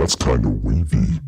That's kind of wavy.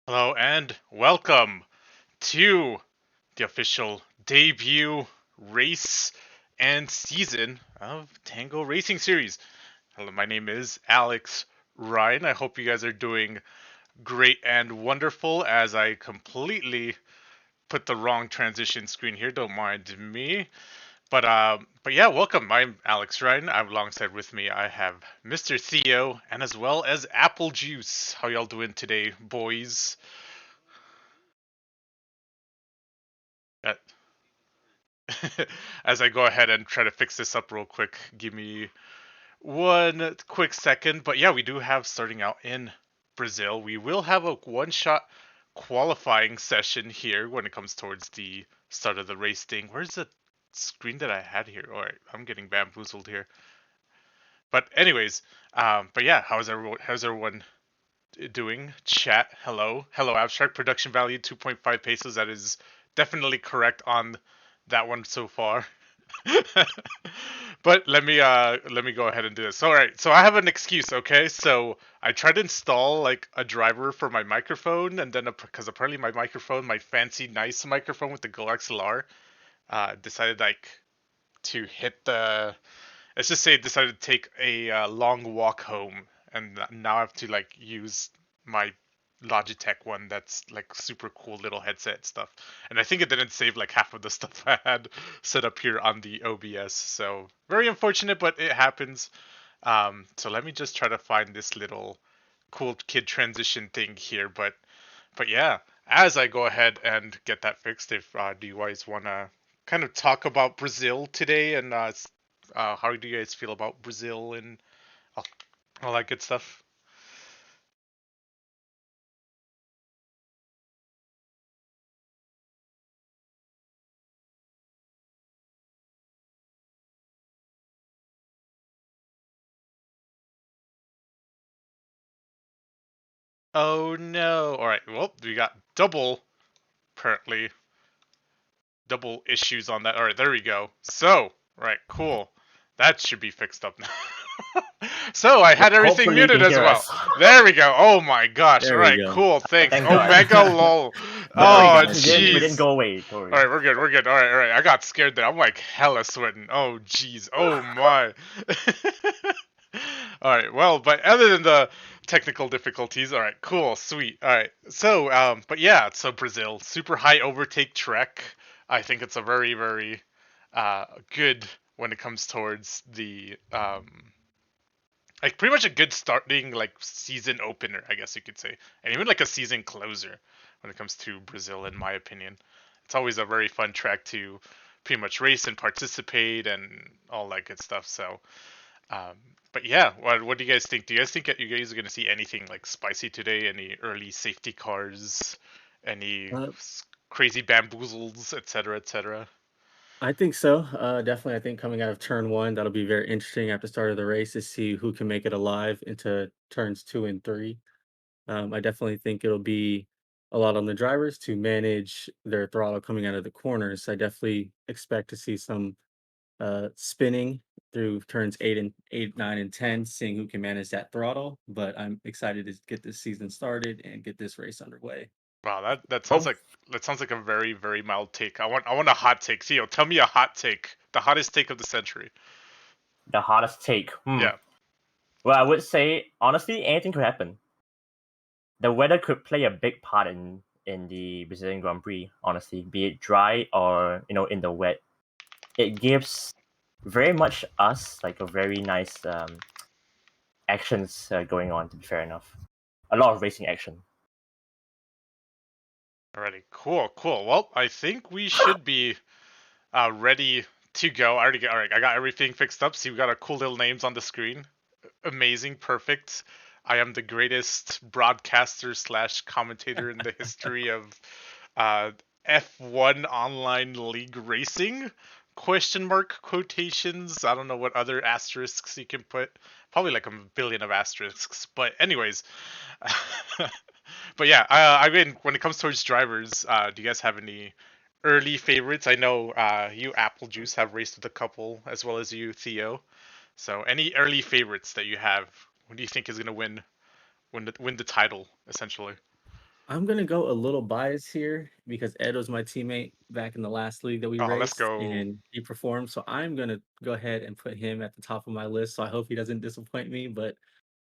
Hello and welcome to the official debut race and season of Tango Racing Series. Hello, my name is Alex Ryan. I hope you guys are doing great and wonderful as I completely put the wrong transition screen here. Don't mind me. But yeah, welcome. I'm Alex Ryan. I'm alongside with me. I have Mr. Theo and as well as Apple Juice. How y'all doing today, boys? Uh, As I go ahead and try to fix this up real quick, give me one quick second. But yeah, we do have starting out in Brazil. We will have a one-shot qualifying session here when it comes towards the start of the race thing. Where's the screen that I had here? All right, I'm getting bamboozled here. But anyways, but yeah, how's everyone doing? Chat, hello. Abstract production value 2.5 pesos. That is definitely correct on that one so far. But let me go ahead and do this. So, all right, so I have an excuse, okay? So I tried to install like a driver for my microphone, and then because apparently my microphone, my fancy nice microphone with the Go XLR, decided like to hit the. Let's just say it decided to take a long walk home, and now I have to like use my Logitech one that's like super cool little headset stuff. And I think it didn't save like half of the stuff I had set up here on the OBS. So very unfortunate, but it happens. So let me just try to find this little cool kid transition thing here. But yeah, as I go ahead and get that fixed, if do you guys want to kind of talk about Brazil today and how do you guys feel about Brazil and all, all that good stuff? Oh no! All right, well we got apparently double issues on that. All right, there we go. So, right, cool. That should be fixed up now. So I had everything Hopefully you muted can as hear well. us. There we go. Oh my gosh. All There we right, go. cool. Thanks. Thank God. Omega lol. Don't worry, Oh guys. That's We good. didn't jeez. go away. Don't worry. All right, we're good. We're good. All right. I got scared there. I'm like hella sweating. Oh jeez. Oh my. All right. Well, but other than the technical difficulties, all right. Cool. Sweet. All right. So, but yeah. So Brazil, super high overtake trek. I think it's a very, very, good when it comes towards the like pretty much a good starting like season opener, I guess you could say, and even like a season closer when it comes to Brazil, in my opinion. It's always a very fun track to pretty much race and participate and all that good stuff. So, um, but yeah, what do you guys think? Do you guys think that you guys are gonna see anything like spicy today? Any early safety cars? Any Uh, crazy bamboozles, etc., etc.? I think so. Definitely, I think coming out of turn one, that'll be very interesting at the start of the race to see who can make it alive into turns two and three. I definitely think it'll be a lot on the drivers to manage their throttle coming out of the corners. I definitely expect to see some spinning through turns eight, 9, and 10, seeing who can manage that throttle. But I'm excited to get this season started and get this race underway. Wow, that sounds Hope like a very very mild take. I want a hot take. Theo, tell me a hot take, the hottest take of the century. the hardest take. Yeah. Well, I would say honestly, anything could happen. The weather could play a big part in the Brazilian Grand Prix. Honestly, be it dry or in the wet, it gives very much us like a very nice actions going on. To be fair enough, a lot of racing action. Alrighty. Cool. Well, I think we should be ready to go. All right. I got everything fixed up. See, we got our cool little names on the screen. Amazing. Perfect. I am the greatest broadcaster slash commentator in the history of uh, F1 online league racing? Question mark quotations. I don't know what other asterisks you can put. Probably like a billion of asterisks. But anyways, but yeah, I mean, when it comes towards drivers, do you guys have any early favorites? I know you Apple Juice have raced with a couple, as well as you Theo. So any early favorites that you have? What do you think is gonna win the title essentially? I'm gonna go a little biased here because Ed was my teammate back in the last league that we Oh, let's raced, go. and he performed. So I'm gonna go ahead and put him at the top of my list. So I hope he doesn't disappoint me, but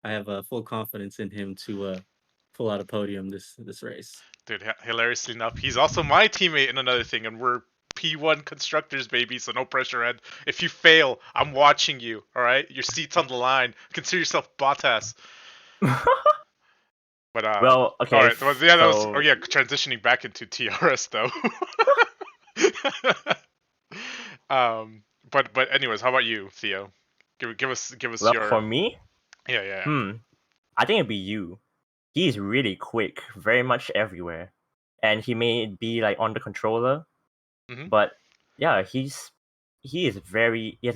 I have full confidence in him to pull out a podium this race. Dude, hilariously enough, he's also my teammate in another thing, and we're P1 constructors, baby, so no pressure, Ed. If you fail, I'm watching you, alright? Your seat's on the line. Consider yourself Bottas. But, Well, okay, alright, yeah, that was, so oh yeah, transitioning back into TRS, though. But anyways, how about you, Theo? Give us well, for your, me, yeah. I think it'd be you. He's really quick, very much everywhere, and he may be like on the controller, Mm-hmm. but yeah, he has a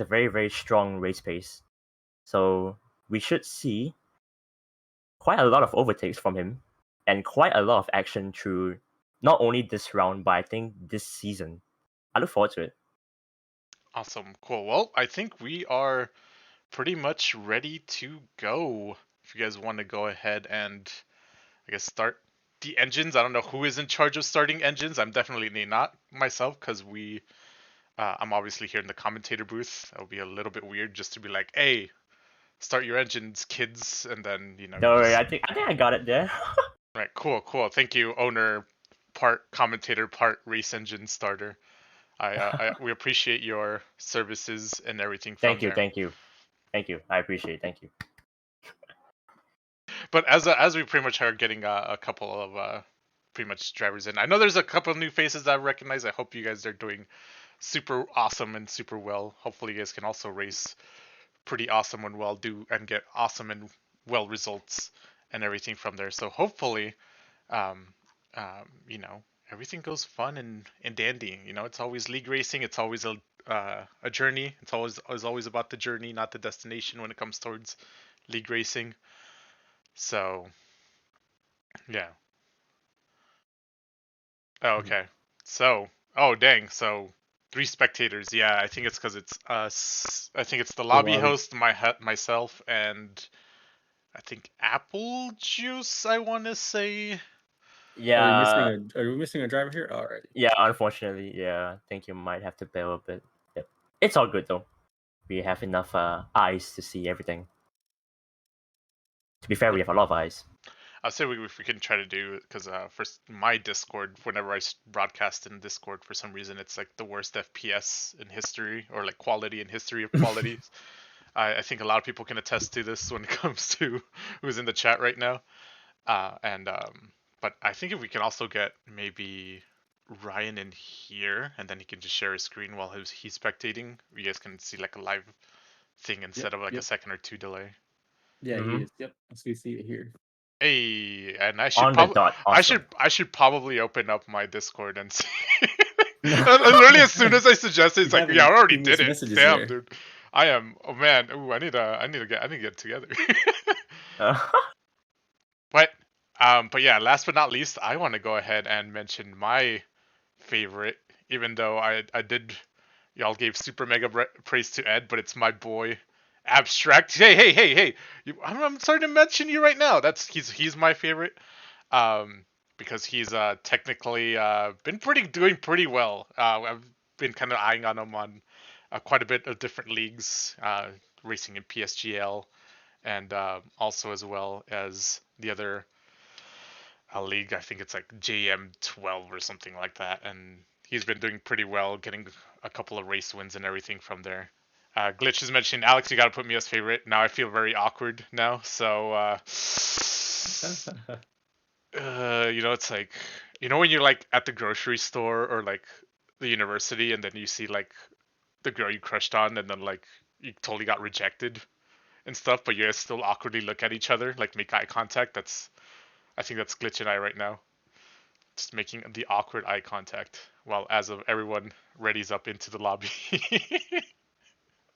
very strong race pace. So we should see quite a lot of overtakes from him, and quite a lot of action through not only this round, but I think this season. I look forward to it. Awesome, cool. Well, I think we are pretty much ready to go. If you guys want to go ahead and, I guess, start the engines. I don't know who is in charge of starting engines. I'm definitely not myself because I'm obviously here in the commentator booth. That would be a little bit weird just to be like, hey, start your engines, kids, and then Don't you worry, just, I think I got it there. right, cool. Thank you, owner, part commentator, part race engine starter. We appreciate your services and everything from Thank you, there. thank you, thank you. I appreciate it. Thank you. But as we pretty much are getting a couple of pretty much drivers in, I know there's a couple of new faces that I recognize. I hope you guys are doing super awesome and super well. Hopefully, you guys can also race pretty awesome and well, do and get awesome and well results and everything from there. So hopefully, um, everything goes fun and dandy. It's always league racing. It's always a journey. It's always about the journey, not the destination when it comes towards league racing. So yeah. Oh, Mhm. okay. So, oh dang. So 3 spectators. Yeah, I think it's because it's us. I think it's the The lobby lobby. host, myself, and I think Apple Juice. I want to say. Yeah, Are we missing a driver here? Alrighty. yeah. Unfortunately, yeah. I think you might have to bail a bit. Yep. It's all good though. We have enough eyes to see everything. To be fair, we have a lot of eyes. I'll say if we can try to do, because first my Discord, whenever I broadcast in Discord, for some reason it's like the worst FPS in history, or like quality in history of qualities. I think a lot of people can attest to this when it comes to who's in the chat right now. And But I think if we can also get maybe Ryan in here, and then he can just share his screen while he's spectating. You guys can see like a live thing Yep. instead of like a Yep. second or two delay. Yeah, he Mm-hmm. is. Yep. As we see it here. Hey, and On the dot. Awesome. I should probably open up my Discord and see. Literally, as soon as I suggested, You it's like, have yeah, I any already did previous it. messages Damn, there? dude. I am. Oh man. Ooh, I need to get together. Uh, But yeah, last but not least, I want to go ahead and mention my favorite. Even though I did, y'all gave super mega praise to Ed, but it's my boy, Abstract. Hey! I'm starting to mention you right now. He's my favorite. Um, because he's technically been doing pretty well. I've been kind of eyeing on him on quite a bit of different leagues, racing in PSGL, and also as well as the other league. I think it's like JM12 or something like that, and he's been doing pretty well, getting a couple of race wins and everything from there. Glitch is mentioning, Alex, you got to put me as favorite. Now I feel very awkward now, so it's like, when you're like at the grocery store or like the university, and then you see like the girl you crushed on, and then like you totally got rejected and stuff, but you guys still awkwardly look at each other, like make eye contact. I think that's Glitch and I right now, just making the awkward eye contact while as of everyone readies up into the lobby.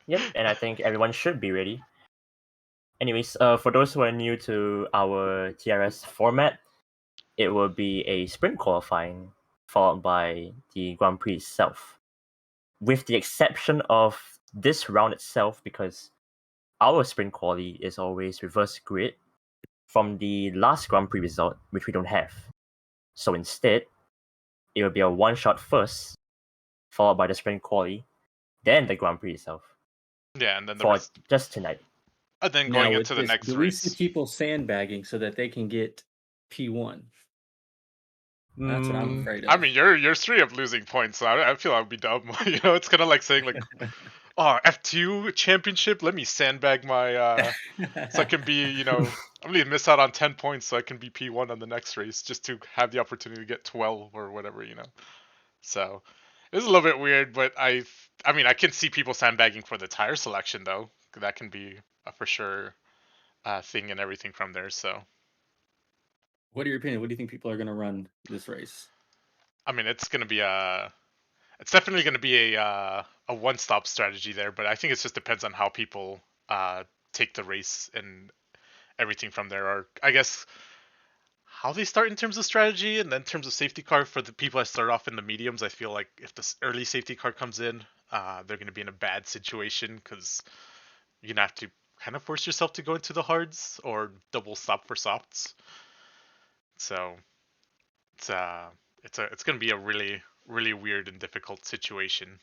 yep. And I think everyone should be ready. Anyways, for those who are new to our TRS format, it will be a sprint qualifying followed by the Grand Prix itself. With the exception of this round itself, because our sprint quali is always reverse grid from the last Grand Prix result, which we don't have. So instead, it will be a one-shot first, followed by the sprint quali, then the Grand Prix itself Yeah, and then the for rest, just tonight. and then Now going with into the this, next do we see race. people sandbagging so that they can get P1? That's what I'm afraid of. I mean, you're straight up losing points, so I feel I'd be dumb. It's kind of like saying like, oh, F2 championship, let me sandbag my so I can be, I'm gonna miss out on 10 points so I can be P1 on the next race just to have the opportunity to get 12 or whatever. So it's a little bit weird, but I mean, I can see people sandbagging for the tire selection though. That can be a for sure thing and everything from there. So What are your opinion? What do you think people are going to run this race? I mean, it's definitely gonna be a one-stop strategy there, but I think it just depends on how people take the race and everything from there, or I guess how they start in terms of strategy, and then in terms of safety car for the people that start off in the mediums. I feel like if this early safety car comes in, they're going to be in a bad situation because you're gonna have to kind of force yourself to go into the hards or double stop for softs. So it's it's going to be a really weird and difficult situation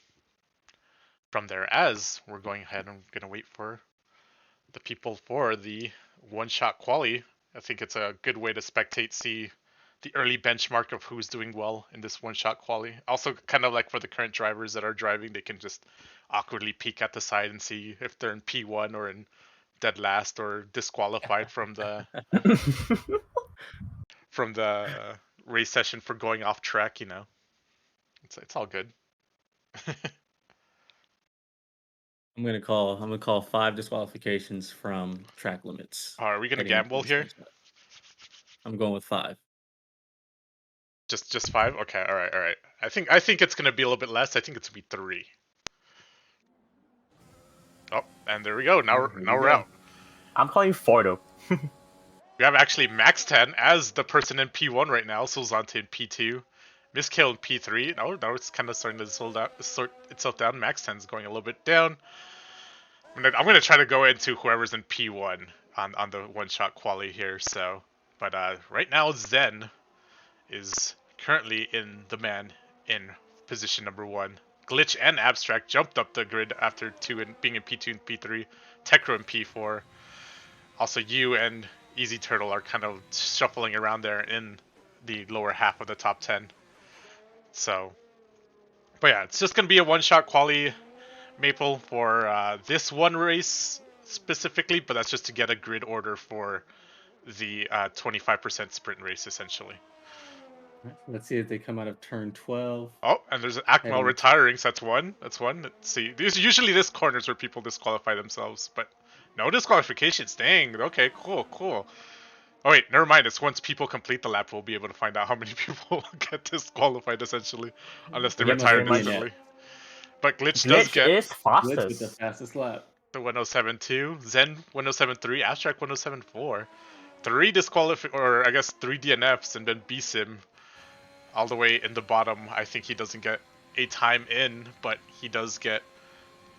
from there. As we're going ahead, I'm going to wait for the people for the one-shot quali. I think it's a good way to spectate, see the early benchmark of who's doing well in this one-shot quali. Also, kind of like for the current drivers that are driving, they can just awkwardly peek at the side and see if they're in P1 or in dead last or disqualified from the race session for going off track. It's all good. I'm gonna call 5 disqualifications from track limits. Are we gonna heading into gamble this here? next lap. I'm going with 5. Just 5? Okay, all right. I think it's gonna be a little bit less. I think it's gonna be 3. Oh, and there we go. Now Here we we're go. out. I'm calling 4 though. We have actually Max 10 as the person in P1 right now. Solzante in P2. Miskill in P3. Now it's kind of starting to sort itself down. Max 10 is going a little bit down. I'm gonna try to go into whoever's in P1 on the one-shot quali here. So, but right now Zen is currently in the man in position number 1. Glitch and Abstract jumped up the grid after being in P2 and P3. Tekro in P4. Also, you and Easy Turtle are kind of shuffling around there in the lower half of the top 10. So, but yeah, it's just going to be a one-shot quali Maple for this one race specifically, but that's just to get a grid order for the 25% sprint race, essentially. Let's see if they come out of turn 12. Oh, and there's Akmal Heading- retiring, so that's one. Let's see. Usually this corner's where people disqualify themselves, but no disqualifications. Dang. Okay, cool. Oh wait, never mind. It's once people complete the lap, we'll be able to find out how many people get disqualified, essentially, unless they Yeah, retire must be in instantly. But Glitch does Glitch get is Glitch with the fastest. fastest lap. the 107.2, Zen 107.3, Abstract 107.4. 3 or I guess 3 DNFs, and then B-Sim all the way in the bottom. I think he doesn't get a time in, but he does get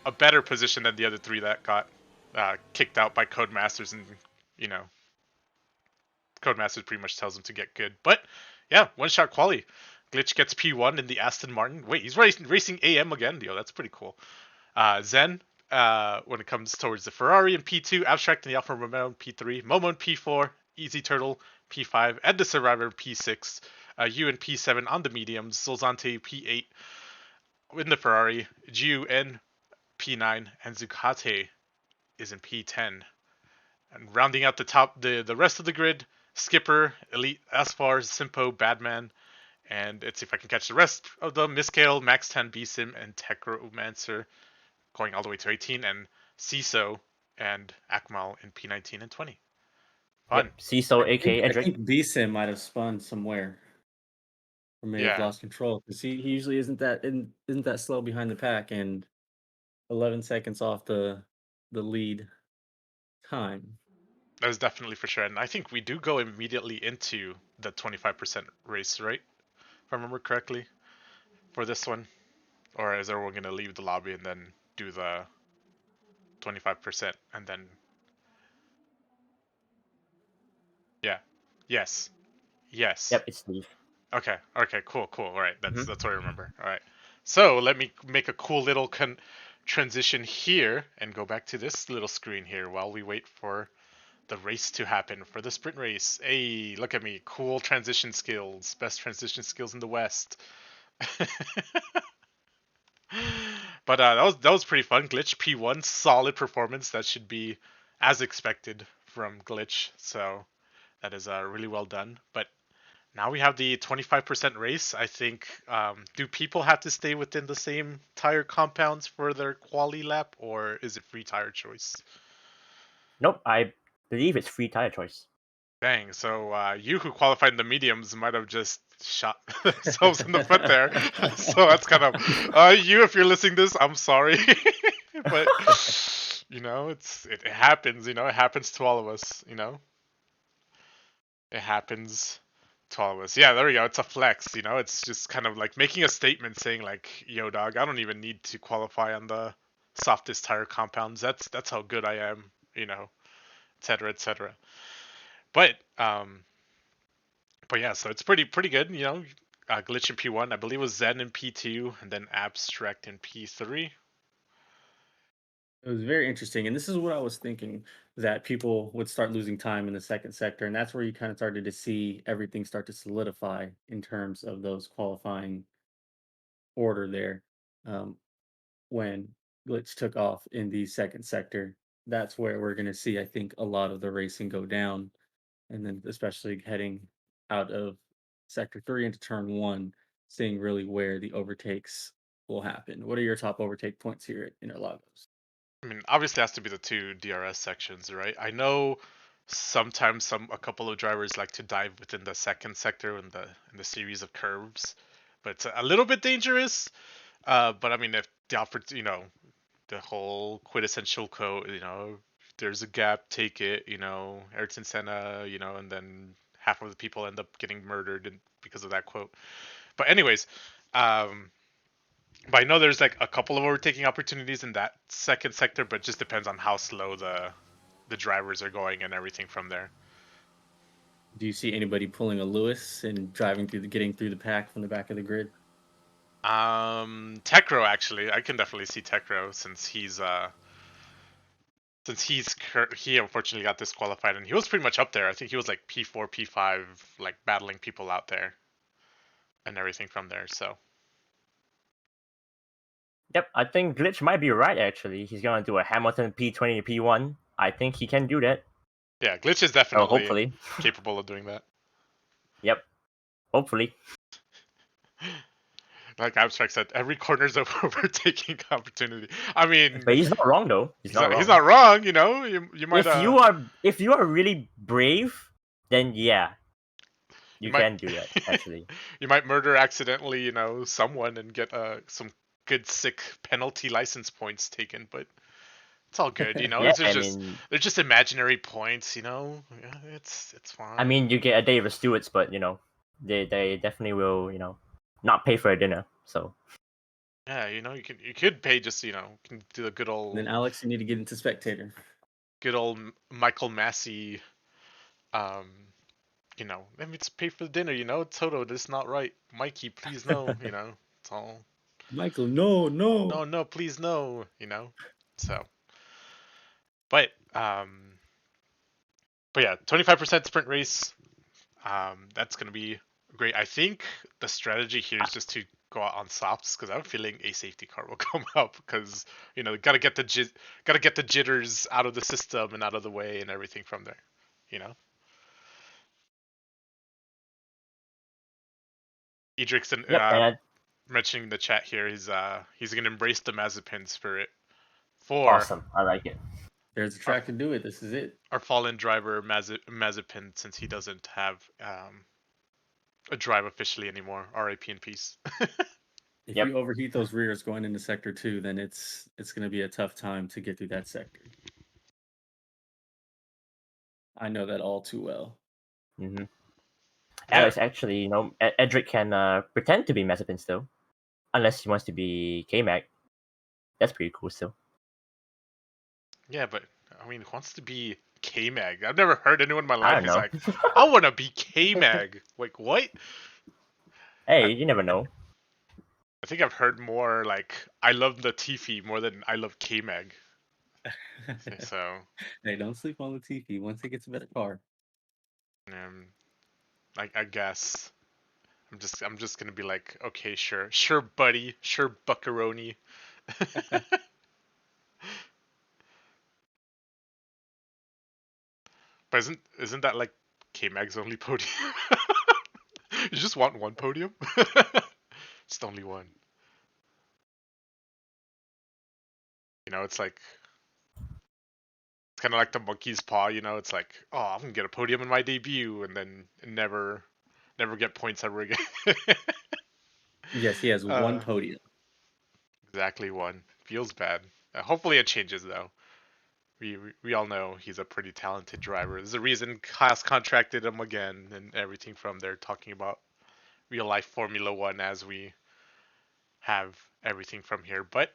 a better position than the other 3 that got kicked out by Codemasters, and Codemasters pretty much tells him to get good. But yeah, one-shot quali. Glitch gets P1 in the Aston Martin. Wait, he's racing AM again? Yo, that's pretty cool. Zen, when it comes towards the Ferrari in P2, Abstract in the Alfa Romeo in P3, Momo in P4, Easy Turtle P5, Ed the Survivor in P6, you in P7 on the mediums, Solzante P8 in the Ferrari, Jiu in P9, and Zucate is in P10. And rounding out the rest of the grid, Skipper, Elite, Aspar, Simpo, Badman, and let's see if I can catch the rest of them. Miskale, Max 10, BSim, and Techromancer going all the way to 18, and CISO and Akmal in P19 and 20. Fun. Yep. CISO, aka I Edric. think B-Sim might have spun somewhere. Or may have Yeah. lost control because he usually isn't that slow behind the pack, and 11 seconds off the lead time. That is definitely for sure. And I think we do go immediately into the 25% race, right? If I remember correctly, for this one. Or is everyone going to leave the lobby and then do the 25% and then... Yeah. Yes. Yep, it's Steve. Okay. Okay. Cool. Cool. All right. Mhm. That's what I remember. All right. So let me make a cool little transition here and go back to this little screen here while we wait for the race to happen for the sprint race. Hey, look at me. Cool transition skills. Best transition skills in the West. But that was pretty fun. Glitch P1, solid performance. That should be as expected from Glitch. So that is really well done. But now we have the 25% race. I think, do people have to stay within the same tire compounds for their quali lap, or is it free tire choice? Nope, I believe it's free tire choice. Dang, so you who qualified in the mediums might have just shot themselves in the foot there. So that's kind of you if you're listening to this, I'm sorry. But it happens, it happens to all of us, It happens to all of us. Yeah, there we go. It's a flex, It's just kind of like making a statement saying like, "Yo, dog, I don't even need to qualify on the softest tire compounds. That's how good I am, et cetera, et cetera." But yeah, so it's pretty good, Glitch in P1, I believe it was Zen in P2, and then Abstract in P3. It was very interesting, and this is what I was thinking, that people would start losing time in the second sector, and that's where you kind of started to see everything start to solidify in terms of those qualifying order there. Um, when Glitch took off in the second sector, that's where we're going to see, I think, a lot of the racing go down, and then especially heading out of sector 3 into turn 1, seeing really where the overtakes will happen. What are your top overtake points here at Interlagos? I mean, obviously it has to be the two DRS sections, right? I know sometimes a couple of drivers like to dive within the second sector in the series of curves, but it's a little bit dangerous. But I mean, if the the whole quintessential code, if there's a gap, take it, Ayrton Senna, and then half of the people end up getting murdered because of that quote. But anyways, um, but I know there's like a couple of overtaking opportunities in that second sector, but it just depends on how slow the drivers are going and everything from there. Do you see anybody pulling a Lewis and driving getting through the pack from the back of the grid? Tekro actually, I can definitely see Tekro he unfortunately got disqualified and he was pretty much up there. I think he was like P4, P5, like battling people out there and everything from there. So Yep, I think Glitch might be right actually. He's gonna do a Hamilton P20 to P1. I think he can do that. yeah, Glitch is Oh, definitely hopefully. capable of doing that. Yep, hopefully. Like Abstract said, every corner's an overtaking opportunity. I mean, But he's not wrong though. He's not wrong. he's not wrong. You might. If you are really brave, then yeah, you might can do that actually. you might murder accidentally, someone and get some good sick penalty license points taken, but it's all good, Yeah, It's I just mean, they're just imaginary points, Yeah, it's fine. I mean, you get a day with stewards, but they definitely will not pay for a dinner. So Yeah, you could pay just can do the And then Alex, you need to get into spectator. good old Michael Massey, um, let me just pay for the dinner, Toto, this is not right. Mikey, please no, it's all Michael, no, no, no. no, please no, So, but yeah, 25% sprint race. That's gonna be great. I think the strategy here is just to go out on softs because I'm feeling a safety car will come up because gotta get the jitters out of the system and out of the way and everything from there. Edrickson yep, and mentioning in the chat here, he's gonna embrace the Mazepin spirit for awesome. I like it. There's a track to do it. This is it. our fallen driver Mazepin, since he doesn't have a drive officially anymore. R.I.P. in peace. If Yep. you overheat those rears going into sector 2, then it's going to be a tough time to get through that sector. I know that all too well. Mm-hmm. Yeah. Alex, actually, Edric can pretend to be Mazepin still, unless he wants to be K-Mag. That's pretty cool still. Yeah, but I mean, who wants to be K-Mag? I've never heard anyone in my I life don't who's know. like, I want to be K-Mag. Like, what? Hey, you never know. I think I've heard more like I love Latifi more than I love K-Mag. So Hey, don't sleep on Latifi. Once he gets a better car. um, I guess I'm just gonna be like, okay, sure, buddy, sure, buckaroni. But isn't that like K-Mag's only podium? You just want one podium? Just only one. You know, it's like it's kind of like the monkey's paw. You know, it's like, oh, I'm gonna get a podium in my debut, and then never get points ever again. Yes, he has one uh, podium. exactly one. Feels bad. Hopefully it changes though. We all know he's a pretty talented driver. There's a reason Haas contracted him again, and everything from there, talking about real life Formula One as we have everything from here. But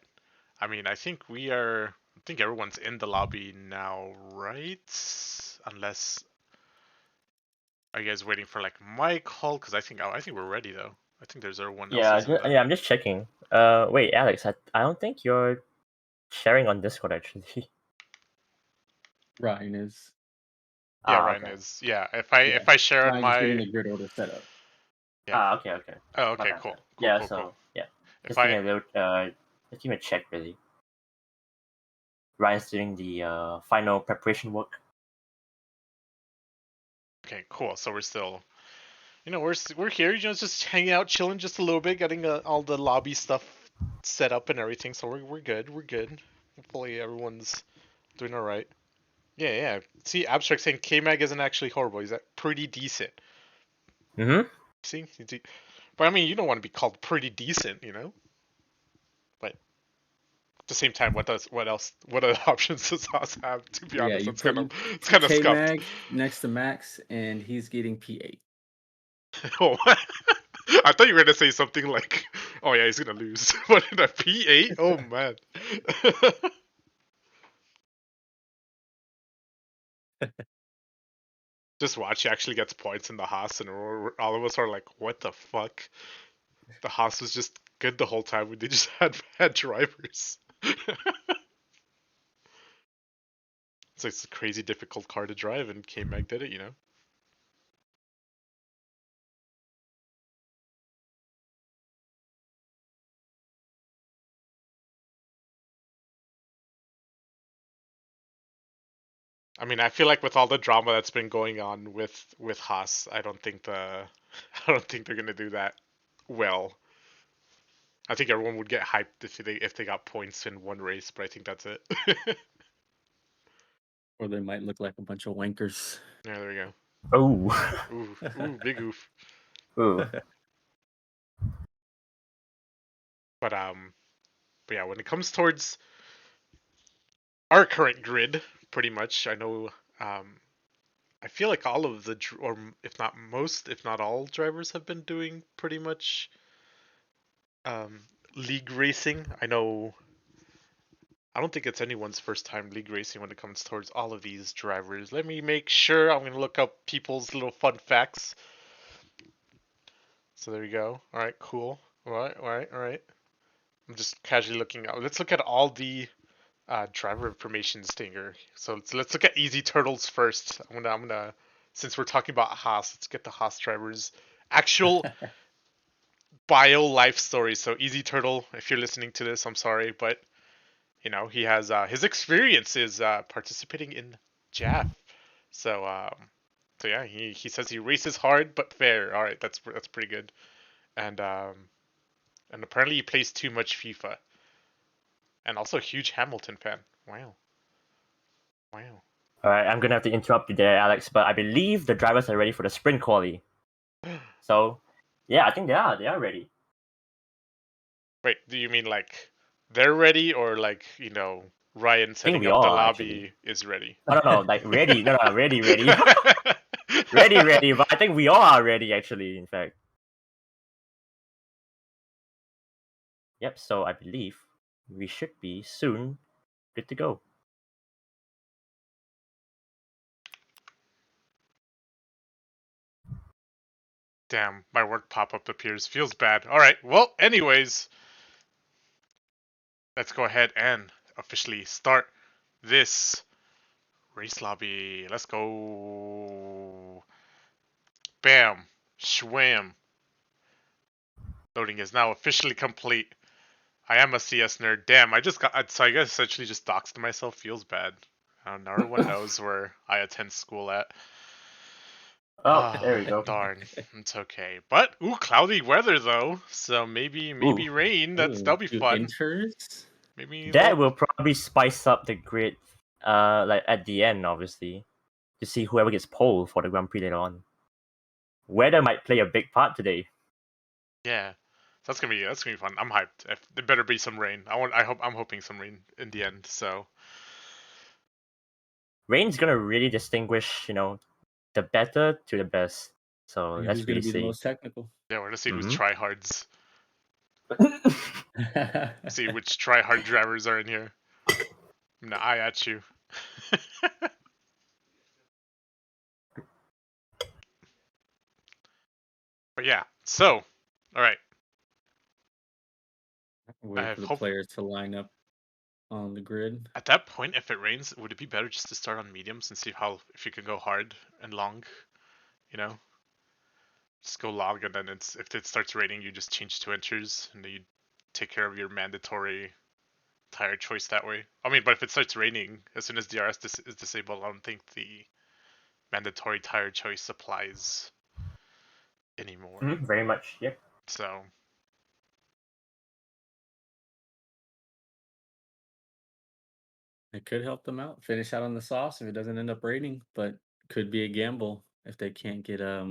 I mean, I think I think everyone's in the lobby now, right? Unless are you guys waiting for like my call? Because I think we're ready though. I think there's everyone else is in the. Yeah, I'm just checking. Wait, Alex, I don't think you're sharing on Discord actually. Ryan is. Yeah, Ah, Ryan okay. is. Yeah, Yeah. if I share on Ryan's getting my. the grid order set up. Yeah. Ah, okay. Oh, My okay. bad. Cool. Yeah, Cool. so yeah, If just give I me a little just give me a check really. Ryan's doing the final preparation work. okay, cool. So we're still, we're here. Just hanging out, chilling, just a little bit, getting all the lobby stuff set up and everything. So we're good. We're good. Hopefully everyone's doing all right. Yeah. See, Abstract saying K-Mag isn't actually horrible. He's pretty decent. Mm-hmm. See, but I mean, you don't want to be called pretty decent, you know. But at the same time, what other options does Haas have? To be Yeah, honest, you it's put kind of K scuffed. Mag next to Max, and he's getting P8. Oh, I thought you were gonna say something like, "Oh yeah, he's gonna lose." What in a P8? Oh man. Just watch. He actually gets points in the Haas, and all of us are like, "What the fuck?" The Haas was just good the whole time. They just had bad drivers. It's a crazy difficult car to drive, and K-Mag did it, you know. I mean, I feel like with all the drama that's been going on with Haas, I don't think I don't think they're gonna do that well. I think everyone would get hyped if they got points in one race, but I think that's it. Or they might look like a bunch of wankers. Yeah, there we go. Oh. Big oof. Ooh. But but yeah, when it comes towards our current grid, pretty much, I know I feel like all of or if not most, if not all drivers have been doing pretty much league racing. I don't think it's anyone's first time league racing when it comes towards all of these drivers. Let me make sure. I'm going to look up people's little fun facts. So there you go. All right, cool. All right. I'm just casually looking out. Let's look at all the driver information stinger. So let's look at Easy Turtles first. I'm gonna since we're talking about Haas, let's get the Haas drivers actual bio life story. So Easy Turtle, if you're listening to this, I'm sorry, but he has his experience is participating in JAF. So so yeah, he says he races hard but fair. All right, that's pretty good. And and apparently he plays too much FIFA. And also a huge Hamilton fan. Wow. Wow. All right, I'm gonna have to interrupt you there, Alex. But I believe the drivers are ready for the sprint quali. So, yeah, I think they are ready. Wait, do you mean like they're ready or like, Ryan I think setting we up all the are actually. lobby is ready? No, like ready. No, ready, ready. But I think we all are ready actually. In fact, yep. So I believe we should be soon good to go. Damn, my work pop-up appears. Feels bad. Alright, well, anyways. Let's go ahead and officially start this race lobby. Let's go. Bam. Schwam. Loading is now officially complete. I am a CS nerd. Damn, I guess essentially just doxed myself. Feels bad. Now everyone knows where I attend school at. Oh, there we go. Darn. It's okay. But, ooh, cloudy weather though. So maybe rain. That'll be Few fun. inters. Maybe That will probably spice up the grid, like at the end, obviously, to see whoever gets pole for the Grand Prix later on. Weather might play a big part today. Yeah. That's gonna be fun. I'm hyped. There better be some rain. I'm hoping some rain in the end. So Rain's gonna really distinguish, the better to the best. So And let's who's going really to be the see. most technical? yeah, we're gonna see who's Mhm. tryhards. See which tryhard drivers are in here. I'm gonna eye at you. But yeah. So, all right. Wait I for the hope players to line up on the grid. at that point, if it rains, would it be better just to start on mediums and see if you can go hard and long? You know, just go long, and then if it starts raining, you just change to enters, and then you take care of your mandatory tire choice that way. I mean, but if it starts raining, as soon as DRS is disabled, I don't think the mandatory tire choice applies anymore. Very much, yeah. So, It could help them out. Finish out on the sauce if it doesn't end up raining, but could be a gamble if they can't get out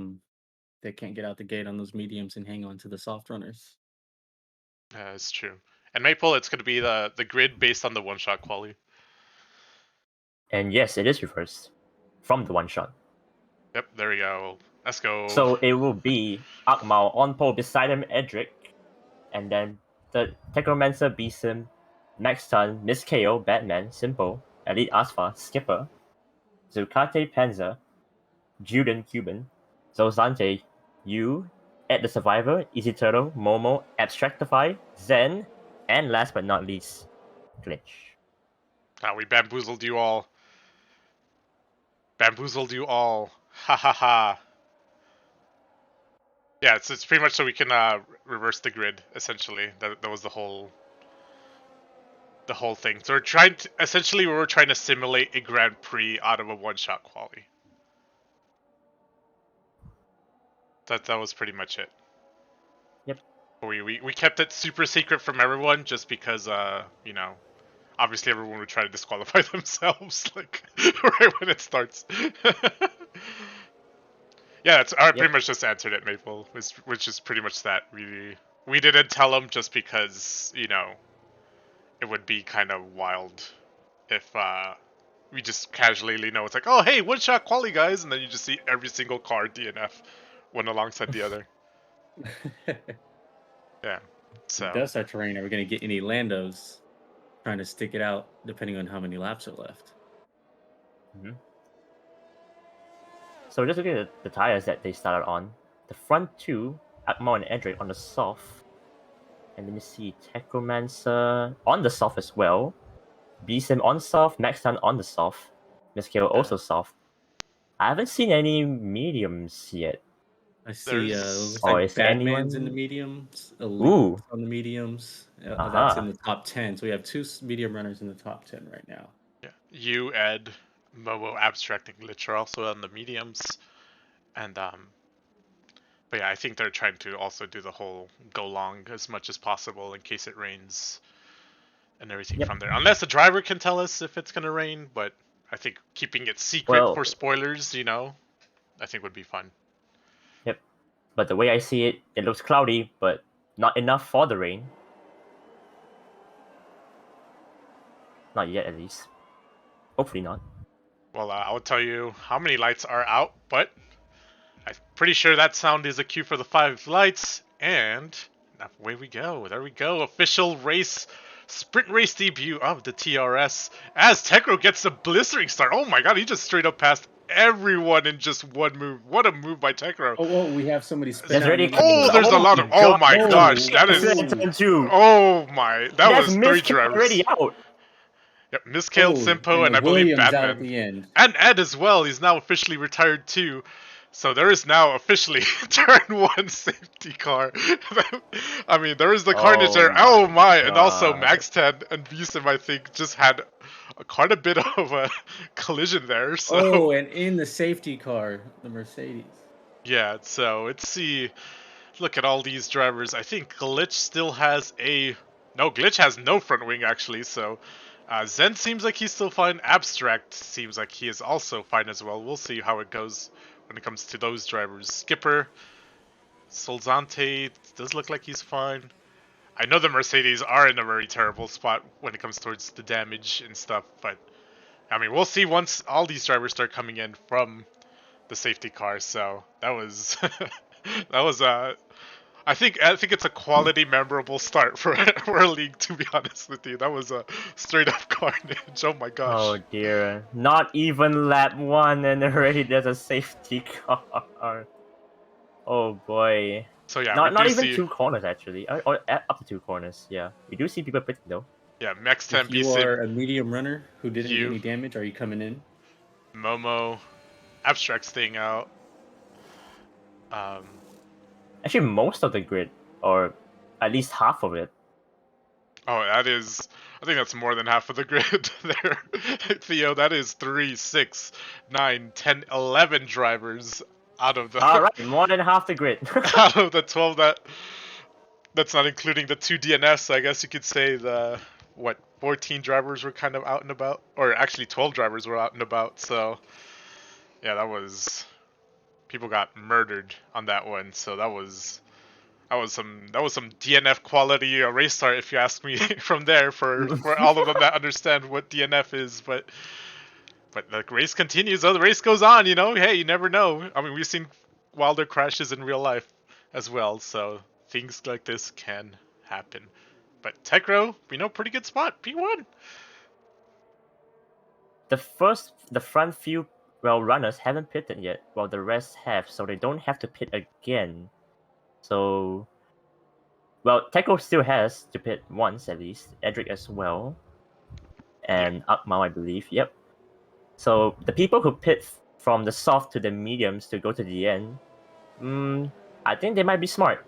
the gate on those mediums and hang on to the soft runners. it's true. And Maple, it's going to be the grid based on the one-shot quali. And yes, it is reversed from the one shot. Yep, there we go. Let's go. So it will be Akmal on pole beside him, Edric, and then the Technomancer, Beesim, Max Tan, Miss KO, Batman, Simple, Elite Asfa, Skipper, Zucate Panzer, Juden Cuban, Zozante, You, Ed the Survivor, Easy Turtle, Momo, Abstractify, Zen, and last but not least, Glitch. We bamboozled you all. Bamboozled you all. Ha ha ha. Yeah, it's pretty much so we can reverse the grid. Essentially, that was the whole thing. So we were trying to simulate a Grand Prix out of a one-shot quali. That was pretty much it. Yep. We kept it super secret from everyone just because obviously everyone would try to disqualify themselves like right when it starts. Yeah, I pretty much just answered it, Maple, which is pretty much that. We didn't tell them just because it would be kind of wild if we just casually know it's like, oh hey, one shot quali guys, and then you just see every single car DNF one alongside the other. Yeah. So It does start to rain. Are we going to get any Landos trying to stick it out depending on how many laps are left? Mm-hmm. So just looking at the tires that they started on, the front two, Akmal and Edric on the soft, and let me see, Technomancer on the soft as well, Beesim on soft, Maxtan on the soft, Miskale also soft. I haven't seen any mediums yet. I see there's looks Or like is there Batman's in the anyone? mediums, Elite Ooh, on the mediums. That's in aha. the top 10. So we have two medium runners in the top 10 right now. yeah, you, Ed, Momo, Abstract, and Glitch are also on the mediums, and but yeah, I think they're trying to also do the whole go long as much as possible in case it rains and everything Yep. from there. Unless the driver can tell us if it's gonna rain, but I think keeping it secret Well, for spoilers, I think would be fun. yep. But the way I see it, it looks cloudy, but not enough for the rain. Not yet, at least. Hopefully not. Well, I'll tell you how many lights are out, but I'm pretty sure that sound is a cue for the 5 lights, and away we go. There we go. Official race sprint race debut of the TRS as Tekro gets a blistering start. Oh my god, he just straight up passed everyone in just one move. What a move by Tekro. Oh, we have somebody spin There's out. already Oh, there's a lot of. my Oh God. my Oh, gosh, that That's is. it, turn two. Oh my, that That's was three Miss K drivers. already out. Yep, Miskale, Simpo, and and the I believe Williams out at Batman. the end. And Ed as well. He's now officially retired too. So there is now officially turn one safety car. I mean, there is the carnage there. Oh my! And also God. Max 10 and Busim, I think, just had quite a bit of a collision there. So Oh, and in the safety car, the Mercedes. yeah. So let's see. Look at all these drivers. I think Glitch still has a... No, Glitch has no front wing, actually, so... Zen seems like he's still fine. Abstract seems like he is also fine as well. We'll see how it goes when it comes to those drivers. Skipper, Solzante does look like he's fine. I know the Mercedes are in a very terrible spot when it comes towards the damage and stuff, but... I mean, we'll see once all these drivers start coming in from the safety car, so... That was... that was, I think it's a quality, memorable start for a league. To be honest with you, that was a straight up carnage. Oh my gosh! Oh dear. Not even lap 1 and already there's a safety car. Oh boy. So yeah, Not we do even see, 2 corners actually. Or up to 2 corners. Yeah, we do see people pitting though. yeah, Max 10 If you BC, are a medium runner who didn't You. get any damage, are you coming in? Momo, Abstract staying out. Actually, most of the grid, or at least half of it. Oh, that is. I think that's more than half of the grid there, Theo. That is 3, 6, 9, 10, 11 drivers out of the. All right, more than half the grid. Out of the 12 that's not including the 2 DNFs. I guess you could say the 14 drivers were kind of out and about, or actually 12 drivers were out and about. So yeah, that was, people got murdered on that one. So that was some DNF quality race start, if you ask me. From there, for all of them that understand what DNF is, but the race continues. Oh, the race goes on. You know, hey, you never know. I mean, we've seen wilder crashes in real life as well, so things like this can happen. But Tekro, we know, pretty good spot, P1. The front few runners haven't pitted yet, while the rest have, so they don't have to pit again. So, well, Tekko still has to pit once at least. Edric as well, and Akmal, I believe. Yep. So the people who pit from the soft to the mediums to go to the end, I think they might be smart.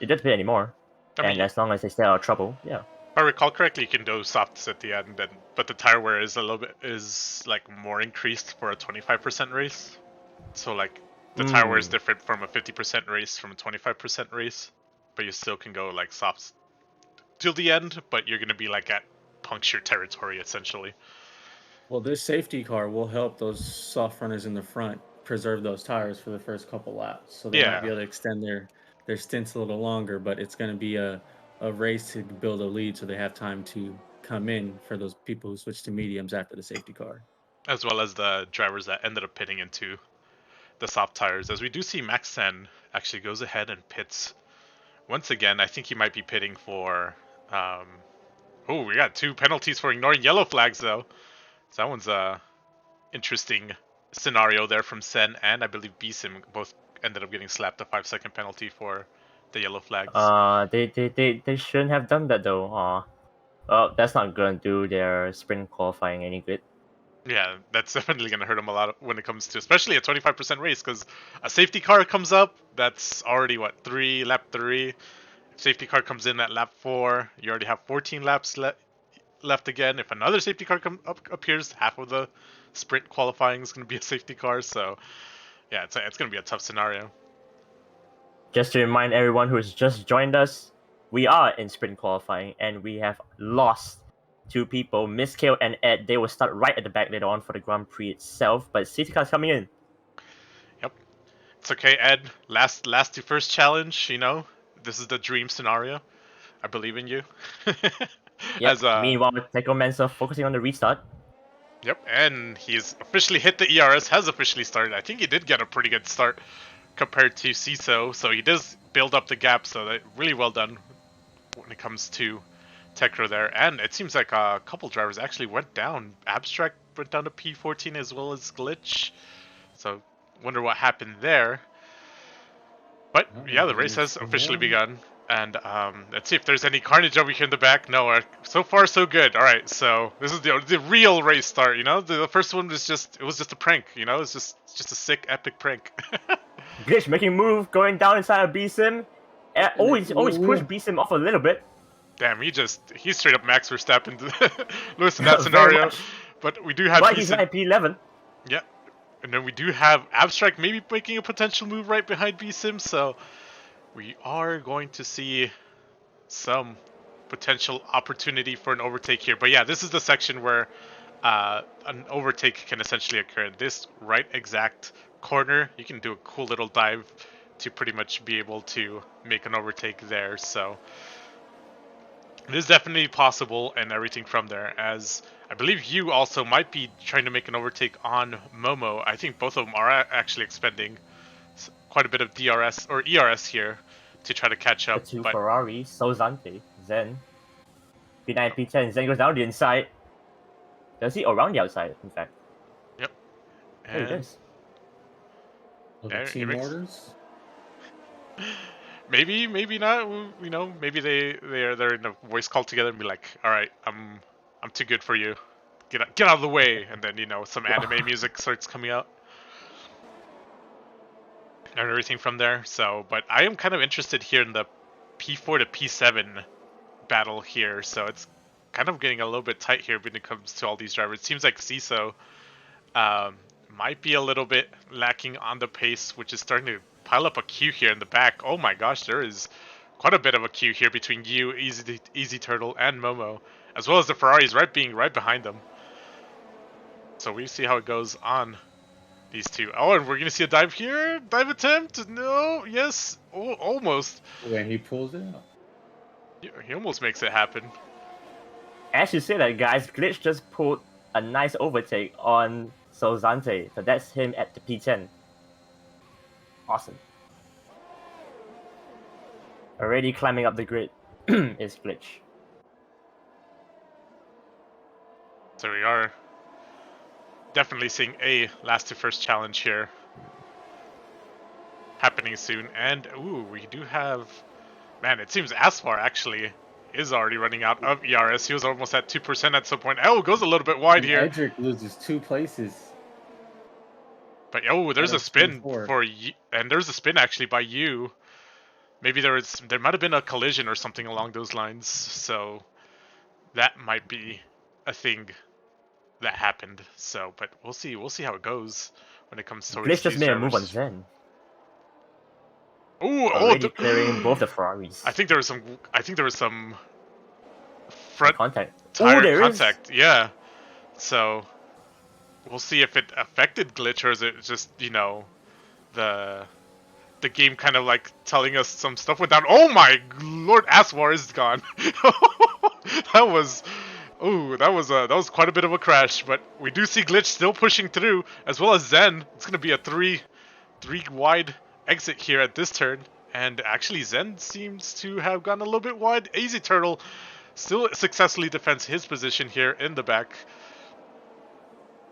They don't pit anymore, and as long as they stay out of trouble, yeah. If I recall correctly, you can do softs at the end, but the tire wear is a little bit like more increased for a 25% race. So like the tire wear is different from a 50% race from a 25% race, but you still can go like softs till the end, but you're gonna be like at puncture territory essentially. Well, this safety car will help those soft runners in the front preserve those tires for the first couple laps, so they might be able to extend their stints a little longer. But it's going to be a race to build a lead, so they have time to come in for those people who switch to mediums after the safety car, as well as the drivers that ended up pitting into the soft tires. As we do see Max 10 actually goes ahead and pits once again. I think he might be pitting for. Oh, we got 2 penalties for ignoring yellow flags though. So that one's a interesting scenario there from Sen, and I believe Bsim both ended up getting slapped a 5-second penalty for the yellow flags. They shouldn't have done that though. Well, that's not gonna do their sprint qualifying any good. Yeah, that's definitely gonna hurt them a lot when it comes to, especially a 25% race, because a safety car comes up. That's already lap 3. Safety car comes in at lap 4. You already have 14 laps left again. If another safety car appears, half of the sprint qualifying is going to be a safety car. So yeah, it's going to be a tough scenario. Just to remind everyone who's just joined us, we are in sprint qualifying and we have lost 2 people, Miskale and Ed. They will start right at the back later on for the Grand Prix itself, but safety car's coming in. Yep, it's okay, Ed. Last to first challenge. You know, this is the dream scenario. I believe in you. Yep. Meanwhile, Tekko Mensa focusing on the restart. Yep, and he's officially hit the ERS, has officially started. I think he did get a pretty good start compared to CISO, so he does build up the gap, so that really well done when it comes to Tecro there, and it seems like a couple drivers actually went down. Abstract went down to P14 as well as Glitch. So, wonder what happened there. But Oh, yeah, the maybe race has some officially more. begun, and let's see if there's any carnage over here in the back. No, so far so good. All right, so this is the real race start. You know, the first one was just a prank. You know, it's just a sick epic prank. Glitch making move, going down inside of B-Sim. Always push Ooh. B-Sim off a little bit. Damn, he's straight up Max Verstappen, Lewis in that Very scenario. much. But we do have But he's decent, at P11. yeah, and then we do have Abstract maybe making a potential move right behind B-Sim. So we are going to see some potential opportunity for an overtake here. But yeah, this is the section where an overtake can essentially occur. In this right exact corner, you can do a cool little dive to pretty much be able to make an overtake there. So it is definitely possible and everything from there, as I believe you also might be trying to make an overtake on Momo. I think both of them are actually expending quite a bit of DRS or ERS here to try to catch The up. two But Ferraris, Sozante, Zen. P9, P10, Zen goes down the inside. Does he? Around the outside, in fact. yep, Oh, he and does. Oh, the there he team makes. orders. Maybe not. You know, maybe they're in a voice call together and be like, "All right, I'm too good for you. Get out of the way." And then some anime music starts coming out and everything from there. So, but I am kind of interested here in the P4 to P7 battle here. So it's kind of getting a little bit tight here when it comes to all these drivers. It seems like CISO might be a little bit lacking on the pace, which is starting to pile up a queue here in the back. Oh my gosh, there is quite a bit of a queue here between you, Easy Turtle, and Momo, as well as the Ferraris being right behind them. So we see how it goes on these two. Oh, and we're gonna see a dive here. Dive attempt? No. Yes. Oh, almost. When he pulls it out. He almost makes it happen. As you say that, guys, Glitch just pulled a nice overtake on Sozante. So that's him at the P10. Awesome. Already climbing up the grid is Glitch. So we are definitely seeing a last to first challenge here happening soon. And ooh, we do have, man, it seems Asfar actually is already running out of ERS. He was almost at 2% at some point. Oh, goes a little bit wide And here. Edric loses 2 places. But oh, there's out a of turn spin 4. for you, and there's a spin actually by you. Maybe there might have been a collision or something along those lines. So that might be a thing that happened. So, but we'll see how it goes when it comes towards Glitch just these made a move on drivers. Zen. Ooh, Already clearing both the Ferraris. I think there was some Some front contact. Oh, tire there is. contact. Yeah. So we'll see if it affected Glitch or is it just the game kind of like telling us some stuff went down. Oh my lord, Aswar is gone. That was quite a bit of a crash, but we do see Glitch still pushing through, as well as Zen. It's gonna be a three wide exit here at this turn, and actually Zen seems to have gone a little bit wide. Easy Turtle still successfully defends his position here in the back,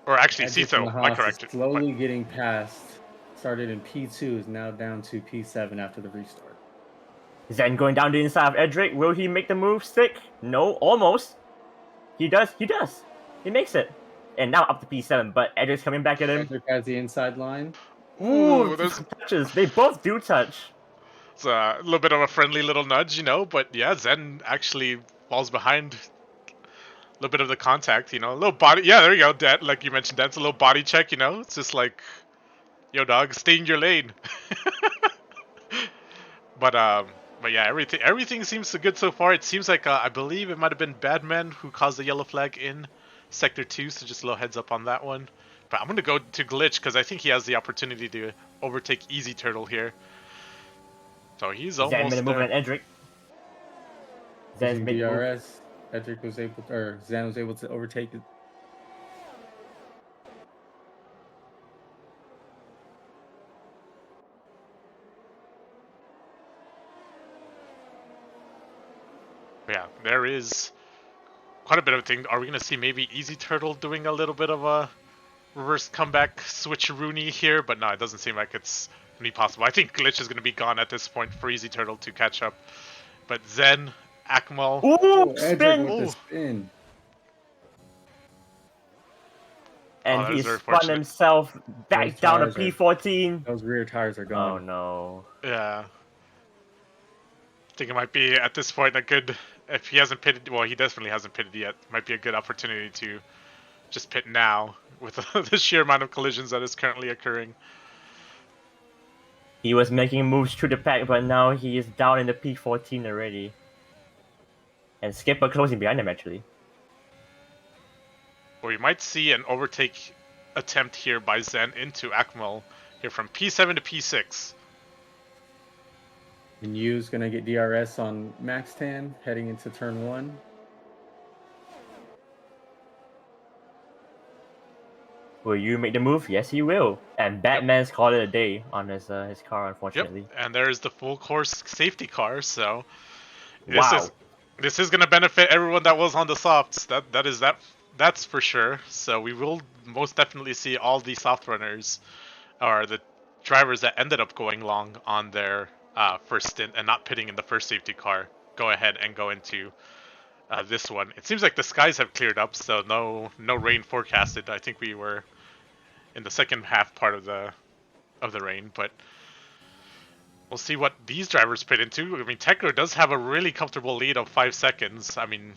or actually Edric and Cito, the I Haas is corrected. slowly getting past. Started in P2, is now down to P7 after the restart. Zen going down the inside of Edric. Will he make the move stick? No, almost. He does. He does. He makes it. And now up to P7, but Edric's coming back at him. Edric has the inside line. Ooh, Ooh, there's touches. They both do touch. it's a little bit of a friendly little nudge, but yeah, Zen actually falls behind a little bit of the contact, a little body. Yeah, there you go, Dad. Like you mentioned, that's a little body check. It's just like, yo, dog, stay in your lane. but but yeah, everything seems so good so far. It seems like I believe it might have been Badman who caused the yellow flag in Sector 2. So just a little heads up on that one. But I'm gonna go to Glitch because I think he has the opportunity to overtake Easy Turtle here. So he's Zen made a almost move on there. Edric. Zen's Using made the move. DRS, Edric was able to, or Zen was able to overtake it. Yeah, there is quite a bit of thing. Are we gonna see maybe Easy Turtle doing a little bit of a reverse comeback switcheroony here? But no, it doesn't seem like it's gonna be possible. I think Glitch is gonna be gone at this point for Easy Turtle to catch up. But Zen, Akmal, Ooh, Oh, Edric spin! with the Ooh. spin. And that he is very spun fortunate. himself back Those down to tires are- P14. Those rear tires are Oh gone. no. Yeah. I think it might be at this point a good, if he hasn't pitted, well, he definitely hasn't pitted yet. Might be a good opportunity to just pit now with the sheer amount of collisions that is currently occurring. He was making moves through the pack, but now he is down in the P14 already. And Skipper closing behind him actually. Well, we might see an overtake attempt here by Zen into Akmal here from P7 to P6. And Yu's gonna get DRS on Max Tan heading into turn 1. Will you make the move? Yes, he will. And Batman's called it a day on his car, unfortunately. Yep, and there's the full course safety car, so Wow. this is gonna benefit everyone that was on the softs. That's for sure. So we will most definitely see all the soft runners, or the drivers that ended up going long on their first stint and not pitting in the first safety car, go ahead and go into this one. It seems like the skies have cleared up, so no rain forecasted. I think we were in the second half part of the rain, but we'll see what these drivers pit into. I mean, Tekro does have a really comfortable lead of 5 seconds. I mean,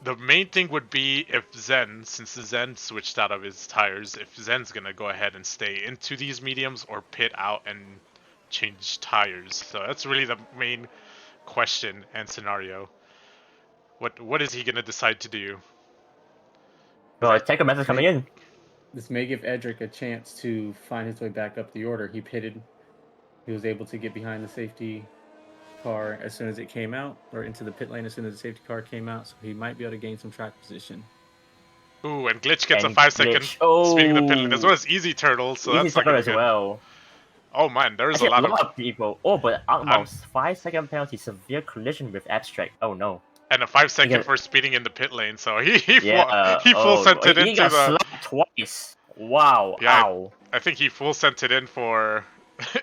the main thing would be if Zen, since Zen switched out of his tires, if Zen's gonna go ahead and stay into these mediums or pit out and change tires. So that's really the main question and scenario. What is he gonna decide to do? Well, take a message coming in. This may give Edric a chance to find his way back up the order. He pitted. He was able to get behind the safety car as soon as it came out, or into the pit lane as soon as the safety car came out, so he might be able to gain some track position. Ooh, and Glitch gets And a 5-second Glitch. speeding the pit lane, as Oh. well as Easy Turtle, so Easy that's not Turtle gonna as be good. well. Oh man, there's Actually, a lot of people. Oh, but Akmal's 5-second penalty, severe collision with Abstract. Oh no. and a 5-second Yeah. for speeding in the pit lane, so he Yeah, full sent it he into got the. slapped twice. Wow, Yeah, ow. I think he full sent it in for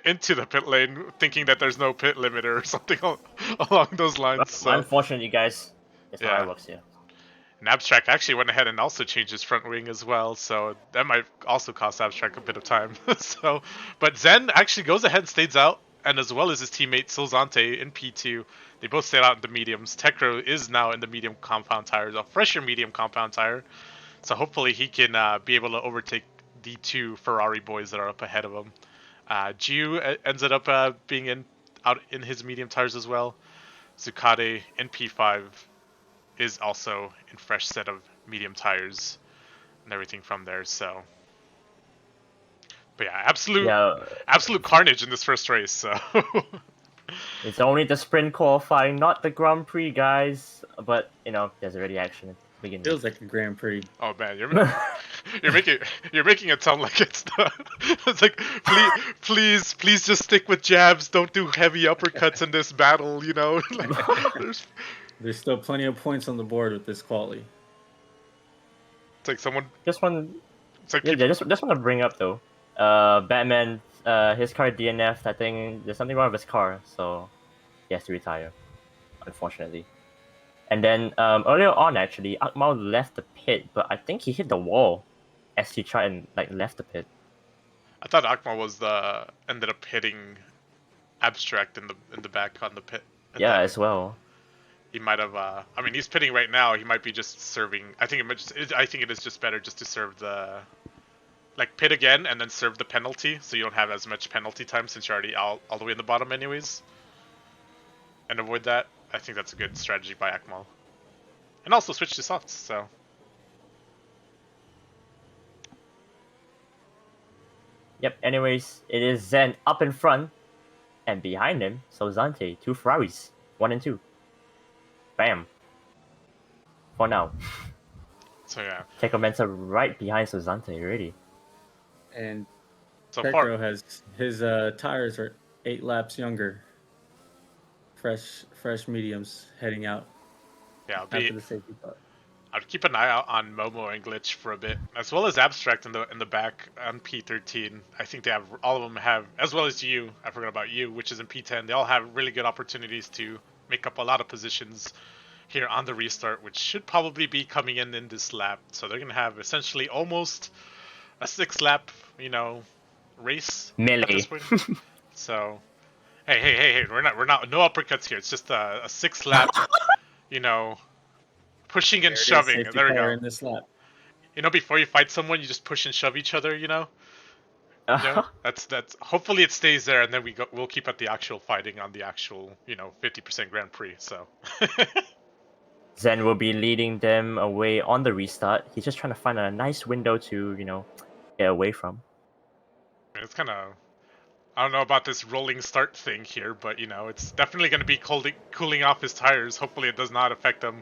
into the pit lane, thinking that there's no pit limiter or something along those lines. So Unfortunately, guys, it's not how Yeah. it works here. and Abstract actually went ahead and also changed his front wing as well, so that might also cost Abstract a bit of time. So, but Zen actually goes ahead and stays out, and as well as his teammate Silzante in P2, they both stayed out in the mediums. Tekro is now in the medium compound tires, a fresher medium compound tire, so hopefully he can be able to overtake the two Ferrari boys that are up ahead of him. Jiu ends up being out in his medium tires as well. Zucade in P5 is also in fresh set of medium tires and everything from there. So, but yeah, absolute carnage in this first race. So It's only the sprint qualifying, not the Grand Prix, guys. But there's already action at the beginning. Feels like a Grand Prix. oh man, you're making it sound like it's it's like please just stick with jabs. Don't do heavy uppercuts in this battle. Like, There's still plenty of points on the board with this quali. it's like someone. Just one. It's like Yeah, people, just want to bring up though. Batman, his car DNF. I think there's something wrong with his car, so he has to retire, unfortunately. And then earlier on, actually, Akmal left the pit, but I think he hit the wall as he tried and left the pit. I thought Akmal was ended up hitting Abstract in the back on the pit. Yeah, as well. He might have. I mean, he's pitting right now. He might be just serving. I think it is just better just to serve the, pit again and then serve the penalty, so you don't have as much penalty time since you're already all the way in the bottom anyways. And avoid that. I think that's a good strategy by Akmal. And also switch to softs. So. Yep. Anyways, it is Zen up in front, and behind him, Zante, 2 Ferraris, 1 and 2. Bam. For now. So yeah. Tekro Mensa right behind Zante already. And So Tekro far, has his tires are 8 laps younger. Fresh mediums heading out yeah. after the safety car. I'd keep an eye out on Momo and Glitch for a bit, as well as Abstract in the back on P13. I think they have all of them have, as well as you. I forgot about you, which is in P10. They all have really good opportunities to make up a lot of positions here on the restart, which should probably be coming in this lap. So they're gonna have essentially almost a 6-lap, race at this Melee. point. So, hey, we're not no uppercuts here. It's just a 6-lap, pushing and There it is, shoving. safety There we car go. in this lap. Before you fight someone, you just push and shove each other. That's hopefully it stays there, and then we'll keep at the actual fighting on the actual 50% Grand Prix. So. Zen will be leading them away on the restart. He's just trying to find a nice window to, get away from. It's kind of, I don't know about this rolling start thing here, but it's definitely going to be cooling off his tires. Hopefully it does not affect them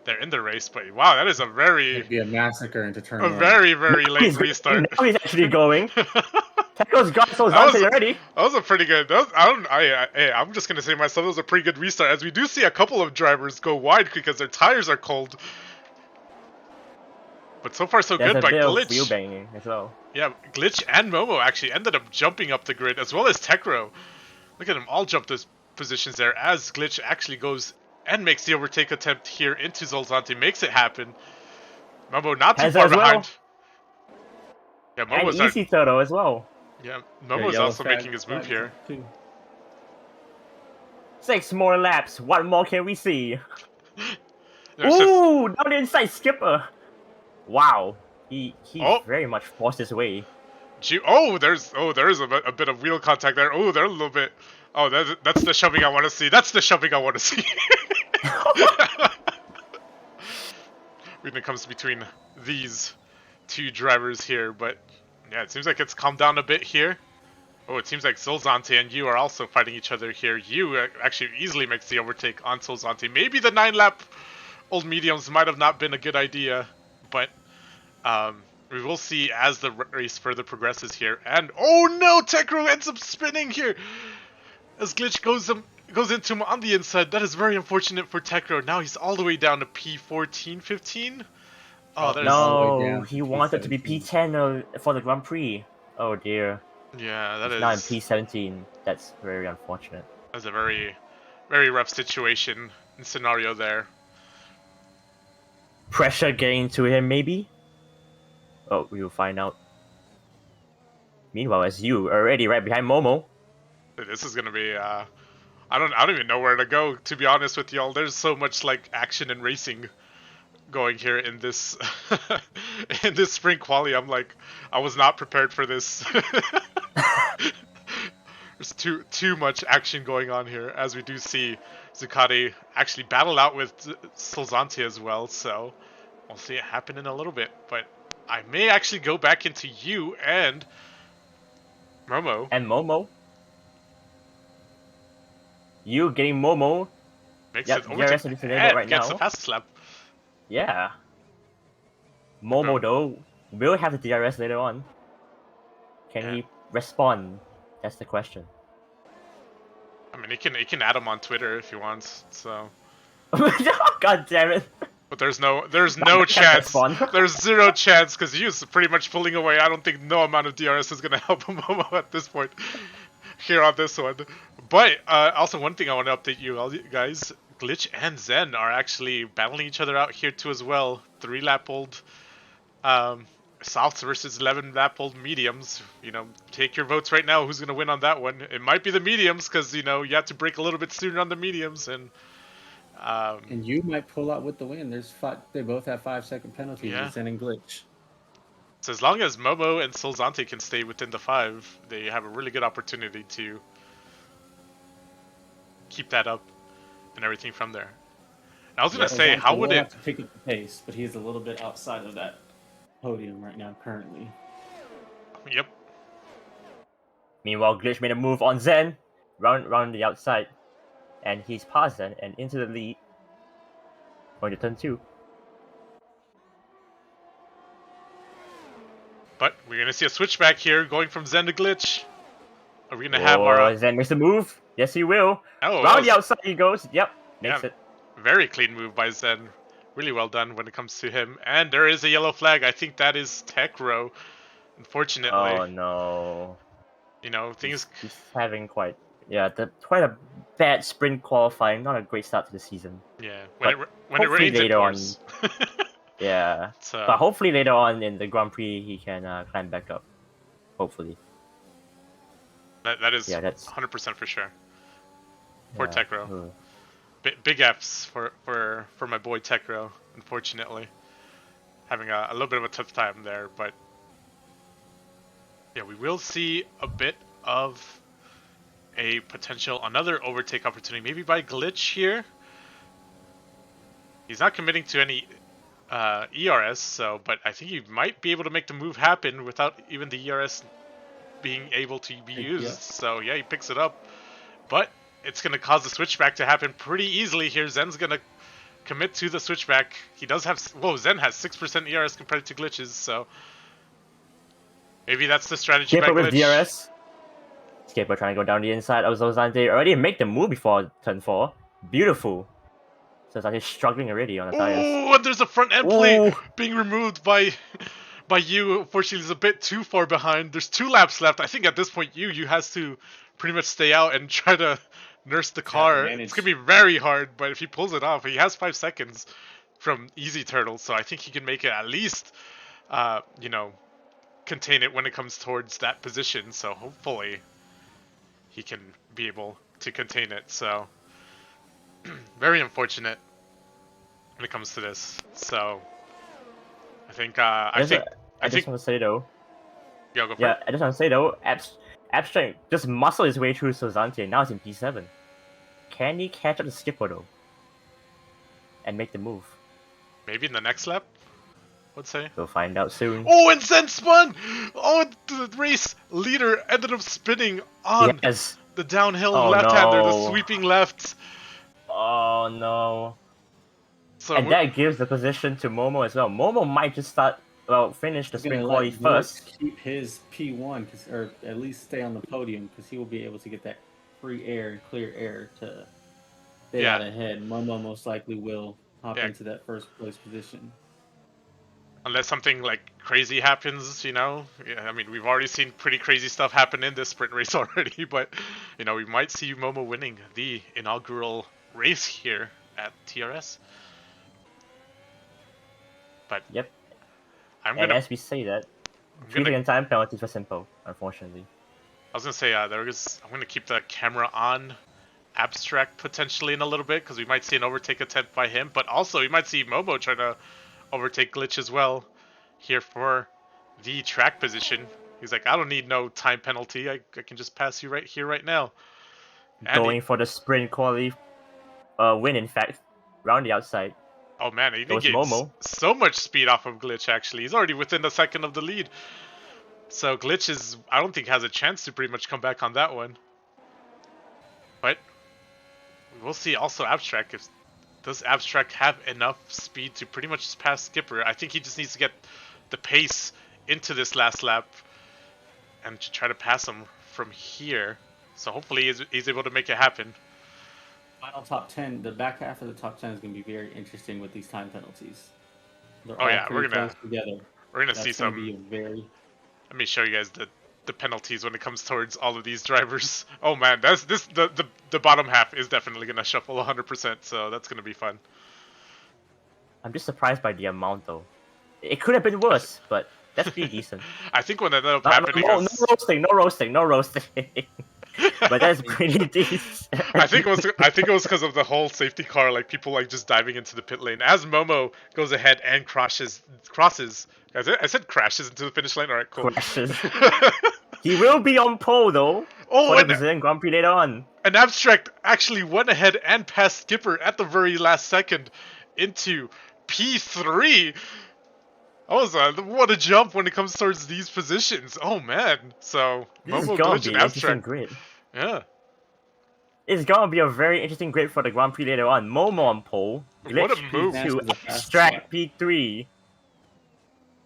there in the race. But wow, that is It'd be a massacre into turn one. very late restart. Now he's actually going. Tango's got Solzante already. That was a pretty good. I'm just gonna say myself, that was a pretty good restart. As we do see a couple of drivers go wide because their tires are cold. But so far so There's good a by bit Glitch. of wheel banging as well. Yeah, Glitch and Momo actually ended up jumping up the grid, as well as Tekro. Look at them all jump those positions there, as Glitch actually goes and makes the overtake attempt here into Solzante, makes it happen. Momo not too Has far as well. behind. Yeah, And Momo's Easy Turtle as well. Yeah, Yeah, Momo's yellow also flag- making his move flag here. too. 6 more laps. What more can we see? There's just- Ooh, down the inside skipper. Wow. He Oh. very much forced his way. there is a bit of wheel contact there. Oh, there's a little bit. Oh, that's the shoving I want to see. That's the shoving I want to see. When it comes between these two drivers here, but yeah, it seems like it's calmed down a bit here. Oh, it seems like Solzante and you are also fighting each other here. You actually easily makes the overtake on Solzante. Maybe the 9-lap old mediums might have not been a good idea, but we will see as the race further progresses here. And oh no, Tekro ends up spinning here as Glitch goes into him on the inside. That is very unfortunate for Tekro. Now he's all the way down to P14, 15. Oh, that is all the way No, down he to wanted to be P17. P10 for the Grand Prix. Oh dear. yeah, that He's now in is P17. That's very unfortunate. that's a very rough situation and scenario there. Pressure getting to him, maybe? Oh, we will find out. Meanwhile, as you already right behind Momo. This is gonna be I don't even know where to go, to be honest with y'all. There's so much like action and racing going here in this in this spring quali. I'm like, I was not prepared for this. There's too much action going on here, as we do see Zucati actually battle out with Solzante as well, so we'll see it happen in a little bit. But I may actually go back into you and Momo. And Momo. You getting Momo. Makes Yep, it over DRS to is enabled and right gets now. the fast slap. Yeah. Momo, though, will have the DRS later on. Can Yeah. he respond? That's the question. I mean, he can add him on Twitter if he wants. So, God damn it. but there's no can't chance. respond. There's zero chance because he was pretty much pulling away. I don't think no amount of DRS is gonna help Momo at this point here on this one. But also one thing I want to update you all guys: Glitch and Zen are actually battling each other out here too as well. 3-lap old Softs versus 11-lap old mediums. Take your votes right now. Who's gonna win on that one? It might be the mediums because you have to break a little bit sooner on the mediums, and you might pull out with the win. They both have 5-second penalties. Yeah. Zen and Glitch. so as long as Momo and Solzante can stay within the 5, they have a really good opportunity to keep that up and everything from there. And I was gonna say, how would We'll it? have to pick up the pace, but he's a little bit outside of that podium right now currently. Yep. Meanwhile, Glitch made a move on Zen, round the outside, and he's past Zen and into the lead. Going to turn 2. But we're gonna see a switchback here, going from Zen to Glitch. Are we gonna have our? Zen makes a move. Yes, he will. Oh, that Round was the outside he goes. Yep, makes Yeah. it. very clean move by Zen. really well done when it comes to him. And there is a yellow flag. I think that is Tecro. Unfortunately, Oh no. you know, things. He's having quite quite a bad sprint qualifying. Not a great start to the season. Yeah, But when it hopefully rains, it later on, pours. yeah. So, But hopefully later on in the Grand Prix he can climb back up. Hopefully. that is Yeah, that's 100% for sure. For yeah. Tecro. Ugh. Big F's for my boy Tecro, unfortunately. Having a little bit of a tough time there, but yeah, we will see a bit of a potential another overtake opportunity, maybe by Glitch here. He's not committing to any ERS, so but I think he might be able to make the move happen without even the ERS being able to be used. Yep. So yeah, he picks it up, but it's gonna cause the switchback to happen pretty easily here. Zen's gonna commit to the switchback. He does have Zen has 6% ERS compared to Glitches, so maybe that's the strategy by Skipper with Glitch. DRS. Skipper trying to go down the inside of Zozante. Already make the move before turn 4. Beautiful. Zozante struggling already on the tires. Ooh, and there's a front end plate Ooh. being removed by you. Unfortunately, he's a bit too far behind. There's 2 laps left. I think at this point, you has to pretty much stay out and try to nurse the car. It's gonna be very hard, but if he pulls it off, he has 5 seconds from Easy Turtle, so I think he can make it at least, you know, contain it when it comes towards that position. So hopefully, he can be able to contain it. So very unfortunate when it comes to this. So I think I just want to say though. Yeah, go for Yeah, it. I just want to say though, Abstract just muscle his way through Sozante. Now it's in P7. Can he catch up the Skipper though? And make the move? Maybe in the next lap, let's say. We'll find out soon. Oh, and Zen spun! Oh, the race leader ended up spinning on Yes. the downhill Oh, left-hander, the no. sweeping left. Oh no. So And that gives the position to Momo as well. Momo might just finish the He's gonna sprint let quali Glitch first. keep his P1, or at least stay on the podium, because he will be able to get that free air and clear air to stay Yeah. out ahead. Momo most likely will hop Yeah. into that first place position. unless something like crazy happens, you know. Yeah, I mean, we've already seen pretty crazy stuff happen in this sprint race already, but you know, we might see Momo winning the inaugural race here at TRS. But Yep. I'm And gonna, as we say that, I'm 3 gonna second time penalty for Simple, unfortunately. I was gonna say I'm gonna keep the camera on Abstract potentially in a little bit because we might see an overtake attempt by him, but also we might see Momo try to overtake Glitch as well here for the track position. He's like, I don't need no time penalty. I can just pass you right here, right now. And Going for the sprint quali win, in fact, round the outside. oh man, he Goes gains Momo. so much speed off of Glitch. Actually, he's already within a second of the lead. So Glitch I don't think has a chance to pretty much come back on that one. But we'll see also Abstract. Does Abstract have enough speed to pretty much just pass Skipper? I think he just needs to get the pace into this last lap and to try to pass him from here. So hopefully he's able to make it happen. Final top 10, the back half of the top 10 is going to be very interesting with these time penalties. They're Oh all yeah, pretty close together. we're gonna That's see gonna some. be a very... Let me show you guys the penalties when it comes towards all of these drivers. Oh man, the bottom half is definitely gonna shuffle 100%. So that's gonna be fun. I'm just surprised by the amount though. It could have been worse, but that's pretty decent. I think what ended up happening No roasting. But that's pretty decent. I think it was because of the whole safety car, like people like just diving into the pit lane as Momo goes ahead and crosses. I said crashes into the finish line. All right, cool. Crashes. He will be on pole though. Oh, for the and Brazilian Grand Prix later on. an Abstract actually went ahead and passed Skipper at the very last second into P3. What a jump when it comes towards these positions. Oh man. So This Momo, is gonna Glitch, be and an interesting Abstract. grid. Yeah. It's gonna be a very interesting grid for the Grand Prix later on. Momo on pole, What a Glitch move. P2, Abstract P3,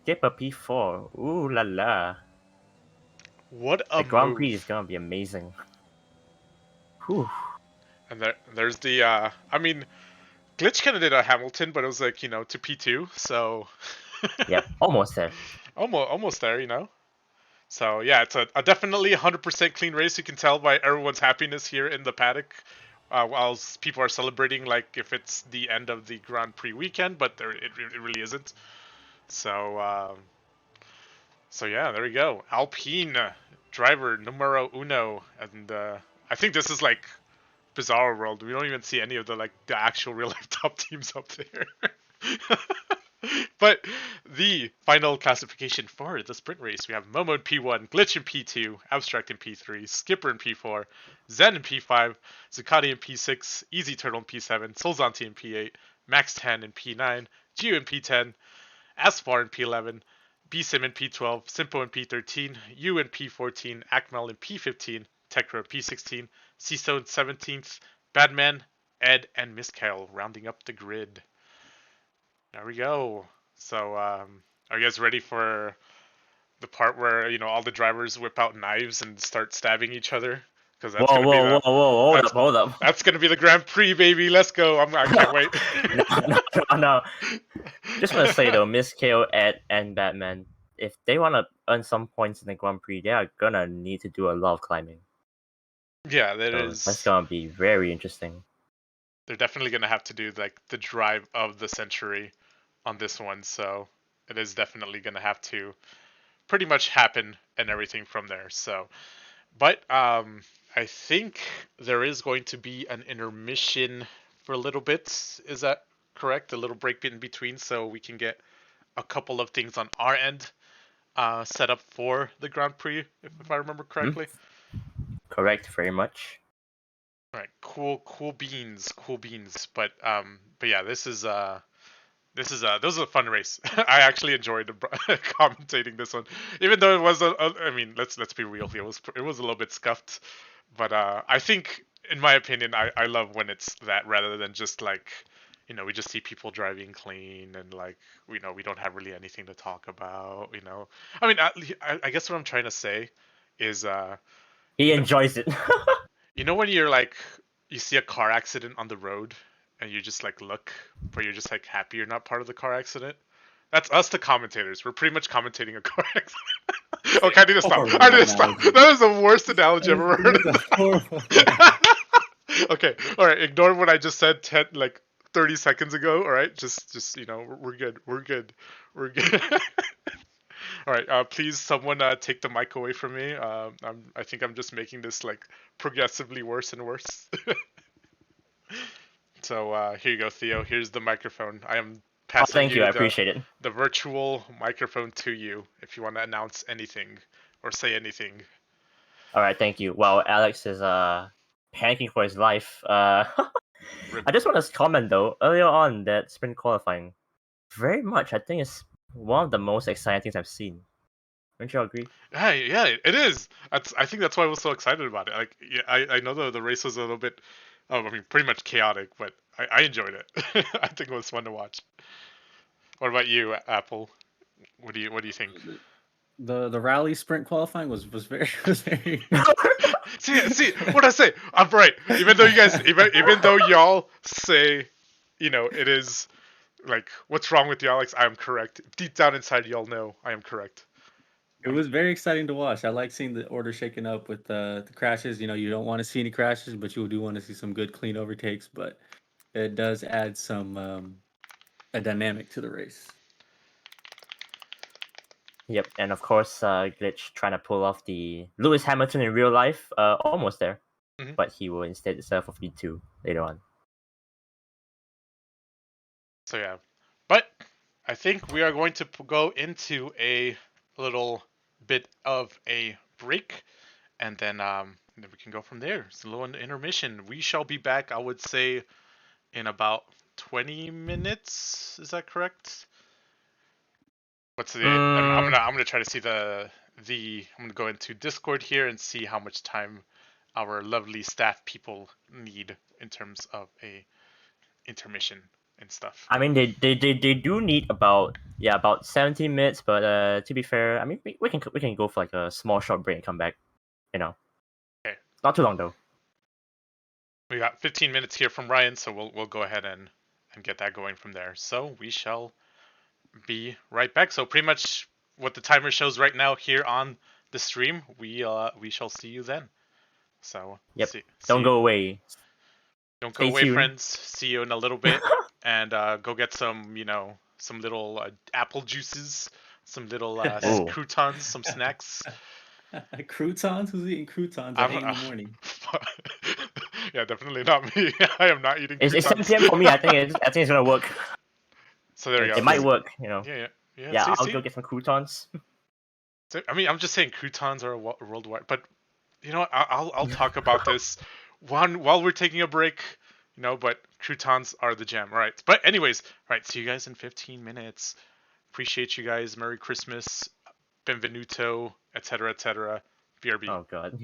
Skipper P4. Ooh la la. What a The Grand move. Prix is gonna be amazing. Whew. And there's the I mean, Glitch kind of did a Hamilton, but it was like, to P2, so Yep, almost there. almost there, So yeah, it's a definitely 100% clean race. You can tell by everyone's happiness here in the paddock, while people are celebrating like if it's the end of the Grand Prix weekend, but it really isn't. So so yeah, there we go. Alpine driver numero uno, and I think this is like Bizarre World. We don't even see any of the actual real life top teams up there. But the final classification for the sprint race, we have Momo in P1, Glitch in P2, Abstract in P3, Skipper in P4, Zen in P5, Zucati in P6, Easy Turtle in P7, Solzanti in P8, Max 10 in P9, Gio in P10, Aspar in P11, Bsim in P12, Simpo in P13, U in P14, Akmel in P15, Tekra in P16, Ciso in 17th, Badman, Ed, and Miskael rounding up the grid. There we go. So, are you guys ready for the part where all the drivers whip out knives and start stabbing each other? Because that's gonna be Whoa! Hold up! that's gonna be the Grand Prix, baby. Let's go! I can't wait. No. Just want to say though, Miss KO, Ed, and Batman, if they want to earn some points in the Grand Prix, they are gonna need to do a lot of climbing. Yeah, that So is. that's gonna be very interesting. They're definitely gonna have to do like the drive of the century on this one, so it is definitely gonna have to pretty much happen and everything from there. So, but I think there is going to be an intermission for a little bit. Is that correct? A little break in between, so we can get a couple of things on our end set up for the Grand Prix, if I remember correctly. Correct, very much. All right, cool beans. But yeah, this was a fun race. I actually enjoyed commentating this one, even though it was I mean, let's be real here. It was a little bit scuffed, but I think, in my opinion, I love when it's that rather than just like, we just see people driving clean and like, we don't have really anything to talk about. I mean, I guess what I'm trying to say is He you know, enjoys it. when you're like, you see a car accident on the road and you just like look, but you're just like happy you're not part of the car accident. That's us, the commentators. We're pretty much commentating a car accident. Okay, I need to stop. Horrible I need to stop. analogy. That is the worst analogy I've ever heard. That's a horrible. Okay, all right. Ignore what I just said 30 seconds ago. All right, just we're good. We're good. We're good. All right. Please, someone take the mic away from me. I think I'm just making this like progressively worse and worse. So here you go, Theo. Here's the microphone. I am passing Thank you, I the appreciate it. the virtual microphone to you if you want to announce anything or say anything. All right, thank you. Well, Alex is panicking for his life. I just want to comment though, earlier on that sprint qualifying, very much I think it's one of the most exciting things I've seen. Don't you agree? Yeah, it is. I think that's why I was so excited about it. Like, yeah, I know the race was a little bit, I mean, pretty much chaotic, but I enjoyed it. I think it was fun to watch. What about you, Apple? What do you think? The rally sprint qualifying was very was very. See what I say. I'm right. Even though you guys, even though y'all say, it is like, what's wrong with you, Alex? I am correct. Deep down inside, y'all know I am correct. It was very exciting to watch. I like seeing the order shaken up with the crashes. You don't want to see any crashes, but you do want to see some good clean overtakes. But it does add some a dynamic to the race. Yep, and of course, Glitch trying to pull off the Lewis Hamilton in real life, almost there, but he will instead serve for V2 later on. So yeah, but I think we are going to go into a little bit of a break, and then we can go from there. It's a little intermission. We shall be back, I would say, in about 20 minutes. Is that correct? What's the? I'm gonna try to see I'm gonna go into Discord here and see how much time our lovely staff people need in terms of a intermission and stuff. I mean, they do need about 17 minutes, but to be fair, I mean we can go for like a small short break and come back. Okay. Not too long though. We got 15 minutes here from Ryan, so we'll go ahead and and get that going from there. So we shall be right back. So pretty much what the timer shows right now here on the stream, we shall see you then. So Yep. see Don't you. go away. Don't go Stay away, tuned. friends. See you in a little bit, and go get some, some little apple juices, some little Oh. croutons, some snacks. Croutons? Who's eating croutons at 8 in the morning? Yeah, definitely not me. I am not eating It's 7 croutons. p.m. for me. I think it's gonna work. So there you go. It might work. Yeah. Yeah, I'll See? go get some croutons. So, I mean, I'm just saying croutons are worldwide, but you know what? I'll talk about this while we're taking a break. But croutons are the jam. All right. But anyways, all right. See you guys in 15 minutes. Appreciate you guys. Merry Christmas, benvenuto, etc., etc. BRB. Oh god.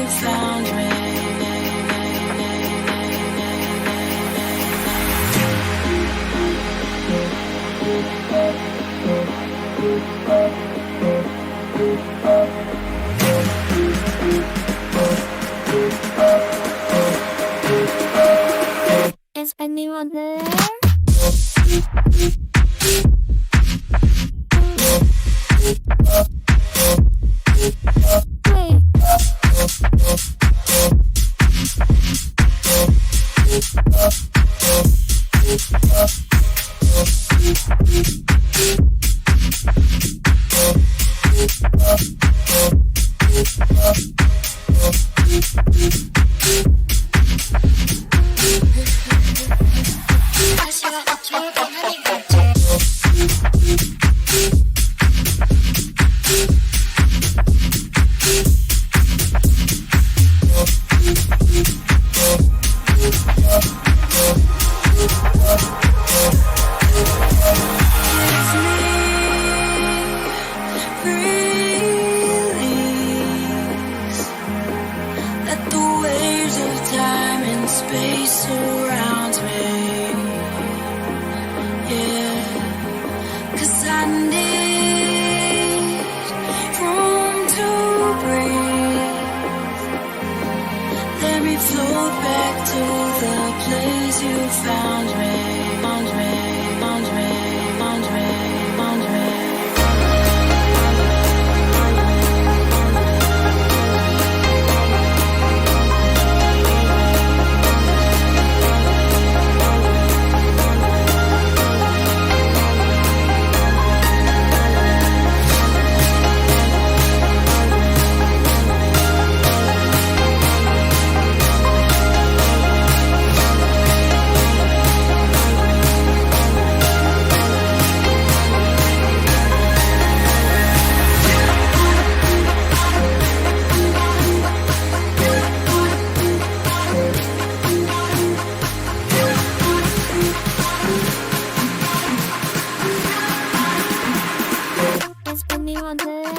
you found me. Is anyone there? Wait. Let the waves of time and space surround me. Yeah, 'cause I need room to breathe. Let me float back to the place you found me. Found me, found me, found me, found me. Is anyone there?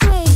Wait.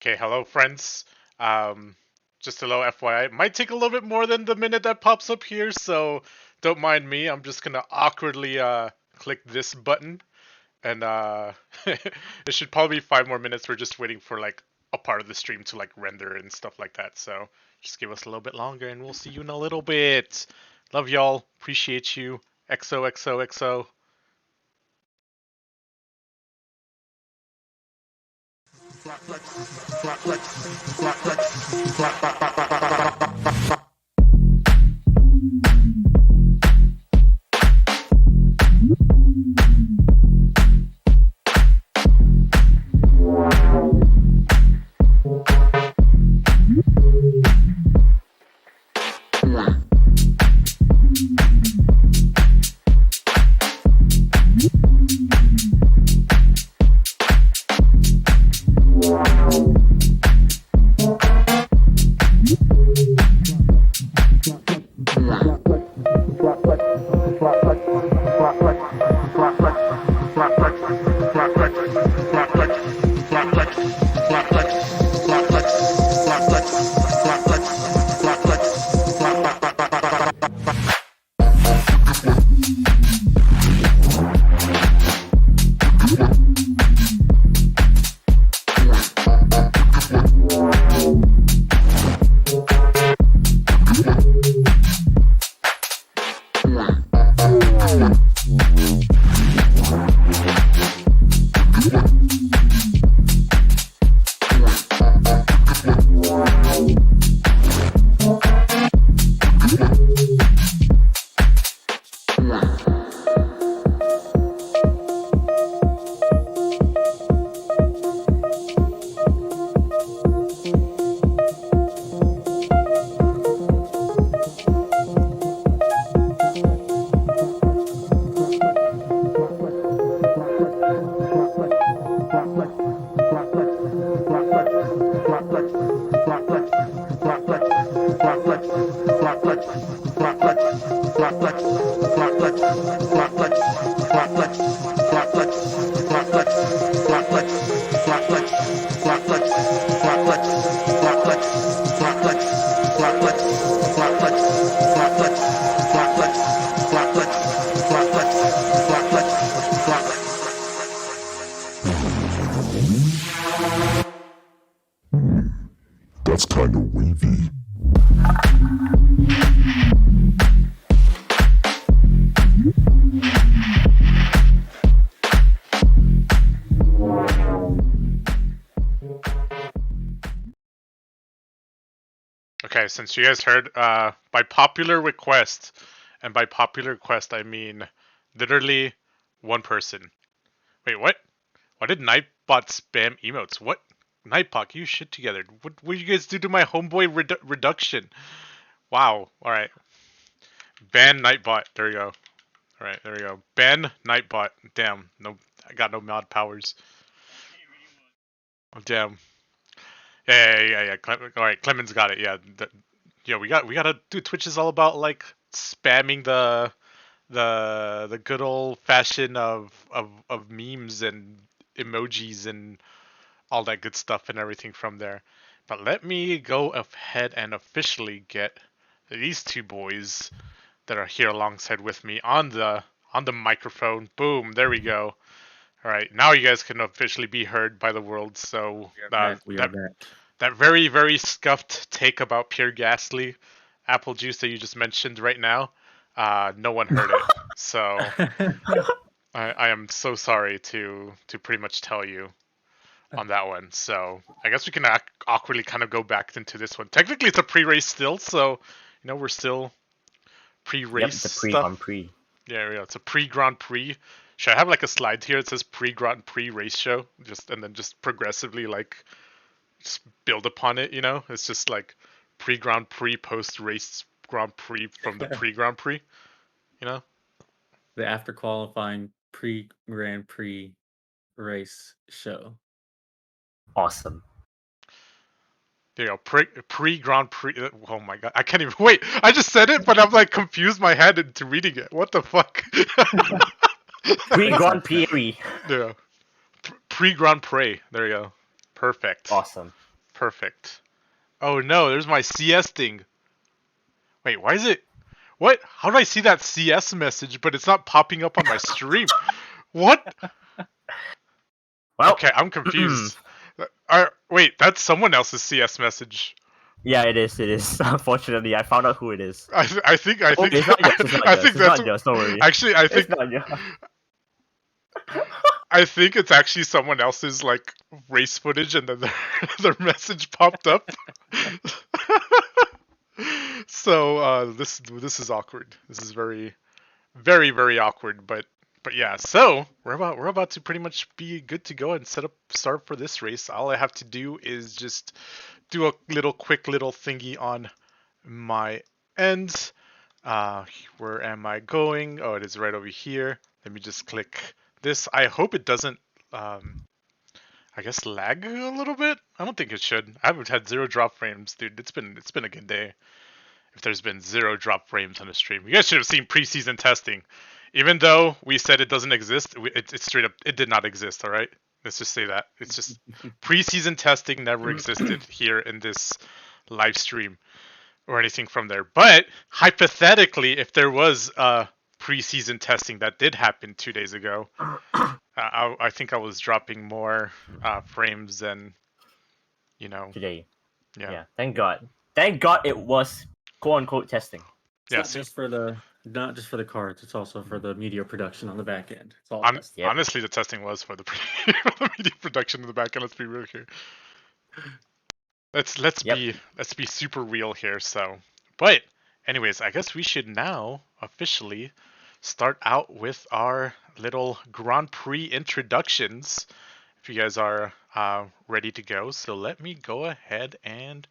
Okay, hello friends. Just a little FYI, it might take a little bit more than the minute that pops up here, so don't mind me. I'm just gonna awkwardly click this button, and it should probably be 5 more minutes. We're just waiting for like a part of the stream to like render and stuff like that. So just give us a little bit longer, and we'll see you in a little bit. Love y'all. Appreciate you. XOXOXO. That's kind of wavy. Okay, since you guys heard, by popular request, and by popular request I mean literally one person. Wait, what? Why did Nightbot spam emotes? What? Nightbot, you shit together. What did you guys do to my homeboy reduction? Wow. All right. Ban Nightbot. There we go. All right, there we go. Ban Nightbot. Damn, no, I got no mod powers. Oh damn. Yeah. All right, Clemens got it. Yeah, we gotta do. Twitch is all about like spamming the good old fashioned of memes and emojis and all that good stuff and everything from there. But let me go ahead and officially get these two boys that are here alongside with me on the microphone. Boom, there we go. All right, now you guys can officially be heard by the world. So We are back. that very, very scuffed take about Pure Ghastly apple juice that you just mentioned right now, no one heard it. So I am so sorry to pretty much tell you on that one. So I guess we can awkwardly kind of go back into this one. Technically, it's a pre-race still, so we're still pre-race Yep, the pre stuff. on pre. Yeah, it's a pre-Grand Prix. Should I have like a slide here that says pre-Grand Prix race show, and then just progressively like just build upon it? It's just like pre-Grand Prix, post-race Grand Prix from the pre-Grand Prix. The after qualifying pre-Grand Prix race show. Awesome. There you go. Pre-Grand Prix. Oh my god, I can't even wait. I just said it, but I'm like confused my head into reading it. What the fuck? Pre-Grand Prix. Yeah. Pre-Grand Prix. There you go. Perfect. Awesome. Perfect. Oh no, there's my CS thing. Wait, why is it? What? How do I see that CS message, but it's not popping up on my stream? What? Well, Okay, I'm confused. Wait, that's someone else's CS message. yeah, it is. Unfortunately, I found out who it is. I think. Oh, it's not yours. It's not I yours. think It's that's not yours. Don't worry. actually. I think. It's not yours. I think it's actually someone else's like race footage, and then their message popped up. So this is awkward. This is very, very, very awkward. But yeah. So we're about to pretty much be good to go and start for this race. All I have to do is just do a quick little thingy on my end. Where am I going? Oh, it is right over here. Let me just click this. I hope it doesn't I guess lag a little bit. I don't think it should. I haven't had 0 drop frames, dude. It's been a good day. If there's been 0 drop frames on the stream, you guys should have seen preseason testing. Even though we said it doesn't exist, it straight up it did not exist. All right, let's just say that it's just preseason testing never existed here in this live stream or anything from there. But hypothetically, if there was preseason testing that did happen 2 days ago, I think I was dropping more frames than Today. Yeah. Yeah. Thank God. Thank God it was quote unquote testing. It's Yeah, not see- not just for the cards. It's also for the media production on the back end. It's all Hon- Yep. Honestly, the testing was for the the media production in the back end. Let's be real here. Let's Yep. be super real here. So, but anyways, I guess we should now officially start out with our little Grand Prix introductions. If you guys are ready to go, so let me go ahead and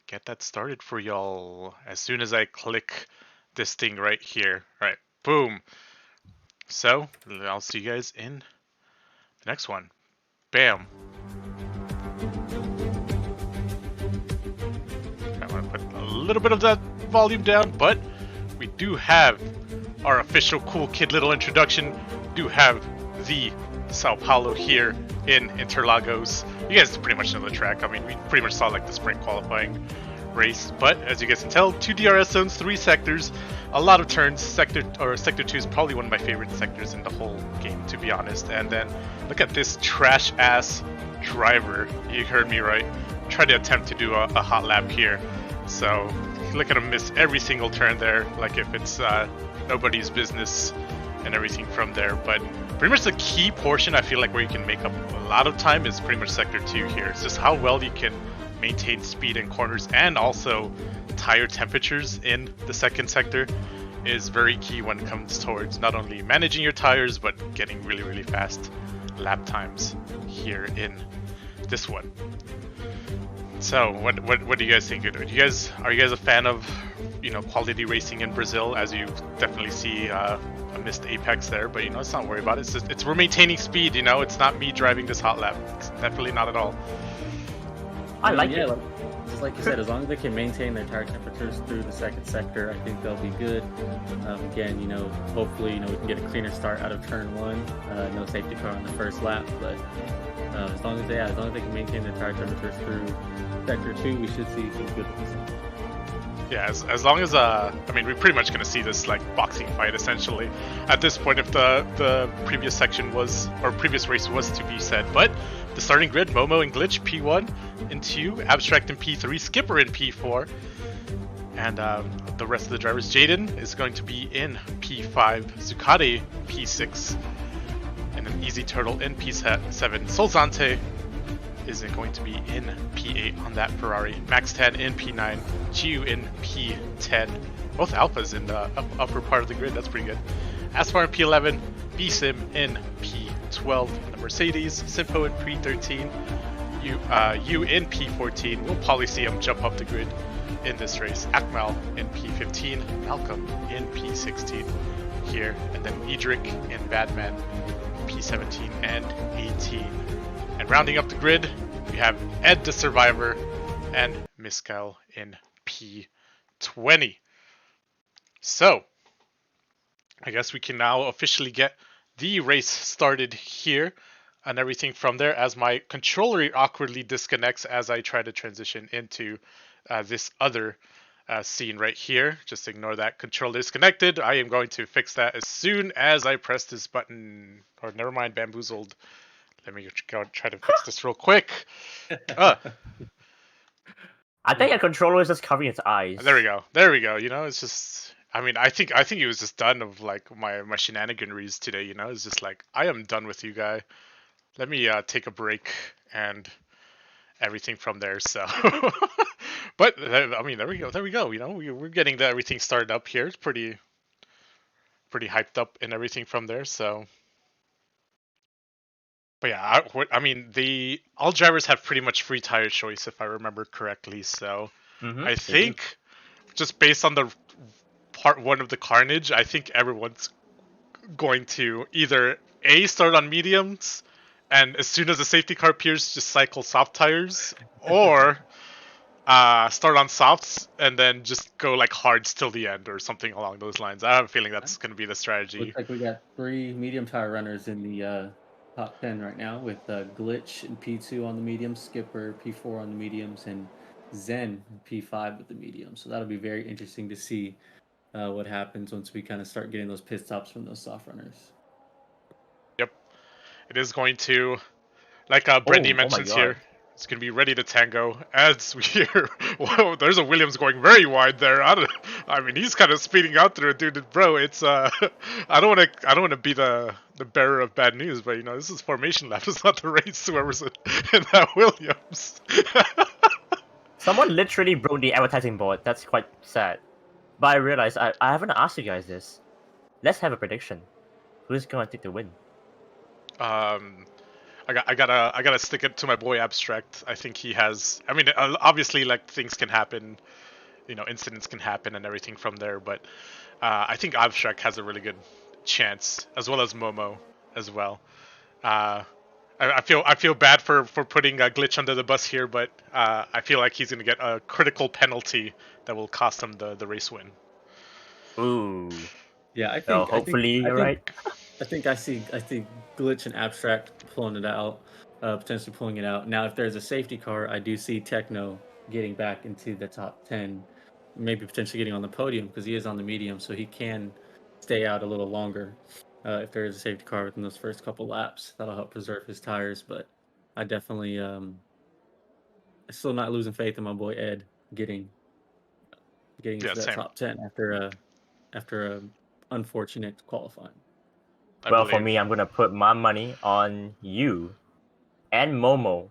get that started for y'all as soon as I click this thing right here. All right, boom. So I'll see you guys in the next one. Bam. I want to put a little bit of that volume down, but we do have our official Cool Kid Little introduction. We do have the Sao Paulo here in Interlagos. You guys pretty much know the track. I mean, we pretty much saw like the sprint qualifying race, but as you guys can tell, 2 DRS zones, 3 sectors, a lot of turns. Sector 2 is probably one of my favorite sectors in the whole game, to be honest. And then look at this trash ass driver. You heard me right. Try to attempt to do a hot lap here. So look at him miss every single turn there, like if it's nobody's business and everything from there. But pretty much the key portion, I feel like, where you can make up a lot of time is pretty much sector 2 here. It's just how well you can maintain speed in corners, and also tire temperatures in the second sector is very key when it comes towards not only managing your tires but getting really, really fast lap times here in this one. So, what do you guys think? Are you guys a fan of, quality racing in Brazil? As you definitely see a missed apex there, but let's not worry about it. We're maintaining speed. It's not me driving this hot lap. It's definitely not at all. I like yeah, it. Just like you said, as long as they can maintain their tire temperatures through the second sector, I think they'll be good. Again, hopefully, we can get a cleaner start out of turn one. No safety car on the first lap, but as long as they can maintain their tire temperatures through sector 2, we should see some good results. Yeah, as long as we're pretty much gonna see this like boxing fight essentially. At this point, if the previous previous race was to be said, but the starting grid: Momo and Glitch P1 and 2, Abstract in P3, Skipper in P4, and the rest of the drivers. Jaden is going to be in P5, Zucati P6, and an Easy Turtle in P7. Solzante is going to be in P8 on that Ferrari. Max 10 in P9, Chiu in P10. Both alphas in the upper part of the grid. That's pretty good. Aspar in P11, B-Sim in P12. The Mercedes, Simpo in P13, U in P14. We'll probably see him jump up the grid in this race. Akmal in P15, Malcolm in P16 here, and then Edric in Badman, P17 and 18. And rounding up the grid, we have Ed the Survivor and Miskal in P20. So, I guess we can now officially get the race started here and everything from there, as my controller awkwardly disconnects as I try to transition into this other scene right here. Just ignore that controller disconnected. I am going to fix that as soon as I press this button. Or never mind, bamboozled. Let me go try to fix this real quick. I think a controller is just covering its eyes. There we go. It's just, I think it was just done of like my shenaniganries today. It's just like, I am done with you, guy. Let me take a break and everything from there. So, but there we go. We're getting everything started up here. It's pretty hyped up and everything from there. So. But yeah, all drivers have pretty much free tire choice if I remember correctly. So I think just based on the part 1 of the carnage, I think everyone's going to either A, start on mediums, and as soon as the safety car appears, just cycle soft tires, or start on softs and then just go like hards till the end or something along those lines. I have a feeling that's going to be the strategy. Looks like we got 3 medium tire runners in the top 10 right now, with Glitch and P2 on the mediums, Skipper P4 on the mediums, and Zen P5 with the mediums. So that'll be very interesting to see what happens once we kind of start getting those pit stops from those soft runners. Yep, it is going to, like Brandy mentions here, it's going to be ready to tango. As we hear, whoa, there's a Williams going very wide there. He's kind of speeding out through it, dude. Bro, it's I don't want to be the bearer of bad news, but this is formation lap. It's not the race. Whoever's in that Williams. Someone literally broke the advertising board. That's quite sad. But I realized I haven't asked you guys this. Let's have a prediction. Who's going to take the win? I gotta stick it to my boy Abstract. I think he has. Obviously, like, things can happen, incidents can happen and everything from there. But I think Abstract has a really good chance, as well as Momo, as well. I feel bad for putting a Glitch under the bus here, but I feel like he's gonna get a critical penalty that will cost him the race win. Ooh. Yeah, I think. So hopefully you're right. I think Glitch and Abstract pulling it out, potentially pulling it out. Now, if there's a safety car, I do see Techno getting back into the top 10, maybe potentially getting on the podium, because he is on the medium, so he can stay out a little longer. If there is a safety car within those first couple laps, that'll help preserve his tires. But I definitely, still not losing faith in my boy Ed getting into that top 10 after a unfortunate qualifying. Well, for me, I'm gonna put my money on you and Momo.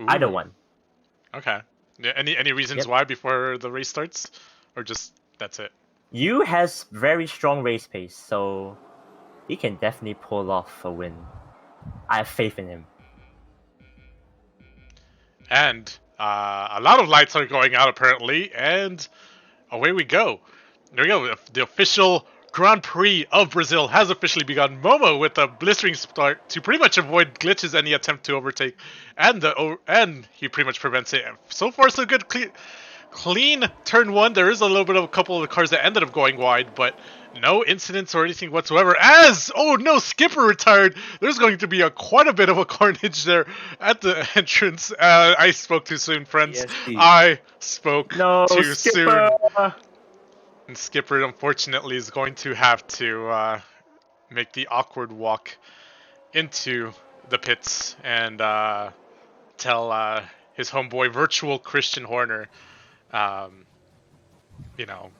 Ooh. Either one. Okay. Yeah, any reasons why before the race starts, or just that's it? You has very strong race pace, so he can definitely pull off a win. I have faith in him. And A lot of lights are going out apparently, and away we go. There we go. The official Grand Prix of Brazil has officially begun. Momo with a blistering start to pretty much avoid glitches any attempt to overtake, and he pretty much prevents it. So far, so good. Clean turn one. There is a little bit of a couple of the cars that ended up going wide, but no incidents or anything whatsoever. Oh no, Skipper retired. There's going to be quite a bit of a carnage there at the entrance. I spoke too soon, friends. ESP. I spoke too Skipper! soon. And Skipper, unfortunately, is going to have to make the awkward walk into the pits and tell his homeboy, virtual Christian Horner, you know,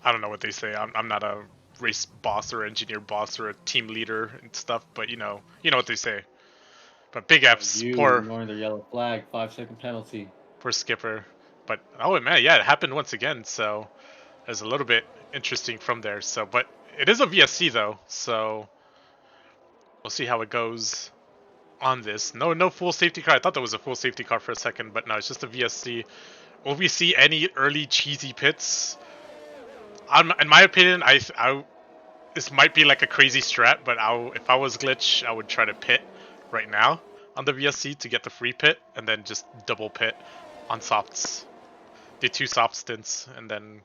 I don't know what they say. I'm not a race boss or engineer boss or a team leader and stuff, but you know what they say. But big F's, You poor ignoring the yellow flag, 5-second penalty. Skipper. But oh man, yeah, it happened once again. So there's a little bit interesting from there. So, but it is a VSC though, so we'll see how it goes on this. No full safety car. I thought that was a full safety car for a second, but no, it's just a VSC. Will we see any early cheesy pits? In my opinion, this might be like a crazy strat, but if I was Glitch, I would try to pit right now on the VSC to get the free pit, and then just double pit on softs. Do 2 soft stints, and then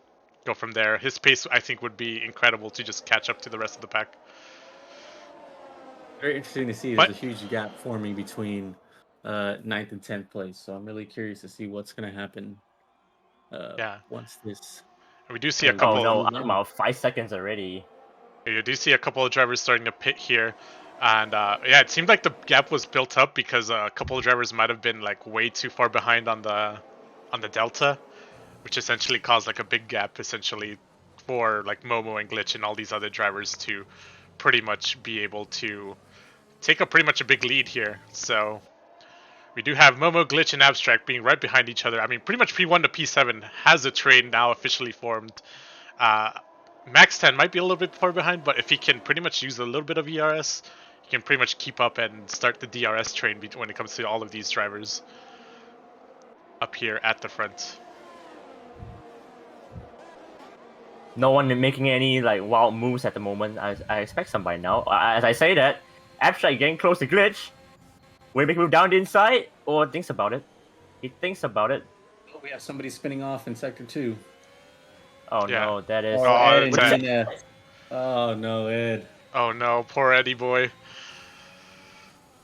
go from there. His pace, I think, would be incredible to just catch up to the rest of the pack. Very interesting to see. There's a huge gap forming between 9th and 10th place, so I'm really curious to see what's going to happen. Once this. We do see a couple. Oh no, I'm about 5 seconds already. You do see a couple of drivers starting to pit here, and yeah, it seemed like the gap was built up because a couple of drivers might have been like way too far behind on the delta, which essentially caused like a big gap essentially for like Momo and Glitch and all these other drivers to pretty much be able to take pretty much a big lead here. So we do have Momo, Glitch, and Abstract being right behind each other. I mean, pretty much P1 to P7 has a train now officially formed. Max 10 might be a little bit far behind, but if he can pretty much use a little bit of ERS, he can pretty much keep up and start the DRS train when it comes to all of these drivers up here at the front. No one making any like wild moves at the moment. I expect some by now. As I say that, Abstract getting close to Glitch. Will he make a move down the inside or thinks about it? He thinks about it. Oh, we have somebody spinning off in sector 2. Oh Yeah. no, that is. Ed and oh no, Ed. Oh no, poor Eddie boy. It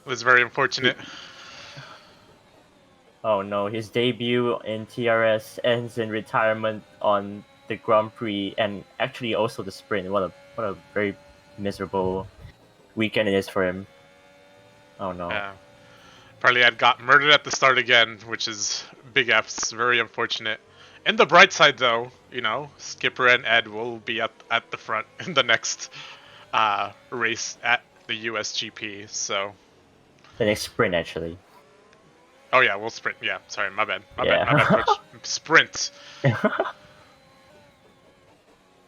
was very unfortunate. Oh no, his debut in TRS ends in retirement on the Grand Prix and actually also the sprint. What a very miserable weekend it is for him. Oh no. Yeah. Apparently Ed got murdered at the start again, which is big F's, very unfortunate. In the bright side though, you know, Skipper and Ed will be at the front in the next race at the USGP, so. The next sprint actually. Oh yeah, we'll sprint. Yeah, sorry, my bad, Coach. Sprint.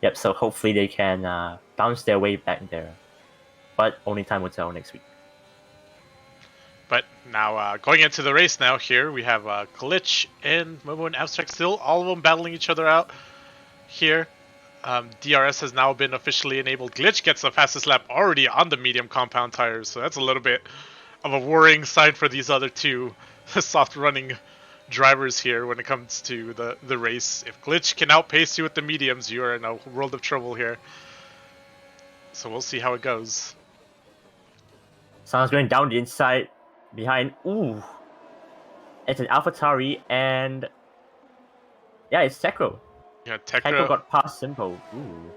Yep, so hopefully they can bounce their way back there. But only time will tell next week. But now, going into the race now here, we have Glitch and Momo and Abstract still, all of them battling each other out here. DRS has now been officially enabled. Glitch gets the fastest lap already on the medium compound tires, so that's a little bit of a worrying sign for these other two soft running drivers here when it comes to the race. If Glitch can outpace you with the mediums, you are in a world of trouble here. So we'll see how it goes. Someone's going down the inside behind. Ooh. It's an AlphaTauri and yeah, it's Tekro. Yeah, Tekro got past Simpo. Ooh.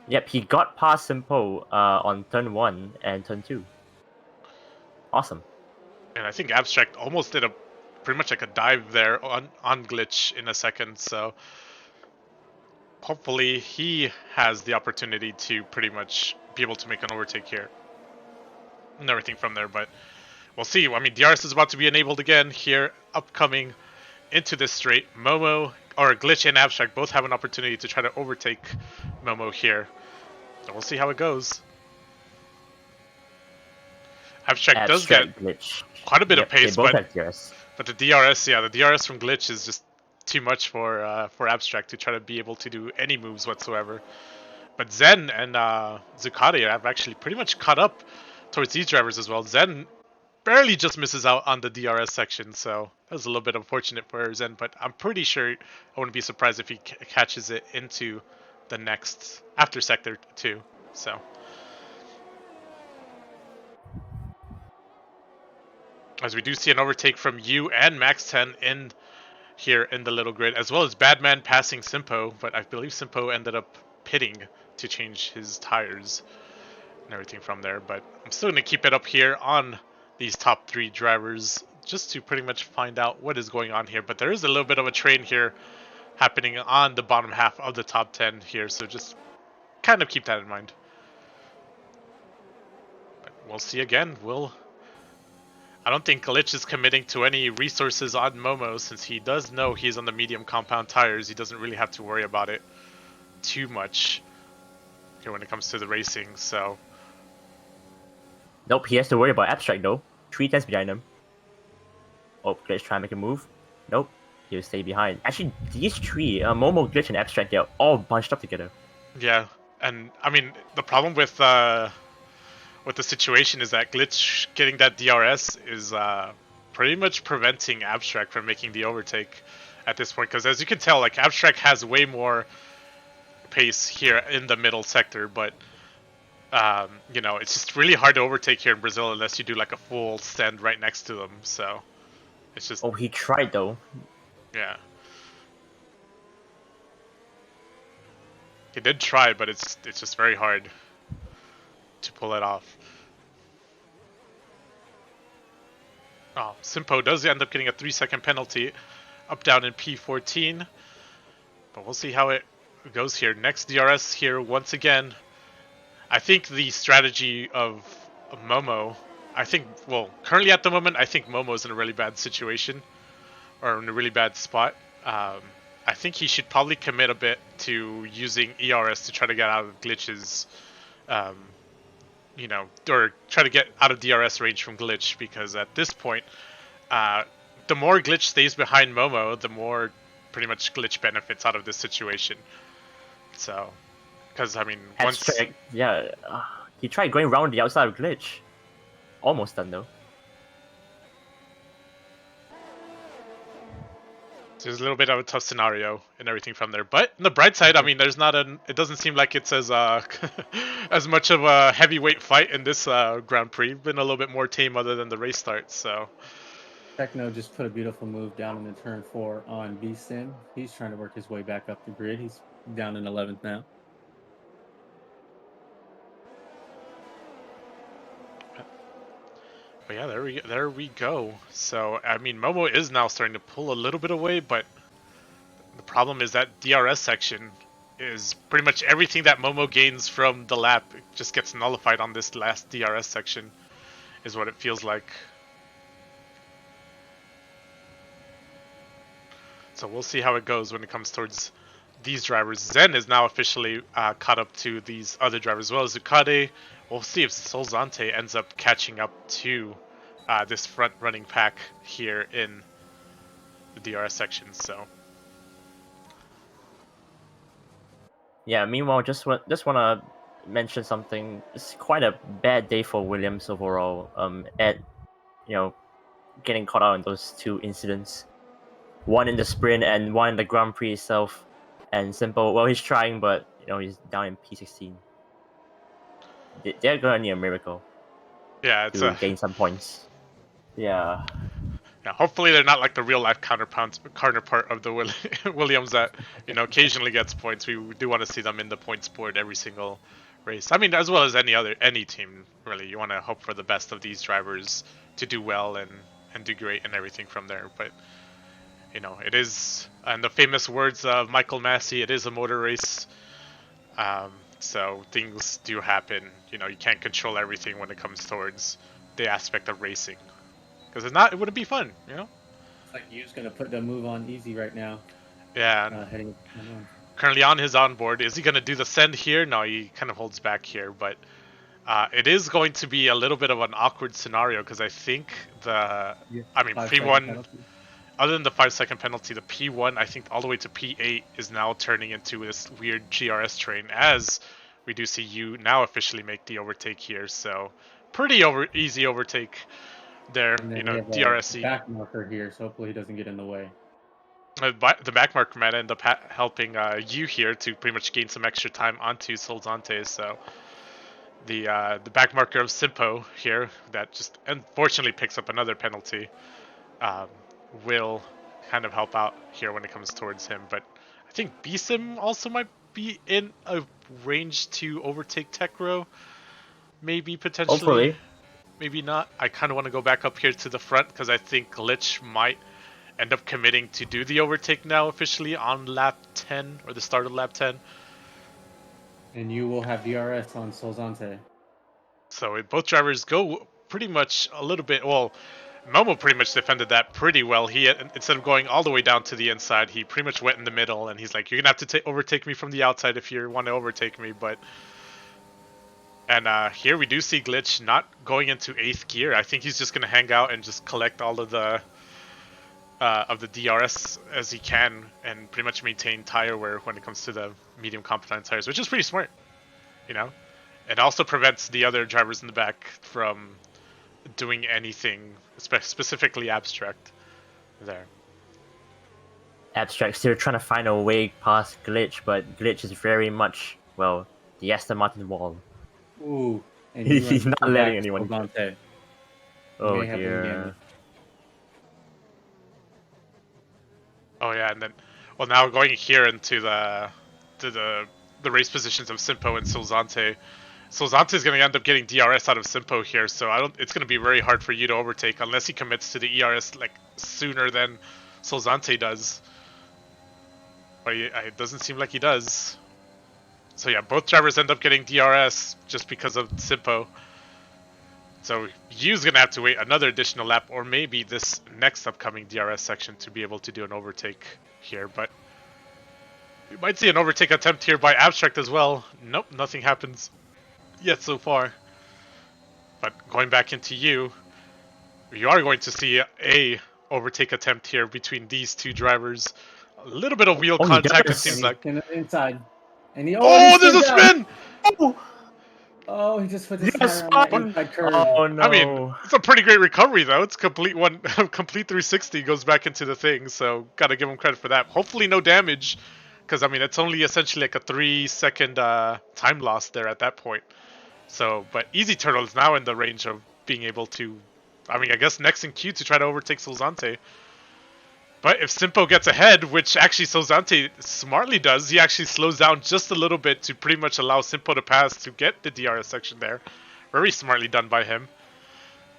Yep, he got past Simpo on turn 1 and turn 2. Awesome. And I think Abstract almost did pretty much like a dive there on Glitch in a second, so hopefully he has the opportunity to pretty much be able to make an overtake here. And everything from there, but we'll see. I mean, DRS is about to be enabled again here, upcoming into this straight. Momo, or Glitch and Abstract both have an opportunity to try to overtake Momo here. So we'll see how it goes. Abstract does get Abstract glitch. quite a bit of Yep, they pace, both but have TRS. the DRS, yeah, the DRS from Glitch is just too much for Abstract to try to be able to do any moves whatsoever. But Zen and Zucati have actually pretty much caught up towards these drivers as well. Zen barely just misses out on the DRS section, so that was a little bit unfortunate for Zen, but I'm pretty sure I wouldn't be surprised if he catches it into the next, after Sector 2, so. As we do see an overtake from you and Max 10 in here in the little grid, as well as Badman passing Simpo, but I believe Simpo ended up pitting to change his tires and everything from there. But I'm still going to keep it up here on these top 3 drivers just to pretty much find out what is going on here. But there is a little bit of a train here happening on the bottom half of the top 10 here, so just kind of keep that in mind. But we'll see again. I don't think Glitch is committing to any resources on Momo, since he does know he's on the medium compound tires. He doesn't really have to worry about it too much here when it comes to the racing, so. Nope, he has to worry about Abstract though. 3 tenths behind him. Oh, Glitch trying to make a move. Nope, he'll stay behind. Actually, these 3, Momo, Glitch, and Abstract, they're all bunched up together. Yeah, and I mean, the problem with the situation is that Glitch getting that DRS is pretty much preventing Abstract from making the overtake at this point, because as you can tell, like, Abstract has way more pace here in the middle sector, but you know, it's just really hard to overtake here in Brazil unless you do like a full stand right next to them, so it's just... Oh, he tried though. Yeah. He did try, but it's just very hard to pull it off. Oh, Simpo does end up getting a 3-second penalty, up down in P14, but we'll see how it goes here. Next DRS here once again. I think the strategy of Momo, well, currently at the moment, I think Momo is in a really bad situation, or in a really bad spot. I think he should probably commit a bit to using ERS to try to get out of Glitch's, you know, or try to get out of DRS range from Glitch, because at this point, the more Glitch stays behind Momo, the more pretty much Glitch benefits out of this situation. So, because I mean, Abstract, yeah, he tried going around the outside of Glitch. Almost done though. There's a little bit of a tough scenario and everything from there, but on the bright side, I mean, there's not it doesn't seem like it's as as much of a heavyweight fight in this Grand Prix. Been a little bit more tame other than the race start, so. Techno just put a beautiful move down in the turn 4 on B-Sim. He's trying to work his way back up the grid. He's down in 11th now. But yeah, there we go. So I mean, Momo is now starting to pull a little bit away, but the problem is that DRS section is pretty much everything that Momo gains from the lap just gets nullified on this last DRS section, is what it feels like. So we'll see how it goes when it comes towards these drivers. Zen is now officially caught up to these other drivers as well as Zucade. We'll see if Solzante ends up catching up to this front running pack here in the DRS section. So Yeah, meanwhile, just want to mention something. It's quite a bad day for Williams overall. At getting caught out in those 2 incidents, one in the sprint and one in the Grand Prix itself. And Simple, well, he's trying, but he's down in P16. They're gonna need a miracle. Yeah, it's to gain some points. Yeah. Yeah, hopefully they're not like the real life counterpart of the Williams that occasionally gets points. We do want to see them in the points board every single race. I mean, as well as any team, really. You want to hope for the best of these drivers to do well and do great and everything from there. But it is, in the famous words of Michael Massey, it is a motor race. So things do happen. You can't control everything when it comes towards the aspect of racing. Because it wouldn't be fun, It's like Yu's gonna put the move on easy right now. Yeah. Heading currently on his onboard. Is he gonna do the send here? No, he kind of holds back here, but It is going to be a little bit of an awkward scenario because I think P1, other than the 5-second penalty, the P1, I think all the way to P8 is now turning into this weird GRS train as we do see you now officially make the overtake here. So pretty easy overtake there, And then you know, we have a DRSE. back marker here, so hopefully he doesn't get in the way. The back marker might end up helping you here to pretty much gain some extra time onto Solzante. So the back marker of Simpo here that just unfortunately picks up another penalty will kind of help out here when it comes towards him. But I think Bsim also might be in a range to overtake Tekro, maybe potentially. Hopefully. Maybe not. I kind of want to go back up here to the front because I think Glitch might end up committing to do the overtake now officially on lap 10 or the start of lap 10. And you will have DRS on Solzante. So both drivers go pretty much a little bit. Well, Momo pretty much defended that pretty well. He, instead of going all the way down to the inside, he pretty much went in the middle, and he's like, "You're gonna have to overtake me from the outside if you want to overtake me." And here we do see Glitch not going into 8th gear. I think he's just gonna hang out and just collect all of the DRS as he can, and pretty much maintain tire wear when it comes to the medium competent tires, which is pretty smart, you know. It also prevents the other drivers in the back from doing anything, specifically Abstract there. Abstract still trying to find a way past Glitch, but Glitch is very much, well, the Aston Martin wall. Ooh. And He's not letting anyone. Solzante. Oh may have been dear. damaged. Oh yeah, and then, well, now going here into the race positions of Simpo and Solzante. Solzante is going to end up getting DRS out of Simpo here, so it's going to be very hard for you to overtake unless he commits to the ERS like sooner than Solzante does. But it doesn't seem like he does. So yeah, both drivers end up getting DRS just because of Simpo. So Yu's going to have to wait another additional lap, or maybe this next upcoming DRS section to be able to do an overtake here. But we might see an overtake attempt here by Abstract as well. Nope, nothing happens yet so far. But going back into you are going to see a overtake attempt here between these two drivers. A little bit of wheel contact, it seems like. Inside. And he, There's a spin! Oh, he just put his Yes, tire on the inside curve. Oh no. I mean, it's a pretty great recovery though. It's complete 360 goes back into the thing, so gotta give him credit for that. Hopefully no damage, because I mean it's only essentially like a 3-second time loss there at that point. So, but Easy Turtle is now in the range of being able to, I mean, I guess next in queue to try to overtake Solzante. But if Simpo gets ahead, which actually Solzante smartly does, he actually slows down just a little bit to pretty much allow Simpo to pass to get the DRS section there. Very smartly done by him.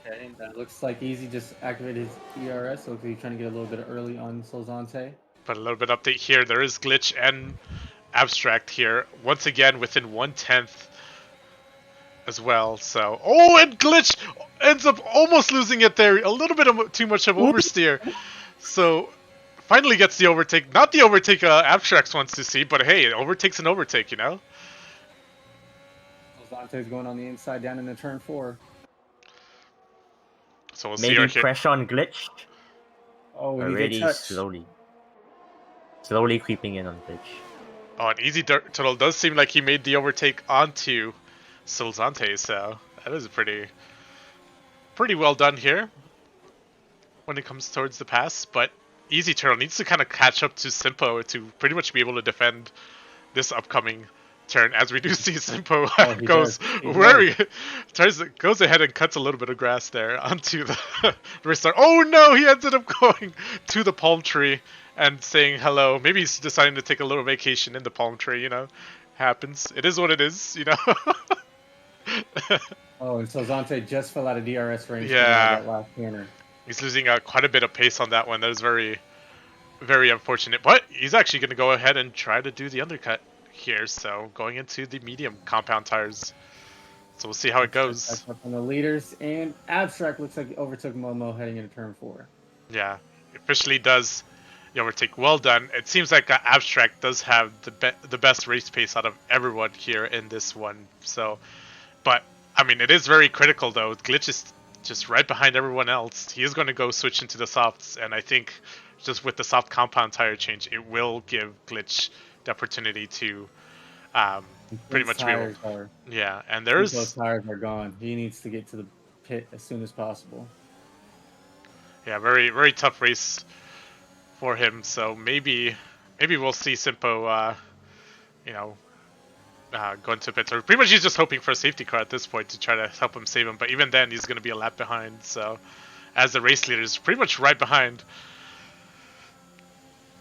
Okay, that looks like Easy just activated his ERS, so he's trying to get a little bit early on Solzante. But a little bit update here. There is Glitch and Abstract here. Once again, within 1/10 as well. So, and Glitch ends up almost losing it there. A little bit of too much of oversteer. So, finally gets the overtake. Not the overtake Abstract wants to see, but hey, overtake's an overtake, you know? Solzante's going on the inside down into turn 4. So we'll see Maybe her here. pressure on Glitch. Oh, and he Already gets slowly creeping in on Glitch. Oh, and Easy Turtle does seem like he made the overtake onto Solzante, so that is pretty well done here when it comes towards the pass. But Easy Turtle needs to kind of catch up to Simpo to pretty much be able to defend this upcoming turn, as we do see Simpo goes ahead and cuts a little bit of grass there onto the restart. Oh no, he ended up going to the palm tree and saying hello. Maybe he's deciding to take a little vacation in the palm tree, you know. Happens. It is what it is, you know. Oh, and Solzante just fell out of DRS range. Yeah. That last corner. He's losing quite a bit of pace on that one. That is very, very unfortunate. But he's actually going to go ahead and try to do the undercut here. So going into the medium compound tires. So we'll see how it goes. That's up on the leaders, and Abstract looks like he overtook Momo heading into turn 4. Yeah, officially does the overtake. Well done. It seems like Abstract does have the best race pace out of everyone here in this one. So, but I mean, it is very critical though. Glitch is just right behind everyone else. He is going to go switch into the softs, and I think just with the soft compound tire change, it will give Glitch the opportunity to pretty much be able. Tires are Yeah, and those there's tires are gone. He needs to get to the pit as soon as possible. yeah, very very tough race for him. So maybe we'll see Simpo, you know, go into pits. Or pretty much he's just hoping for a safety car at this point to try to help him save him. But even then, he's going to be a lap behind. So as the race leader, is pretty much right behind.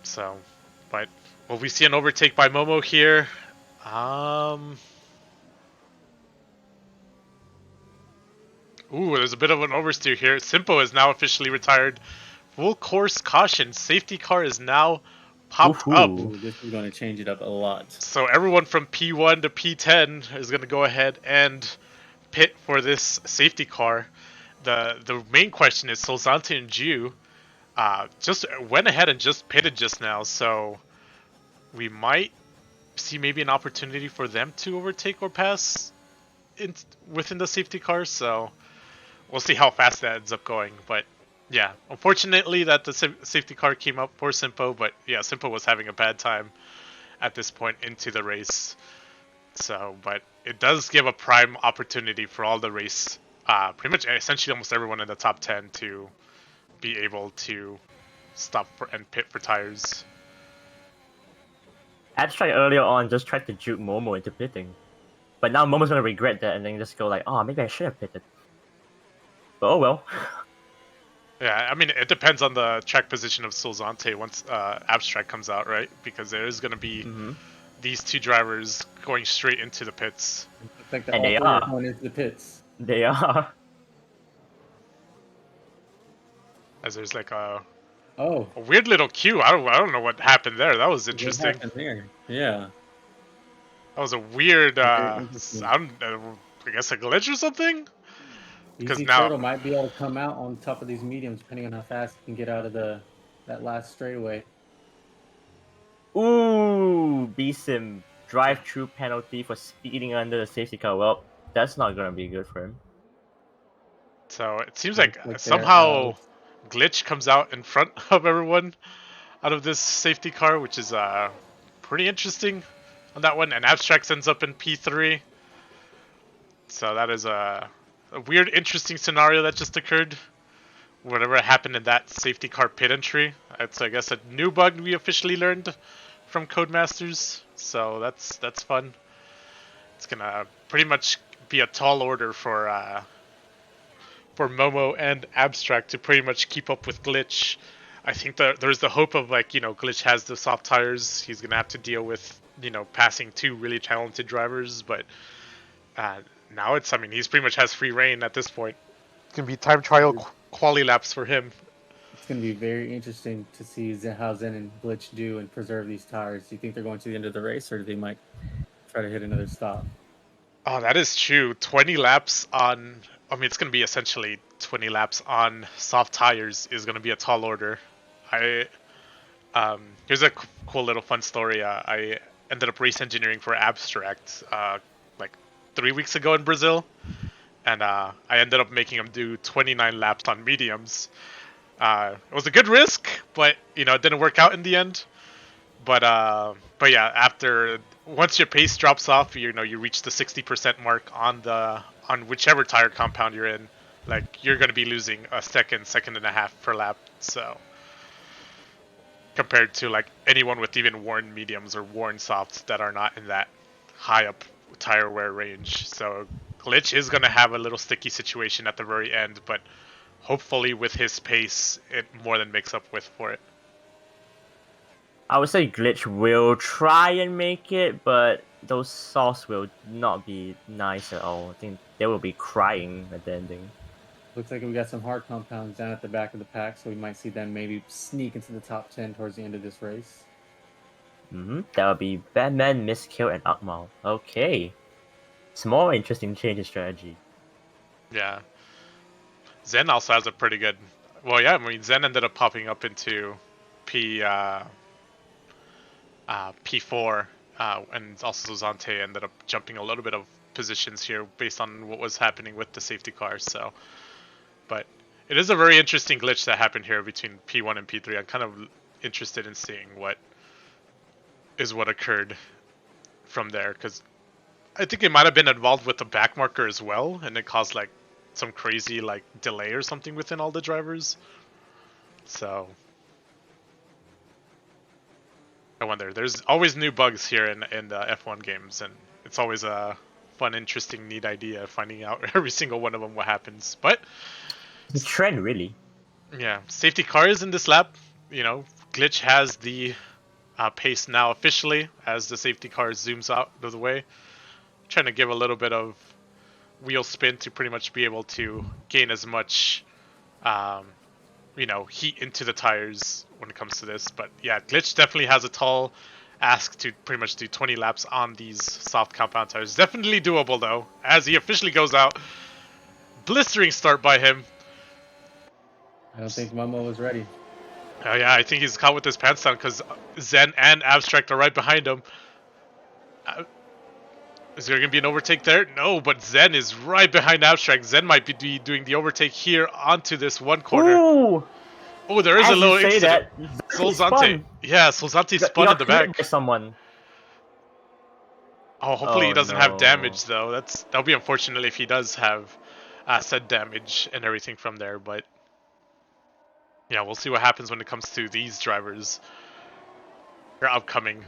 So, but will we see an overtake by Momo here? Ooh, there's a bit of an oversteer here. Simpo is now officially retired. Full course caution. Safety car is now popped up. Woohoo. Ooh, this is going to change it up a lot. So everyone from P1 to P10 is going to go ahead and pit for this safety car. The main question is Solzante and Ju just went ahead and just pitted just now, so we might see maybe an opportunity for them to overtake or pass within the safety car. So we'll see how fast that ends up going. But yeah, unfortunately that the safety car came up for Simpo, but yeah, Simpo was having a bad time at this point into the race. So, but it does give a prime opportunity for all the race, pretty much essentially almost everyone in the top 10 to be able to stop and pit for tires. Abstract earlier on just tried to juke Momo into pitting. But now Momo's gonna regret that and then just go like, oh, maybe I should have pitted. But oh well. Yeah, I mean, it depends on the track position of Solzante once Abstract comes out, right? Because there is going to be these two drivers going straight into the pits. Looks like And they are. going into the pits. They are. As there's like a Oh, weird little queue. I don't know what happened there. That was what interesting. happened there? Yeah. That was a weird, Very interesting. I guess a glitch or something? Because Easy now- Turtle might be able to come out on top of these mediums depending on how fast he can get out of that last straightaway. Ooh, B-Sim. Drive-through penalty for speeding under the safety car. Well, that's not gonna be good for him. So it seems Looks like like somehow Glitch comes out in front of everyone out of this safety car, which is pretty interesting on that one. And Abstract ends up in P3. So that is a weird, interesting scenario that just occurred. Whatever happened in that safety car pit entry. It's, I guess, a new bug we officially learned from Codemasters. So that's fun. It's gonna pretty much be a tall order for Momo and Abstract to pretty much keep up with Glitch. I think that there's the hope of, like, Glitch has the soft tires. He's gonna have to deal with, passing two really talented drivers, but now it's, I mean, he's pretty much has free reign at this point. It's gonna be time trial quali laps for him. It's going to be very interesting to see how Zen and Glitch do and preserve these tires. Do you think they're going to the end of the race, or do they might try to hit another stop? Oh, that is true. 20 laps on, I mean, it's gonna be essentially 20 laps on soft tires is gonna be a tall order. Here's a cool little fun story. I ended up race engineering for Abstract like 3 weeks ago in Brazil, and I ended up making him do 29 laps on mediums. It was a good risk, but it didn't work out in the end. But yeah, once your pace drops off, you reach the 60% mark on whichever tire compound you're in, like, you're going to be losing a second and a half per lap. So compared to, like, anyone with even worn mediums or worn softs that are not in that high up tire wear range. So Glitch is going to have a little sticky situation at the very end, but hopefully with his pace, it more than makes up for it. I would say Glitch will try and make it, but those softs will not be nice at all. I think they will be crying at the ending. Looks like we got some hard compounds down at the back of the pack, so we might see them maybe sneak into the top 10 towards the end of this race. That would be Batman, Miskill, and Akmal. Okay. It's more interesting change in strategy. Yeah. Zen also has a pretty good... Well, yeah, I mean, Zen ended up popping up into P4, and also Zante ended up jumping a little bit of positions here based on what was happening with the safety car. So, but it is a very interesting glitch that happened here between P1 and P3. I'm kind of interested in seeing what occurred from there, because I think it might have been involved with the back marker as well, and it caused like some crazy like delay or something within all the drivers. So I wonder. There's always new bugs here in the F1 games, and it's always a fun, interesting, neat idea finding out every single one of them what happens. But The trend, really. yeah, safety cars in this lap. Glitch has the pace now officially as the safety car zooms out of the way, trying to give a little bit of wheel spin to pretty much be able to gain as much heat into the tires when it comes to this. But yeah, Glitch definitely has a tall ask to pretty much do 20 laps on these soft compound tires. Definitely doable though, as he officially goes out. Blistering start by him. I don't think Momo was ready. Oh yeah, I think he's caught with his pants down because Zen and Abstract are right behind him. Is there going to be an overtake there? No, but Zen is right behind Abstract. Zen might be doing the overtake here onto this one corner. Ooh! Oh, there is As a little you say incident. that, Solzante. Yeah, Solzante spun in the back. By someone. Oh, hopefully he Oh, doesn't have no. damage though. That'll be unfortunate if he does have said damage and everything from there. But yeah, we'll see what happens when it comes to these drivers. They're upcoming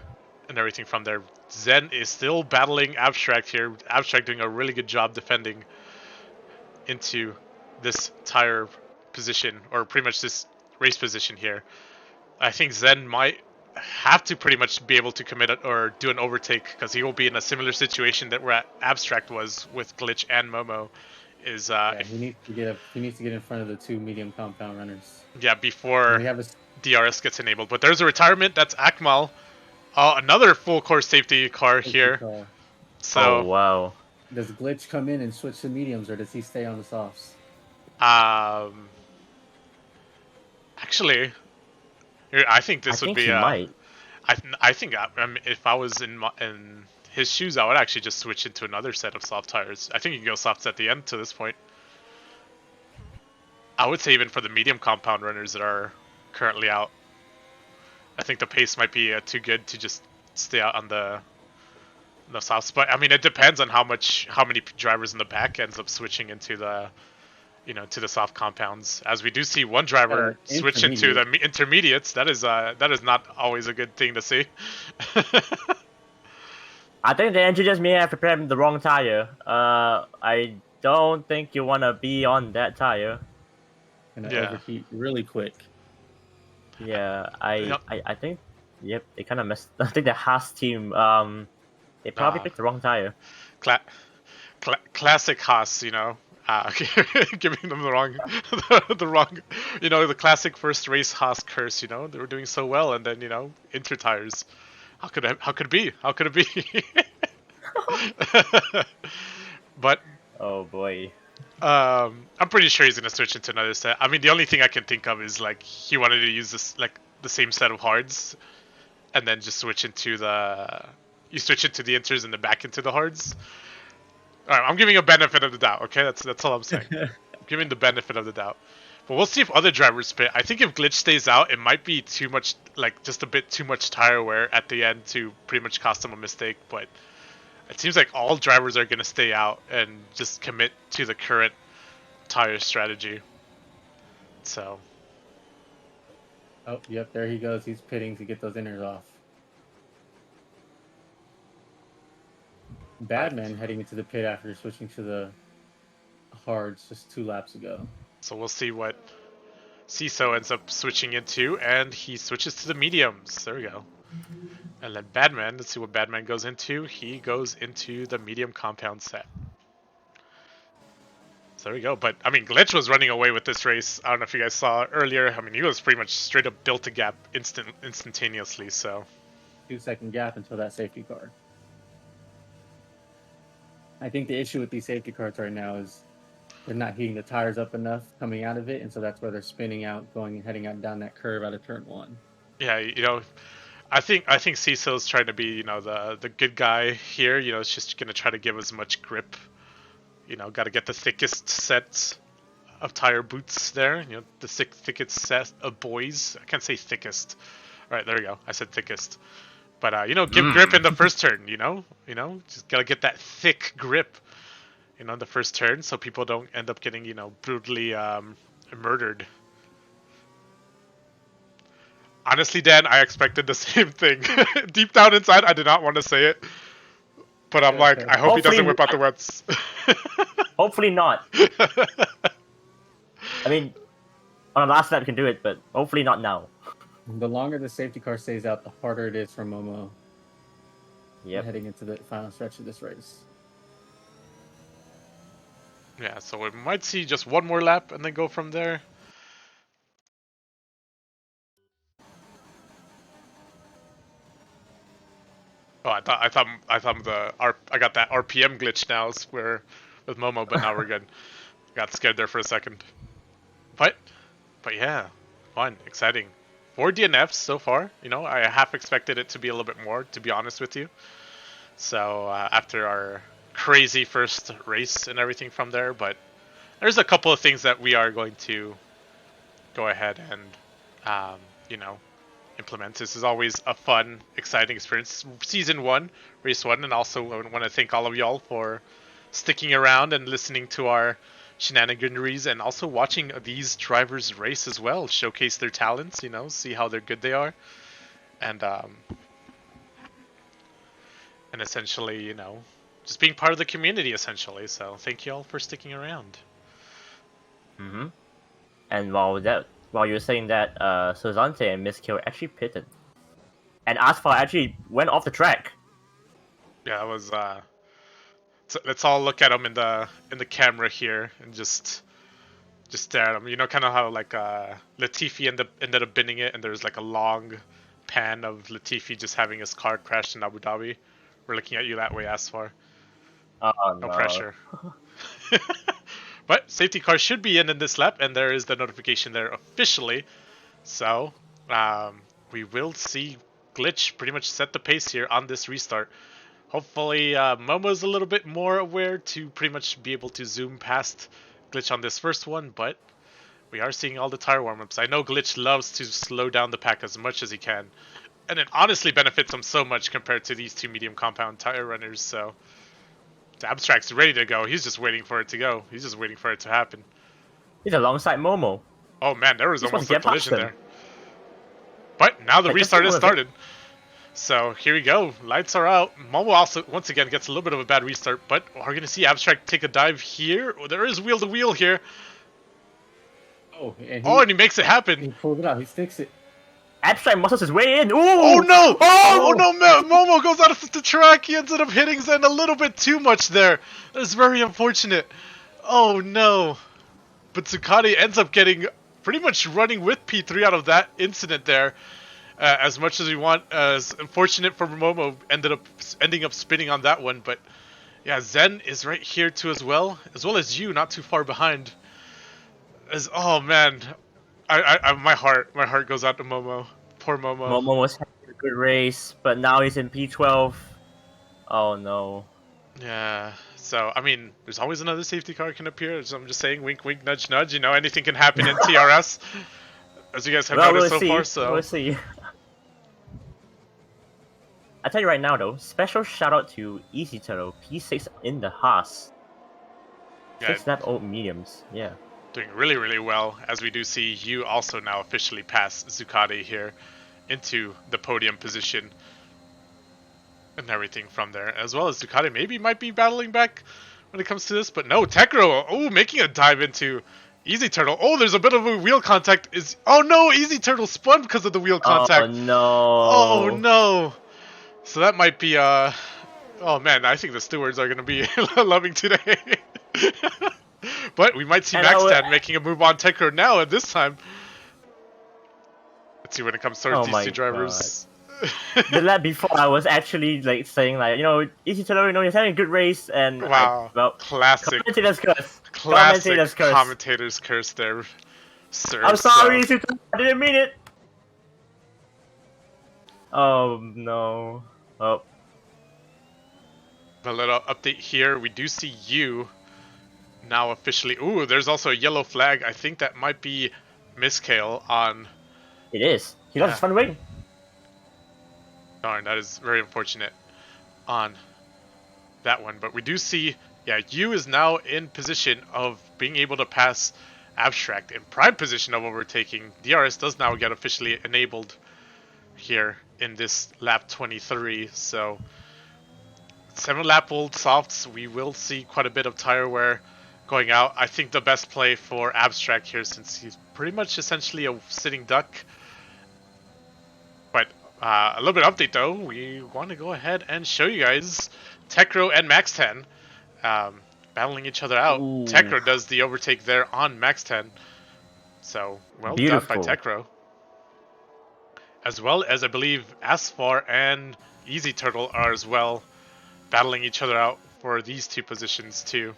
and everything from there. Zen is still battling Abstract here. Abstract doing a really good job defending into this tire position, or pretty much this race position here. I think Zen might have to pretty much be able to commit it or do an overtake, because he will be in a similar situation that where Abstract was with Glitch and Momo. He needs to get in front of the two medium compound runners. Yeah, before We have a DRS gets enabled. But there's a retirement. That's Akmal. Another full course safety car here. car. So, Oh, wow. Does Glitch come in and switch to mediums, or does he stay on the softs? Actually, I think this would think be. he might. I think if I was in his shoes, I would actually just switch into another set of soft tires. I think you can go softs at the end to this point. I would say even for the medium compound runners that are currently out, I think the pace might be too good to just stay out on the softs. But I mean, it depends on how many drivers in the back ends up switching into the to the soft compounds. As we do see one driver switch into the intermediates. That is not always a good thing to see. I think the engineers may have prepared the wrong tire. I don't think you want to be on that tire. Gonna Yeah. overheat really quick. Yeah, Yep. I think, yep, they kind of messed. I think the Haas team, they probably Ah. picked the wrong tire. Classic Haas, giving them the wrong, the classic first race Haas curse. They were doing so well, and then Inter tires. How could it be? How could it be? But Oh boy. I'm pretty sure he's gonna switch into another set. I mean, the only thing I can think of is like he wanted to use this the same set of hards, and then just switch into the inters and then back into the hards. All right, I'm giving a benefit of the doubt. Okay, that's all I'm saying. I'm giving the benefit of the doubt. But we'll see if other drivers spit. I think if Glitch stays out, it might be too much, just a bit too much tire wear at the end to pretty much cost him a mistake. But it seems like all drivers are going to stay out and just commit to the current tire strategy. So. Oh, yep, there he goes. He's pitting to get those inners off. Badman heading into the pit after switching to the hards just 2 laps ago. So we'll see what CISO ends up switching into, and he switches to the mediums. There we go. And then Badman, let's see what Badman goes into. He goes into the medium compound set. So there we go. But, I mean, Glitch was running away with this race. I don't know if you guys saw earlier. I mean, he was pretty much straight up built a gap instantaneously, so. 2-second gap until that safety car. I think the issue with these safety cars right now is they're not heating the tires up enough coming out of it, and so that's why they're spinning out, heading out down that curve out of turn 1. Yeah, I think Cecil's trying to be, you know, the good guy here. You know, it's just gonna try to give as much grip. You know, got to get the thickest set of tire boots there. You know, the thickest set of boys. I can't say thickest. All right, there we go. I said thickest. But you know, give grip in the first turn. You know, just gotta get that thick grip. You know, in the first turn, so people don't end up getting, you know, brutally murdered. Honestly, Dan, I expected the same thing. Deep down inside, I did not want to say it. But I'm like, I hope he doesn't whip out the wets. Hopefully not. I mean, on the last lap you can do it, but hopefully not now. The longer the safety car stays out, the harder it is for Momo. Yep. Heading into the final stretch of this race. Yeah, so we might see just one more lap and then go from there. Oh, I got that RPM glitch now where with Momo, but now we're good. Got scared there for a second. But yeah, fun, exciting. 4 DNFs so far. You know, I half expected it to be a little bit more, to be honest with you. So after our crazy first race and everything from there, but there's a couple of things that we are going to go ahead and you know, implement. This is always a fun, exciting experience. Season 1, race 1, and also I want to thank all of y'all for sticking around and listening to our shenaniganeries and also watching these drivers race as well, showcase their talents, you know, see how good they are, and essentially, you know, just being part of the community essentially. So thank you all for sticking around. Mm-hmm. And while you're saying that, Sozante and Miss Kill actually pitted, and Asphalt actually went off the track. Yeah, it was. So let's all look at him in the camera here and just stare at him. You know, kind of how like Latifi ended up binning it, and there's like a long pan of Latifi just having his car crashed in Abu Dhabi. We're looking at you that way, Asfar. Oh, no pressure. But safety car should be in this lap, and there is the notification there officially. So we will see Glitch pretty much set the pace here on this restart. Hopefully Momo's a little bit more aware to pretty much be able to zoom past Glitch on this first one, but we are seeing all the tire warm-ups. I know Glitch loves to slow down the pack as much as he can, and it honestly benefits him so much compared to these two medium compound tire runners. So Abstract's ready to go. He's just waiting for it to go. He's just waiting for it to happen. He's alongside Momo. Oh man, there was almost a collision him. there. But now the restart has started. So here we go. Lights are out. Momo also once again gets a little bit of a bad restart, but we're gonna see Abstract take a dive here. Oh, there is wheel to wheel here. Oh, and he makes it happen. He pulled it out. He sticks it. Abstract muscles his way in. Ooh! Oh no! Oh, no! Momo goes out of the track. He ended up hitting Zen a little bit too much there. That's very unfortunate. Oh no! But Zucati ends up getting pretty much running with P3 out of that incident there. As much as we want, as unfortunate for Momo, ending up spinning on that one. But yeah, Zen is right here too as well as you, not too far behind. Oh man, my heart goes out to Momo. Poor Momo. Momo was having a good race, but now he's in P12. Oh no. Yeah. So I mean, there's always another safety car can appear. So I'm just saying, wink, wink, nudge, nudge. You know, anything can happen in TRS, as you guys have noticed so far. So we'll see. I tell you right now, though, special shout out to Easy Turtle P6 in the Haas. 6-lap old mediums, yeah. Doing really, really well, as we do see you also now officially pass Zucati here into the podium position and everything from there, as well as Ducati maybe might be battling back when it comes to this, but no, Tekro, making a dive into Easy Turtle. Oh, there's a bit of a wheel contact. Oh no, Easy Turtle spun because of the wheel contact. Oh no. Oh no. So that might be, oh man, I think the stewards are going to be loving today. But we might see Maxdad making a move on Tekro now at this time. Let's see when it comes to these two drivers. The lap before, I was actually like saying like, Easy Turtle, he's having a good race, and wow, classic. Commentator's curse. Classic commentator's curse there, sir. I'm sorry, Easy Turtle, I didn't mean it. Oh no. Oh, A little update here. We do see you now officially. Ooh, there's also a yellow flag. I think that might be Miskale on. it is. He lost his front wing. Darn, that is very unfortunate on that one. But we do see, yeah, you is now in position of being able to pass Abstract in prime position of overtaking. DRS does now get officially enabled here in this lap 23. So 7-lap old softs, we will see quite a bit of tire wear going out. I think the best play for Abstract here, since he's pretty much essentially a sitting duck. But a little bit of update though, we want to go ahead and show you guys Tekro and Max 10 battling each other out. Ooh. Tekro does the overtake there on Max 10. So well done by Beautiful. Tekro. As well as I believe Asfar and Easy Turtle are as well battling each other out for these two positions too.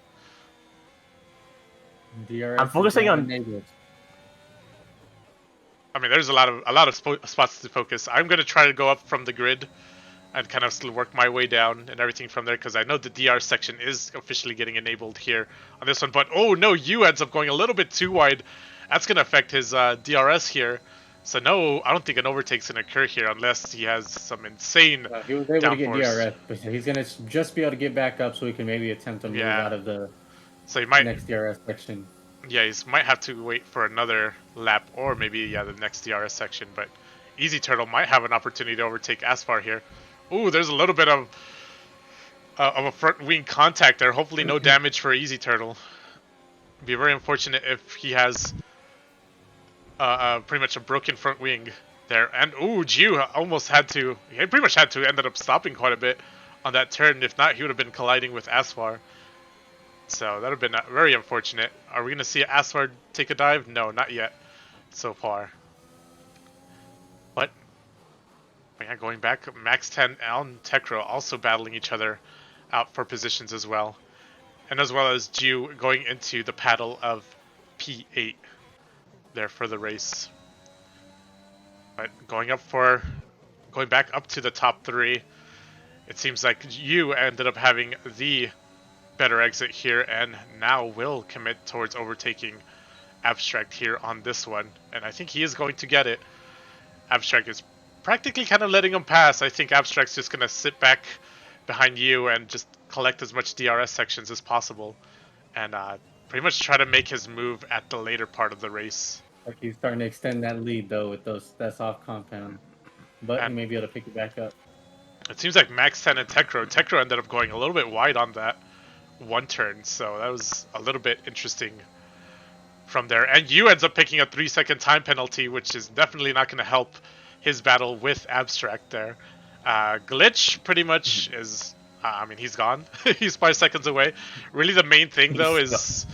DRS I'm focusing is now on- enabled. I mean, there's a lot of spots to focus. I'm gonna try to go up from the grid and kind of still work my way down and everything from there, because I know the DR section is officially getting enabled here on this one. But oh no, you ends up going a little bit too wide. That's gonna affect his DRS here. So no, I don't think an overtake's gonna occur here unless he has some insane. He was able to get downforce. DRS, but he's gonna just be able to get back up so he can maybe attempt to move Yeah. out of the So he might, next DRS section. yeah, he might have to wait for another lap or maybe the next DRS section. But Easy Turtle might have an opportunity to overtake Asfar here. Ooh, there's a little bit of a front wing contact there. Hopefully no damage for Easy Turtle. Be very unfortunate if he has pretty much a broken front wing there. And ooh, Jiu almost had to, he pretty much had to ended up stopping quite a bit on that turn. If not, he would have been colliding with Asfar. So that would have been very unfortunate. Are we going to see Asfar take a dive? No, not yet so far. But yeah, going back, Max 10 and Tekro also battling each other out for positions as well. And as well as Jiu going into the paddle of P8 there for the race. But going back up to the top 3, it seems like you ended up having the better exit here and now will commit towards overtaking Abstract here on this one. And I think he is going to get it. Abstract is practically kind of letting him pass. I think Abstract's just going to sit back behind you and just collect as much DRS sections as possible. And pretty much try to make his move at the later part of the race. Like he's starting to extend that lead though with that soft compound, but he may be able to pick it back up. It seems like Max 10 and Tekro ended up going a little bit wide on that one turn, so that was a little bit interesting from there. And you ends up picking a 3-second time penalty, which is definitely not going to help his battle with Abstract there. Glitch pretty much is, I mean, he's gone. He's 5 seconds away. Really the main thing though is,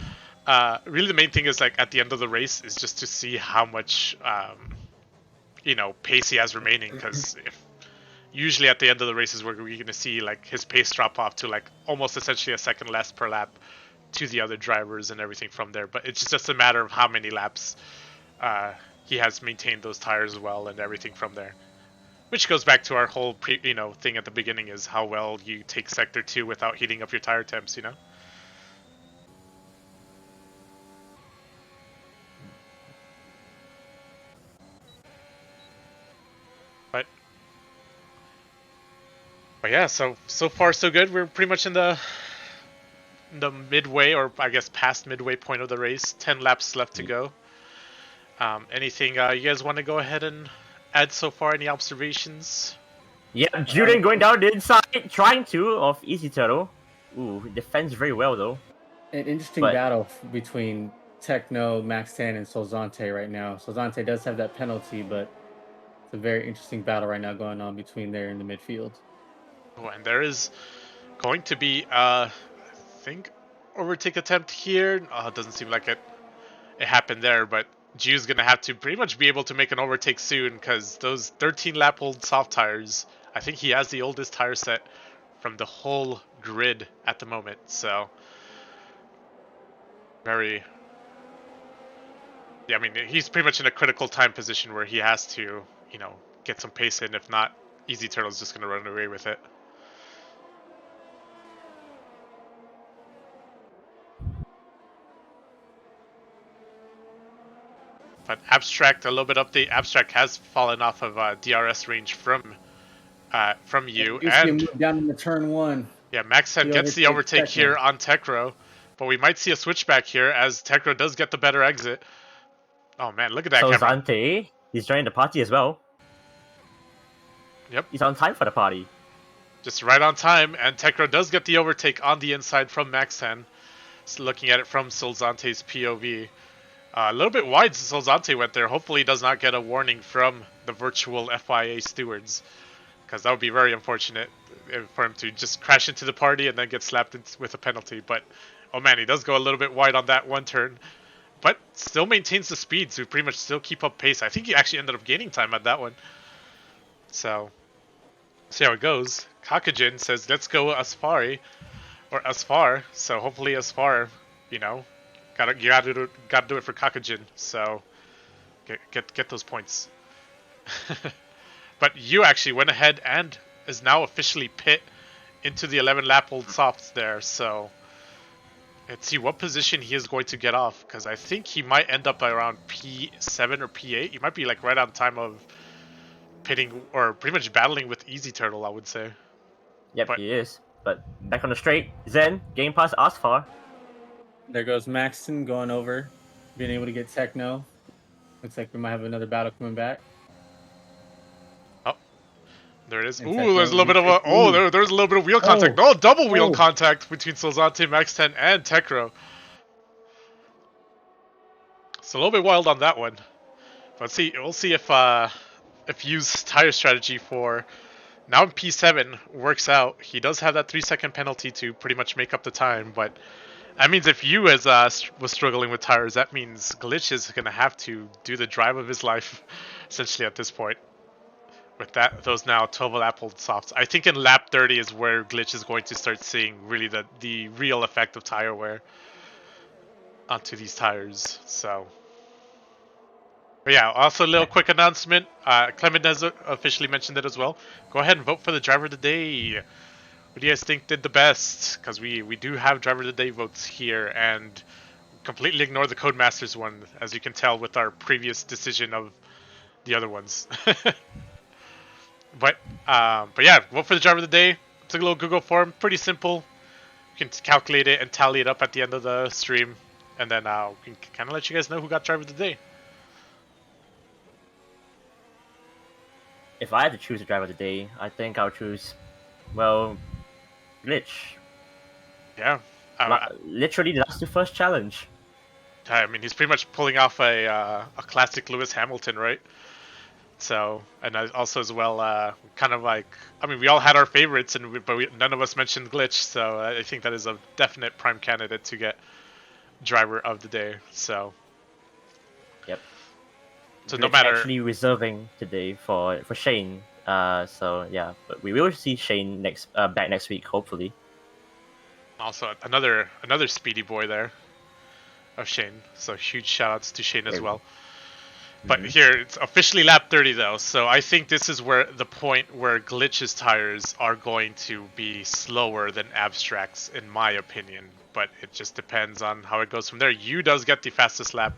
like at the end of the race is just to see how much, pace he has remaining, because usually at the end of the races we're going to see like his pace drop off to like almost essentially a second less per lap to the other drivers and everything from there. But it's just a matter of how many laps he has maintained those tires well and everything from there. Which goes back to our whole thing at the beginning, is how well you take Sector 2 without heating up your tire temps, But yeah, so far so good. We're pretty much in the midway, or I guess past midway point of the race. 10 laps left to go. Anything you guys want to go ahead and add so far? Any observations? Yeah, Julian going down the inside, trying to, of Easy Turtle. Ooh, defends very well though. An interesting But- battle between Techno, Max 10, and Solzante right now. Solzante does have that penalty, but it's a very interesting battle right now going on between there in the midfield. Oh, and there is going to be, I think, overtake attempt here. It doesn't seem like it happened there, but Jiu's going to have to pretty much be able to make an overtake soon, because those 13-lap old soft tires, I think he has the oldest tire set from the whole grid at the moment. So, yeah, I mean, he's pretty much in a critical time position where he has to, get some pace in. If not, Easy Turtle's just gonna run away with it. But Abstract, a little bit update. Abstract has fallen off of DRS range from you, You see him and move down into turn 1. yeah, Max 10 He gets the overtakes overtake here Techno. on Tekro, but we might see a switchback here as Tekro does get the better exit. Oh man, look at that So camera. Zante, he's joining the party as well. Yep, He's on time for the party. just right on time, and Tekro does get the overtake on the inside from Max 10. So looking at it from Solzante's POV. A little bit wide Solzante went there. Hopefully he does not get a warning from the virtual FIA stewards, because that would be very unfortunate for him to just crash into the party and then get slapped with a penalty. But oh man, he does go a little bit wide on that one turn, but still maintains the speed to pretty much still keep up pace. I think he actually ended up gaining time at that one. So see how it goes. Kakujin says let's go Asfari or Asfar. So hopefully Asfar, you know, gotta do it for Kakujin. So get those points. But you actually went ahead and is now officially pit into the 11 lap old softs there. So let's see what position he is going to get off, because I think he might end up around P7 or P8. He might be like right on time of pitting or pretty much battling with Easy Turtle, I would say. Yep, But he is. But back on the straight, Zen, game past Asfar. There goes Maxton going over, being able to get Techno. Looks like we might have another battle coming back. oh, there it is. And Ooh, Tekno there's a little bit of a there's a little bit of wheel contact. Oh. No, double wheel Oh. contact between Solzante, Max 10, and Tekro. It's a little bit wild on that one. But we'll see if Yu's tire strategy for now in P7 works out. He does have that 3-second penalty to pretty much make up the time, but that means if Yu was struggling with tires, that means Glitch is gonna have to do the drive of his life, essentially at this point. With those now 12 lap old softs, I think in lap 30 is where Glitch is going to start seeing really the real effect of tire wear onto these tires. So. But yeah, also a little quick announcement. Clement has officially mentioned it as well. Go ahead and vote for the driver of the day. What do you guys think did the best? Because we do have driver of the day votes here, and completely ignore the Codemasters one, as you can tell with our previous decision of the other ones. but yeah, vote for the driver of the day. It's a little Google form, pretty simple. You can calculate it and tally it up at the end of the stream, and then we can kind of let you guys know who got driver of the day. If I had to choose a driver of the day, I think I'll choose, well, Glitch. Yeah. Literally the last first challenge. I mean, he's pretty much pulling off a classic Lewis Hamilton, right? So, and also as well, kind of like, I mean, we all had our favorites, but none of us mentioned Glitch, so I think that is a definite prime candidate to get driver of the day. So, Yep. so Glitch no matter. actually reserving today for Shane. So yeah, but we will see Shane back next week, hopefully. Also, another speedy boy there of Shane. So huge shout outs to Shane as well. But here, it's officially lap 30 though, so I think this is where the point where Glitch's tires are going to be slower than Abstract's, in my opinion. But it just depends on how it goes from there. You does get the fastest lap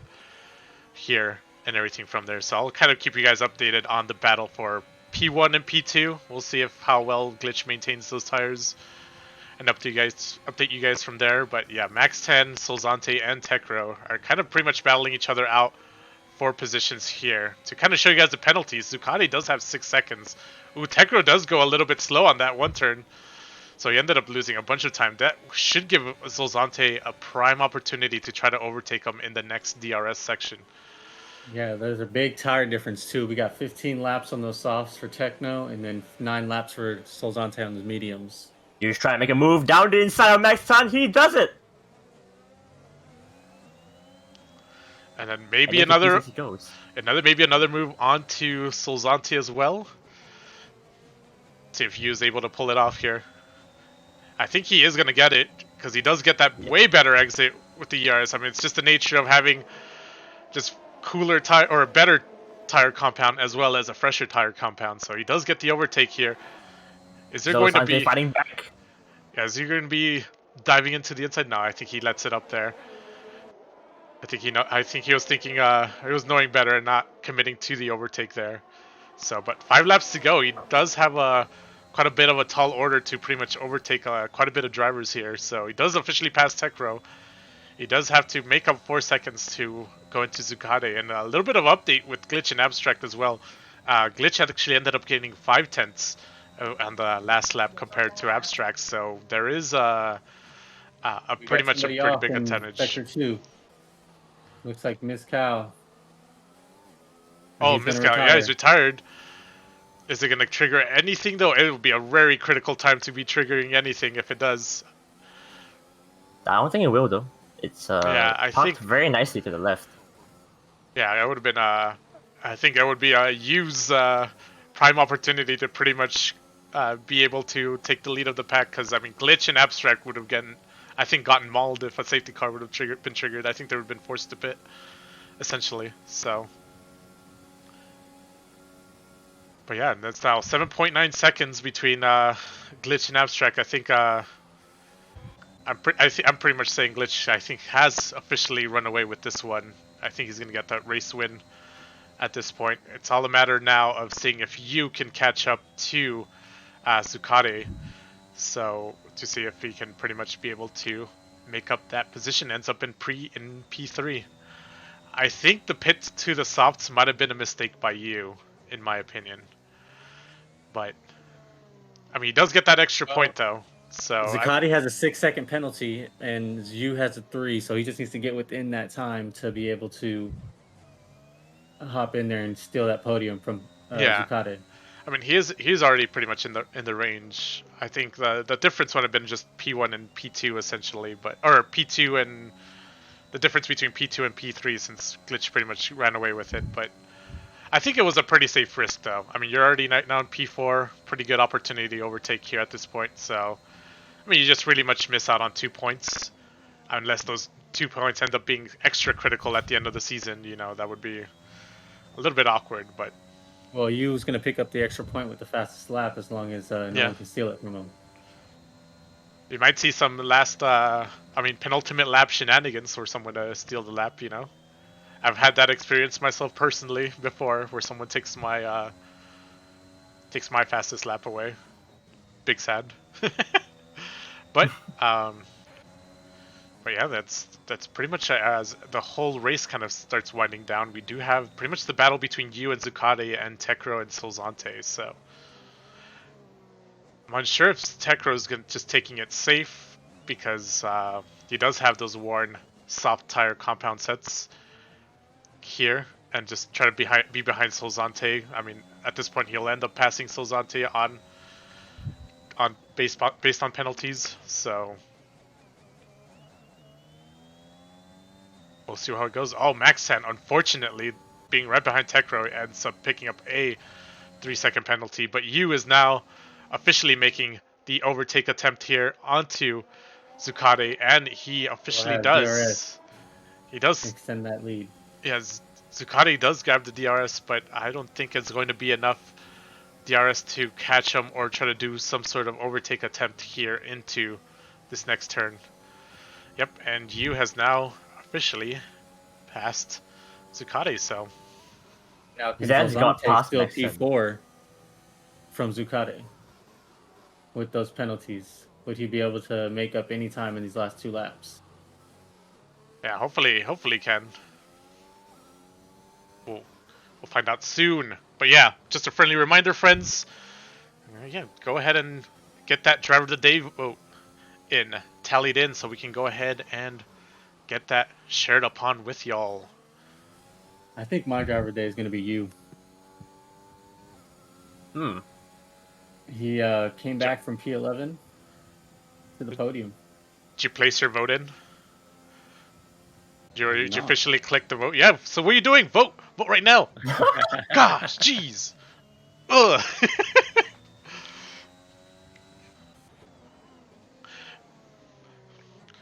here and everything from there, so I'll kind of keep you guys updated on the battle for P1 and P2. We'll see how well Glitch maintains those tires and update you guys from there. But yeah, Max 10, Solzante, and Tekro are kind of pretty much battling each other out for positions here. To kind of show you guys the penalties, Zuccotti does have 6 seconds. Ooh, Tekro does go a little bit slow on that one turn, so he ended up losing a bunch of time. That should give Solzante a prime opportunity to try to overtake him in the next DRS section. Yeah, there's a big tire difference too. We got 15 laps on those softs for Techno, and then 9 laps for Solzante on the mediums. You're just trying to make a move down the inside of Max Tan. He does it. And then maybe And another move onto Solzante as well. See if he is able to pull it off here. I think he is going to get it, because he does get that way better exit with the ERS. I mean, it's just the nature of having just cooler tire or better tire compound as well as a fresher tire compound, so he does get the overtake here. Is there going to Zolsante be? fighting back. Yeah, is he going to be diving into the inside? No, I think he lets it up there. I think he was thinking. He was knowing better and not committing to the overtake there. So, but 5 laps to go. He does have quite a bit of a tall order to pretty much overtake quite a bit of drivers here. So he does officially pass Tekro. He does have to make up 4 seconds to go into Zucate, and a little bit of update with Glitch and Abstract as well. Glitch had actually ended up gaining 5/10 on the last lap compared to Abstract, so there is pretty much a pretty big advantage. Sector 2. Looks like Miss Cow. Oh, Miss Cow, yeah, he's retired. Is it going to trigger anything though? It will be a very critical time to be triggering anything if it does. I don't think it will though. It's I parked think very nicely to the left. Yeah, that would have been I think that would be a Yu's prime opportunity to pretty much be able to take the lead of the pack, because I mean Glitch and Abstract would have gotten mauled if a safety car would have been triggered. I think they would have been forced to pit, essentially. So, but yeah, that's now 7.9 seconds between Glitch and Abstract. I think I'm pretty much saying Glitch, I think, has officially run away with this one. I think he's gonna get that race win at this point. It's all a matter now of seeing if you can catch up to Zucate, so to see if he can pretty much be able to make up that position. Ends up in P3. I think the pit to the softs might have been a mistake by you, in my opinion. But I mean, he does get that extra point though. So Zucate has a 6-second penalty, and Yu has a 3, so he just needs to get within that time to be able to hop in there and steal that podium from Zucate. I mean, he's already pretty much in the range. I think the difference would have been just P1 and P2 essentially, or P2 and the difference between P2 and P3, since Glitch pretty much ran away with it. But I think it was a pretty safe risk though. I mean, you're already now in P4, pretty good opportunity to overtake here at this point. So I mean, you just really much miss out on 2 points, unless those 2 points end up being extra critical at the end of the season. You know, that would be a little bit awkward, but. Well, Yu's going to pick up the extra point with the fastest lap as long as no one can steal it from him. You might see some penultimate lap shenanigans for someone to steal the lap, you know? I've had that experience myself personally before, where someone takes my fastest lap away. Big sad. But yeah, that's pretty much as the whole race kind of starts winding down. We do have pretty much the battle between you and Zucate and Tekro and Solzante. So I'm unsure if Tekro is just taking it safe, because he does have those worn soft tire compound sets here, and just try to be behind Solzante. I mean, at this point, he'll end up passing Solzante on based on penalties. So we'll see how it goes. Oh, Maxan, unfortunately, being right behind Tekro, ends up picking up a 3-second penalty. But Yu is now officially making the overtake attempt here onto Zucate, and he officially does. DRS. He does extend that lead. Yes, Zucate does grab the DRS, but I don't think it's going to be enough DRS to catch him or try to do some sort of overtake attempt here into this next turn. Yep, and Yu has now officially passed Zucate, so Now, Zan's got past still Maxen. P4 from Zucate with those penalties. Would he be able to make up any time in these last 2 laps? yeah, hopefully he can. We'll find out soon. But yeah, just a friendly reminder, friends. Yeah, go ahead and get that driver of the day vote tallied in, so we can go ahead and get that shared upon with y'all. I think my driver day is going to be you. He came back from P11 to the podium. Did you place your vote in? Did you officially click the vote? Yeah, so what are you doing? Vote right now. Gosh, jeez. Ugh.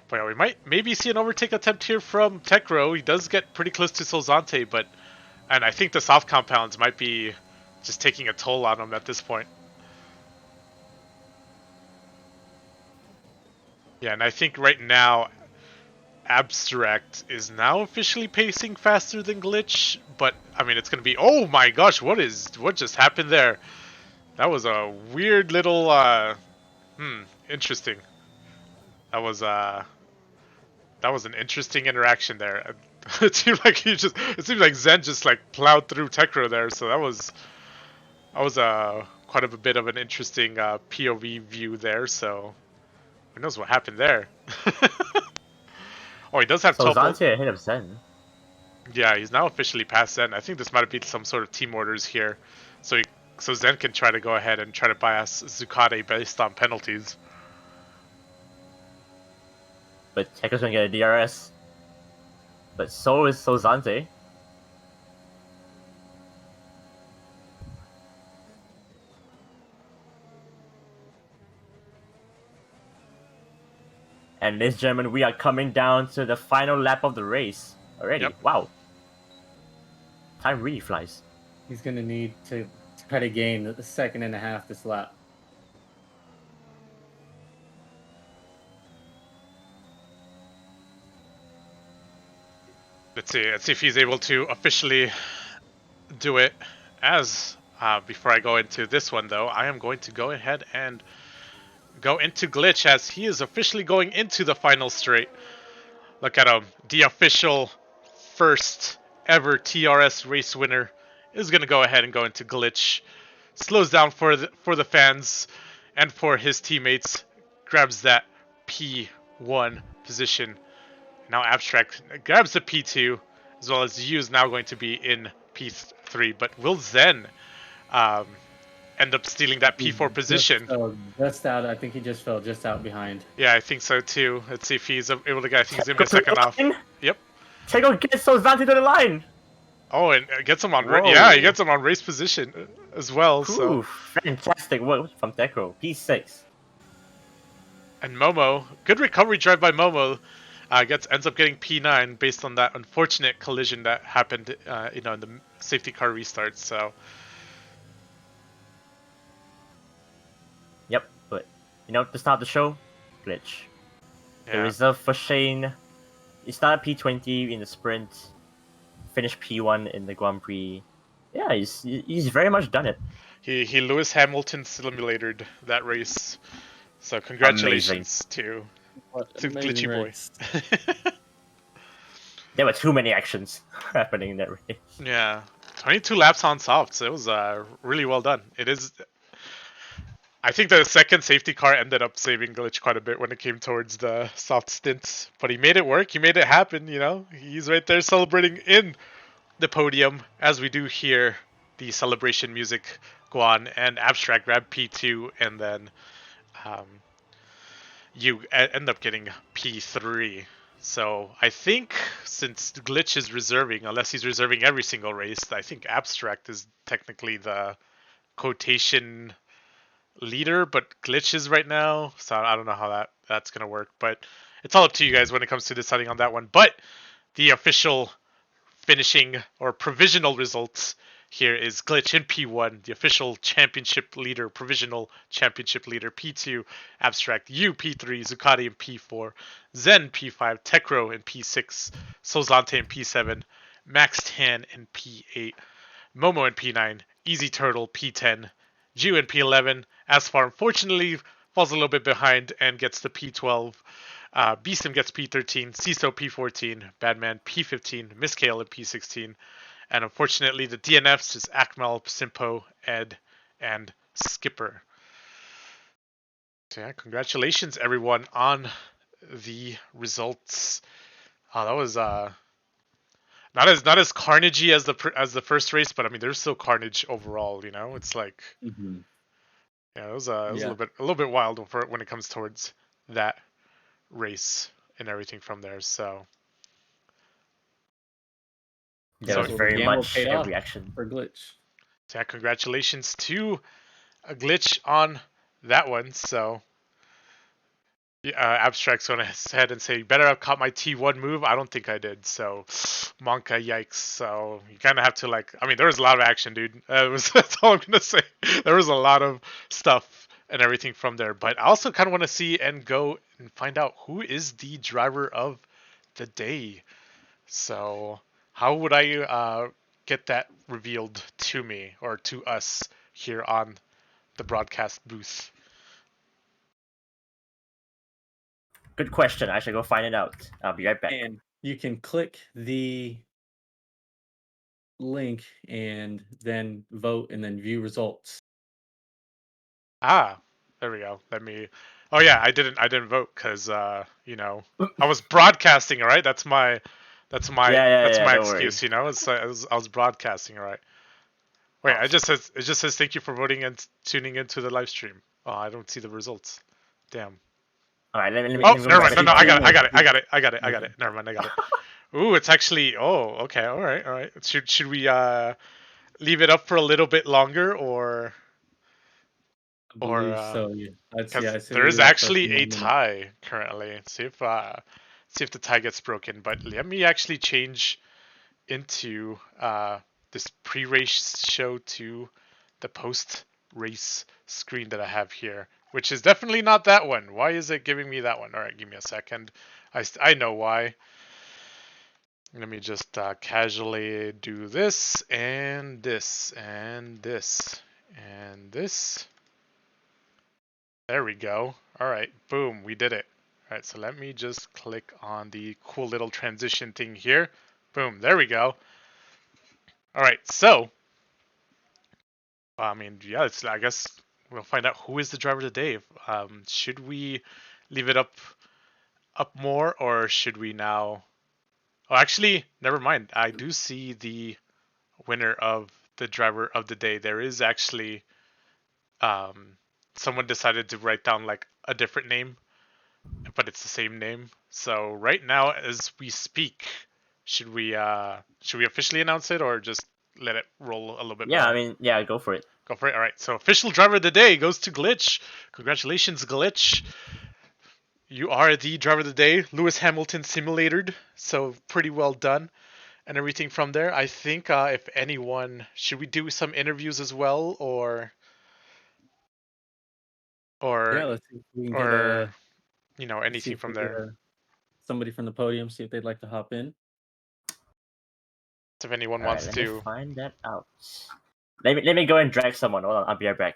But yeah, we might maybe see an overtake attempt here from Tekro. He does get pretty close to Solzante, but And I think the soft compounds might be just taking a toll on him at this point. Yeah, and I think right now Abstract is now officially pacing faster than Glitch, but I mean it's gonna be, oh my gosh, what just happened there? That was a weird little interesting. That was an interesting interaction there. It seemed like Zen just like plowed through Tekro there, so that was quite a bit of an interesting POV view there, so who knows what happened there. Oh, he does have So 12 Zante ahead of Zen. Yeah, he's now officially past Zen. I think this might be some sort of team orders here. So Zen can try to go ahead and try to bias Zucate based on penalties. But Tekro's gonna get a DRS. But so is Sozante. And ladies and gentlemen, we are coming down to the final lap of the race already. Yep. Wow. Time really flies. He's going to need to try to gain the second and a half this lap. Let's see if he's able to officially do it. Before I go into this one though, I am going to go ahead and go into Glitch as he is officially going into the final straight. Look at him, the official first ever TRS race winner is going to go ahead and go into Glitch. Slows down for the fans and for his teammates. Grabs that P1 position. Now Abstract grabs the P2, as well as Yu is now going to be in P3. But will Zen end up stealing that P4 position? Just out. I think he just fell just out behind. Yeah, I think so too. Let's see if he's able to get. I think he's gonna be second off. Yep. Tango gets Sozante to the line. Oh, and gets him on. Yeah, he gets him on race position as well. Ooh, So fantastic work from Tekro. P6. and Momo, good recovery drive by Momo. Ends up getting P9 based on that unfortunate collision that happened, in the safety car restart. So Yep, but to start the show, Glitch. The yeah, reserve for Shane. He started P20 in the sprint, finished P1 in the Grand Prix. Yeah, he's very much done it. he Lewis Hamilton simulated that race. So congratulations to Glitchy Boy. There were too many actions happening in that race. Yeah, 22 laps on soft, so it was really well done. It is. I think the second safety car ended up saving Glitch quite a bit when it came towards the soft stints, but he made it work. He made it happen. He's right there celebrating in the podium as we do hear the celebration music go on, and Abstract grab P2, and then you end up getting P3. So I think since Glitch is reserving, unless he's reserving every single race, I think Abstract is technically the quotation leader, but Glitch is right now. So I don't know how that's going to work, but it's all up to you guys when it comes to deciding on that one. But the official finishing or provisional results here is Glitch in P1, the official championship leader, provisional championship leader, P2, Abstract, Yu P3, Zucati in P4, Zen P5, Tekro in P6, Sozante in P7, Max Tan in P8, Momo in P9, Easy Turtle P10, Ju in P11, Asfar unfortunately falls a little bit behind and gets to P12, Beastum gets P13, Ciso P14, Badman P15, Miss Kale in P16, and unfortunately the DNFs is Akmal, Simpo, Ed, and Skipper. So yeah, congratulations everyone on the results. That was not as carnagey as the first race, but I mean there's still carnage overall. It's like yeah, it was a little bit wild when it comes towards that race and everything from there. So There was very much a reaction for Glitch. yeah, congratulations to a Glitch on that one. So Abstract's going ahead and say, better have caught my T1 move. I don't think I did. So, Monka, yikes. So, you kind of have to, like, I mean, there was a lot of action, dude. That's all I'm going to say. There was a lot of stuff and everything from there. But I also kind of want to see and go and find out who is the driver of the day. So, how would I get that revealed to me or to us here on the broadcast booth? Good question. I should go find it out. I'll be right back. And you can click the link and then vote and then view results. Ah, there we go. Let me. Oh yeah, I didn't vote because you know, I was broadcasting. All right, that's my Yeah, don't excuse. worry. You know, I was broadcasting. All right. Wait, Awesome. it just says thank you for voting and tuning into the live stream. Oh, I don't see the results. Damn. All right, let me Oh, go never back mind. to No, the- I got it. Never mind, I got it. Ooh, it's actually. Oh, okay. All right. Should we leave it up for a little bit longer I believe or so. Yeah, because I say there leave is it up for a actually few more a minutes. tie currently. See if the tie gets broken. But let me actually change into this pre-race show to the post-race screen that I have here, which is definitely not that one. Why is it giving me that one? All right, give me a second. I know why. Let me just casually do this and this and this and this. There we go. All right, boom, we did it. All right, so let me just click on the cool little transition thing here. Boom, there we go. All right, so, I mean, yeah, I guess we'll find out who is the driver today. Should we leave it up more, or should we now? Oh, actually, never mind. I do see the winner of the driver of the day. There is actually someone decided to write down like a different name, but it's the same name. So right now, as we speak, should we officially announce it or just let it roll a little bit Yeah, more? I mean, yeah, go for it. Go for it. All right. So official driver of the day goes to Glitch. Congratulations, Glitch. You are the driver of the day. Lewis Hamilton simulated. So pretty well done. And everything from there. I think if anyone, should we do some interviews as well, or Yeah, let's see if we can get or you know let's see anything if we from can get there? somebody from the podium, see if they'd like to hop in. If anyone All right, wants let me to. find that out. Let me go and drag someone. Hold on, I'll be right back.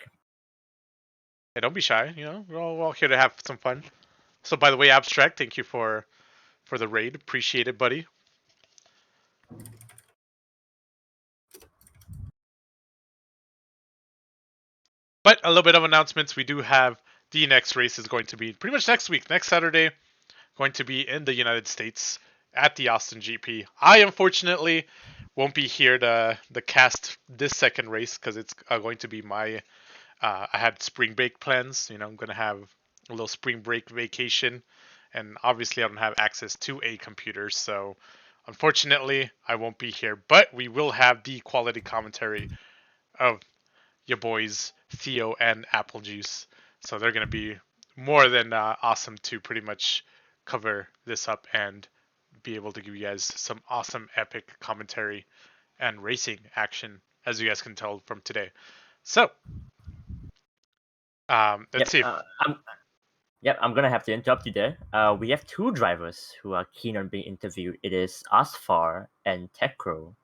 Hey, don't be shy. You know, we're all here to have some fun. So, by the way, Abstract, thank you for the raid. Appreciate it, buddy. But a little bit of announcements. We do have the next race is going to be pretty much next week, next Saturday, going to be in the United States at the Austin GP. I unfortunately won't be here to cast this second race because it's going to be my. I had spring break plans. You know, I'm gonna have a little spring break vacation, and obviously I don't have access to a computer, so unfortunately I won't be here. But we will have the quality commentary of your boys Theo and Apple Juice. So they're going to be more than awesome to pretty much cover this up and be able to give you guys some awesome epic commentary and racing action, as you guys can tell from today. So, let's see. I'm gonna have to interrupt you there. We have two drivers who are keen on being interviewed. It is Asfar and Tekro. All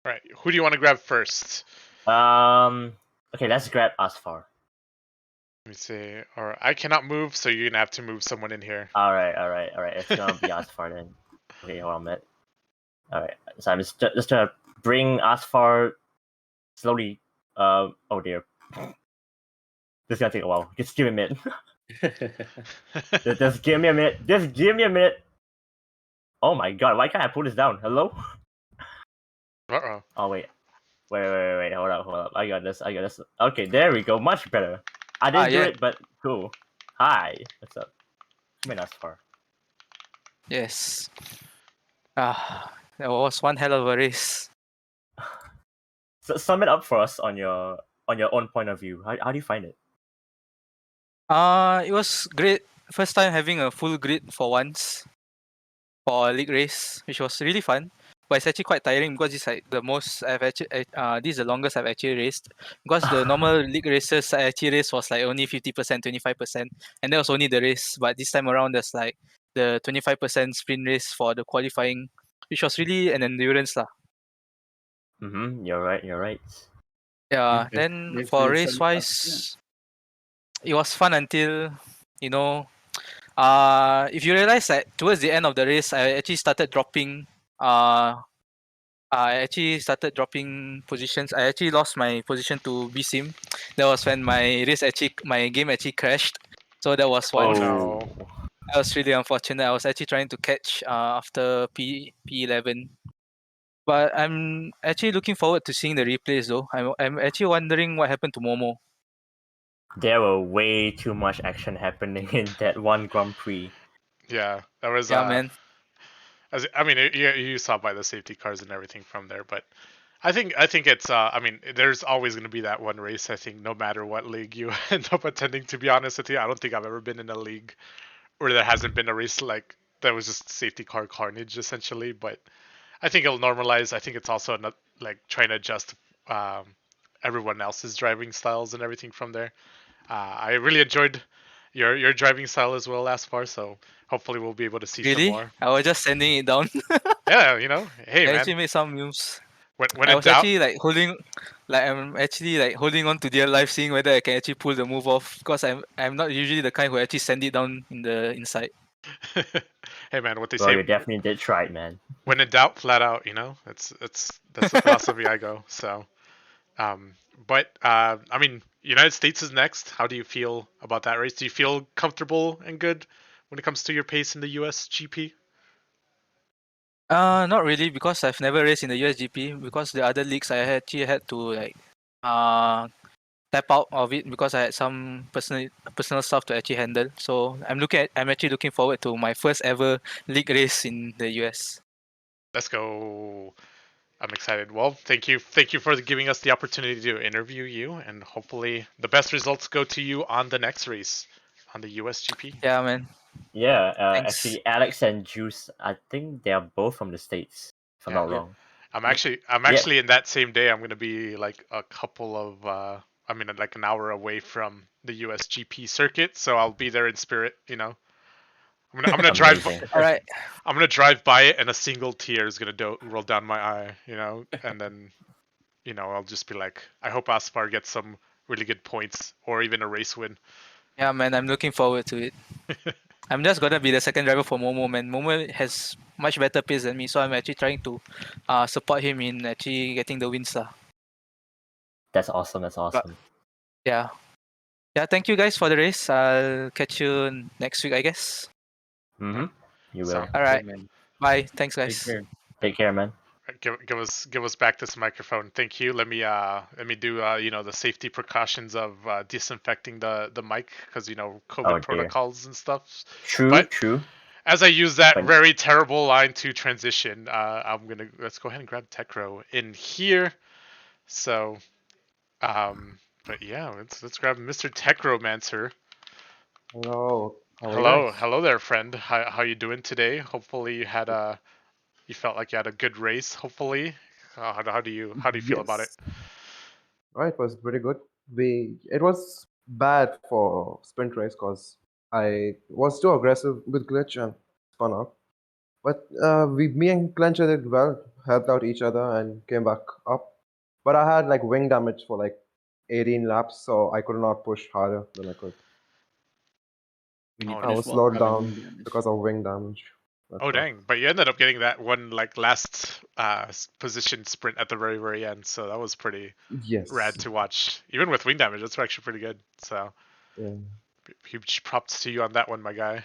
right, who do you want to grab first? Okay, let's grab Asfar. Let me see. Or I cannot move, so you're gonna have to move someone in here. All right. It's gonna be Asfar then. Okay, hold on a minute. All right, so I'm just gonna bring Asfar slowly. Oh dear, this is gonna take a while. Just give me a minute. Just give me a minute. Just give me a minute. Oh my god, why can't I pull this down? Hello? Uh-oh. Oh wait. Wait. Hold up. I got this. Okay, there we go. Much better. I didn't do it, but cool. Hi. What's up? Come in, Asfar. Yes. That was one hell of a race. So sum it up for us on your own point of view. How do you find it? It was great. first time having a full grid for once for a league race, which was really fun. But it's actually quite tiring because it's like the most I've actually this is the longest I've actually raced. Because the normal league races I actually raced was like only 50%, 25%, and that was only the race. But this time around there's like the 25% sprint race for the qualifying, which was really an endurance lah. You're right. You're right. Yeah. Okay. Then Race for to race 75%. wise, it was fun until you know if you realize that towards the end of the race I actually started dropping I actually started dropping positions. I actually lost my position to B Sim. That was when my game actually crashed. So that was Oh one. no. That was really unfortunate. I was actually trying to catch after P11. But I'm actually looking forward to seeing the replays though. I'm actually wondering what happened to Momo. There were way too much action happening in that one Grand Prix. Yeah, that was Yeah, man. I mean, you saw by the safety cars and everything from there, but I think it's I mean, there's always going to be that one race. I think no matter what league you end up attending. To be honest with you, I don't think I've ever been in a league where there hasn't been a race like that was just safety car carnage essentially. But I think it'll normalize. I think it's also not like trying to adjust um, everyone else's driving styles and everything from there. I really enjoyed your driving style as well last far, so hopefully we'll be able to see some Really? more. I was just sending it down. Yeah, hey I man, actually made some moves. when I in was doubt, actually I'm actually like holding on to their life, seeing whether I can actually pull the move off. Because I'm not usually the kind who actually send it down in the inside. hey man, what they Well, say, you definitely did try it, man. when in doubt, flat out. That's the philosophy I go. So, um, but I mean, United States is next. How do you feel about that race? Do you feel comfortable and good when it comes to your pace in the US GP? Not really because I've never raced in the USGP. Because the other leagues I actually had to like uh tap out of it because I had some personal stuff to actually handle. So I'm actually looking forward to my first ever league race in the US. Let's go. I'm excited. Well, thank you for giving us the opportunity to interview you, and hopefully the best results go to you on the next race on the USGP. Yeah, man. Yeah, Thanks. actually, Alex and Juice, I think they are both from the States, if I'm Yeah, not wrong. I'm Yep. actually in that same day. I'm gonna be like a couple of I mean like an hour away from the USGP circuit, so I'll be there in spirit. I'm gonna drive. Amazing. All right. I'm gonna drive by it, and a single tear is gonna roll down my eye. And then I'll just be like, I hope Aspar gets some really good points or even a race win. Yeah, man. I'm looking forward to it. I'm just gonna be the second driver for Momo, man. Momo has much better pace than me, so I'm actually trying to support him in actually getting the wins lah. That's awesome. That's awesome. Yeah. Yeah, thank you guys for the race. I'll catch you next week, I guess. Mm-hmm. You will. So- All right. Good, man. Bye. Thanks, Take guys. care. Take care, man. Give us back this microphone. Thank you. Let me do the safety precautions of disinfecting the mic because COVID Oh, dear. protocols and stuff. True, But true. as I use that When- very terrible line to transition, let's go ahead and grab Techro in here. So, but yeah, let's grab Mr. Techromancer. Hello, how are you guys? Hello there, friend. How you doing today? Hopefully you felt like you had a good race. Hopefully, how do you feel about it? Yes. Right, it was pretty good. It was bad for sprint race because I was too aggressive with glitch and spun out. But me and Clencher did well, helped out each other and came back up. But I had like wing damage for like 18 laps, so I could not push harder than I could. We need Oh, to I no. was swap slowed out of down wing damage. because of wing damage. That's Oh right. dang! But you ended up getting that one like last position sprint at the very end, so that was pretty Yes. rad to watch. Even with wing damage, that's actually pretty good. So Yeah. huge props to you on that one, my guy.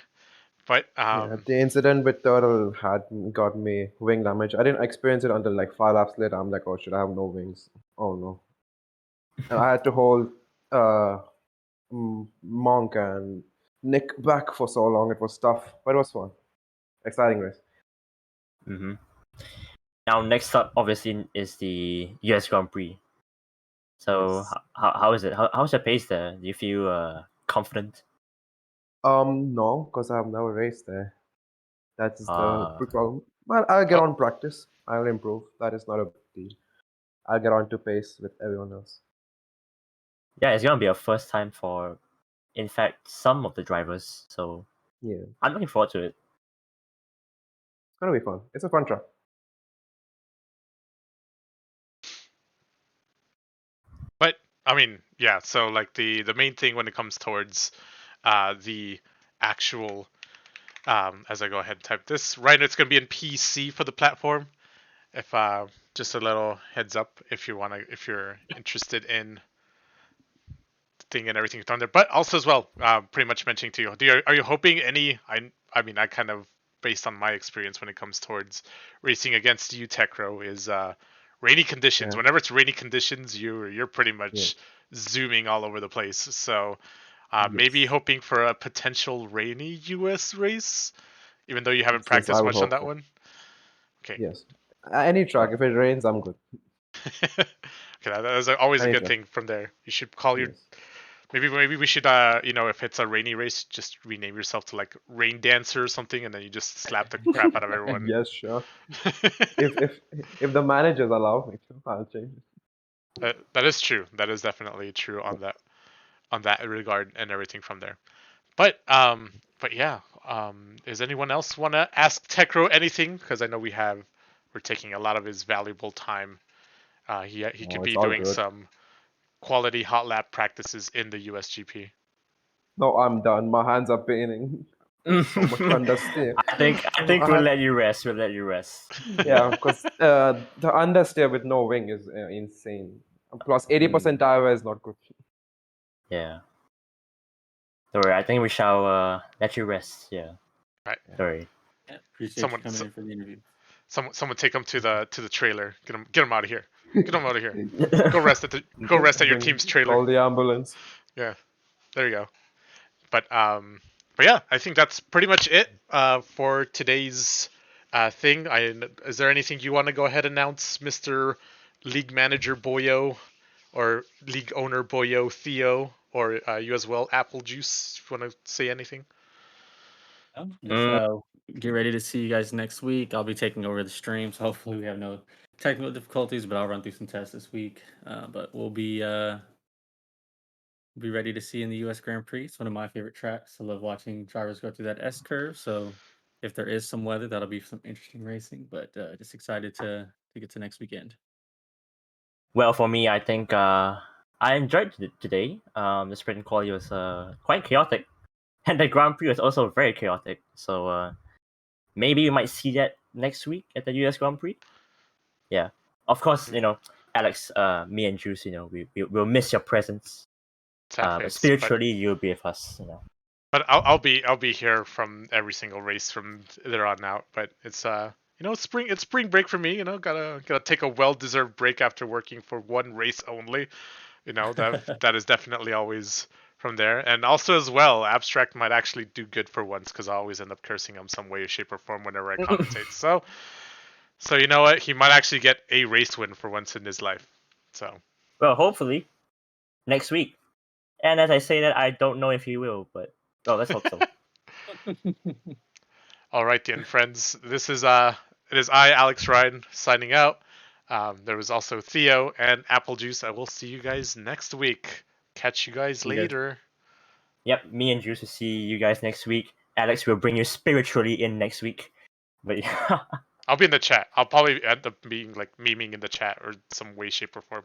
But Yeah, the incident with Turtle had got me wing damage. I didn't experience it until like 5 laps later. I'm like, oh, should I have no wings? Oh no! And I had to hold Monk and Nick back for so long. It was tough, but it was fun. Exciting race. Mm-hmm. Now, next up, obviously, is the US Grand Prix. So, Yes. how is it? How's your pace there? Do you feel confident? No, because I've never raced there. That is the Ah. big problem. But I'll get Oh. on practice. I'll improve. That is not a big deal. I'll get on to pace with everyone else. Yeah, it's gonna be a first time for, in fact, some of the drivers. So Yeah, I'm looking forward to it. it's gonna be fun. It's a fun track. But I mean, yeah. So like the main thing when it comes towards the actual as I go ahead and type this right, it's gonna be in PC for the platform. If just a little heads up if you're interested in thing and everything on there, but also as well, pretty much mentioning to you, are you hoping any? I mean, I kind of based on my experience when it comes towards racing against you, Techro, is rainy conditions. Yeah. Whenever it's rainy conditions, you're pretty much Yeah. zooming all over the place. So maybe Yes. hoping for a potential rainy US race, even though you haven't Yes, I practiced would much on hope that so. one. Okay. Yes. Any track. If it rains, I'm good. Okay, that's always a Any good track. thing from there. You should call your Yes. maybe we should if it's a rainy race, just rename yourself to like Rain Dancer or something, and then you just slap the crap out of everyone. Yes, sure. If the managers allow me to, I'll change it. That is true. That is definitely true on that regard and everything from there. But yeah. Does anyone else want to ask Tekro anything? Because I know we're taking a lot of his valuable time. He could Oh, it's be all doing good. some quality hot lap practices in the USGP. No, I'm done. My hands are paining. So much understeer. I think we'll let you rest. We'll let you rest. Yeah, because the understeer with no wing is insane. Plus, 80% tire wear is not good. Yeah. Don't worry. I think we shall let you rest. Yeah. Right. Don't worry. Yeah, appreciate Someone- you coming in for the interview. Someone take him to the trailer. Get him out of here. Get him out of here. Go rest at your team's trailer. Call the ambulance. Yeah. There you go. But yeah, I think that's pretty much it for today's thing. Is there anything you want to go ahead and announce, Mr. League Manager Boyo, or League Owner Boyo Theo, or you as well, Apple Juice? If you want to say anything. Just get ready to see you guys next week. I'll be taking over the stream, so hopefully we have no technical difficulties. But I'll run through some tests this week. But we'll be ready to see in the U.S. Grand Prix. It's one of my favorite tracks. I love watching drivers go through that S curve. So if there is some weather, that'll be some interesting racing. But just excited to get to next weekend. Well, for me, I think I enjoyed today. The sprint quality was quite chaotic, and the Grand Prix was also very chaotic. So maybe we might see that next week at the US Grand Prix. Yeah, of course, Alex, me and Juice, we'll miss your presence. Sad But face, spiritually, you'll be with us. But I'll be here from every single race from there on out. But it's spring break for me. Gotta take a well deserved break after working for one race only. That is definitely always from there. And also as well, Abstract might actually do good for once because I always end up cursing him some way, shape, or form whenever I commentate. So you know what? He might actually get a race win for once in his life. So Well, hopefully next week. And as I say that, I don't know if he will, but well, let's hope so. all right, then, friends. This is it is I, Alex Ryan, signing out. There was also Theo and Apple Juice. I will see you guys next week. Catch you guys you guys. later. Yep, me and Juice will see you guys next week. Alex will bring you spiritually in next week. But yeah. I'll be in the chat. I'll probably end up being like memeing in the chat or some way, shape, or form.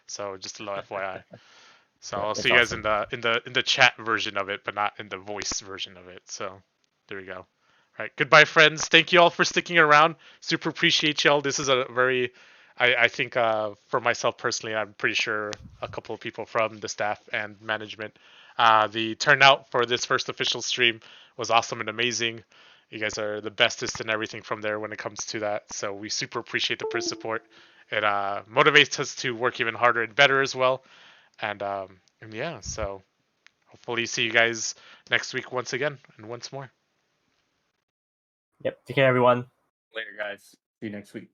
So just a little FYI. So Yeah, I'll that's see you guys awesome. in the chat version of it, but not in the voice version of it. So there we go. All right, goodbye, friends. Thank you all for sticking around. Super appreciate y'all. This is a very, I think for myself personally, I'm pretty sure a couple of people from the staff and management, the turnout for this first official stream was awesome and amazing. You guys are the bestest and everything from there when it comes to that. So we super appreciate the support. It motivates us to work even harder and better as well. And yeah, so hopefully see you guys next week once again and once more. Yep, take care, everyone. Later, guys. See you next week.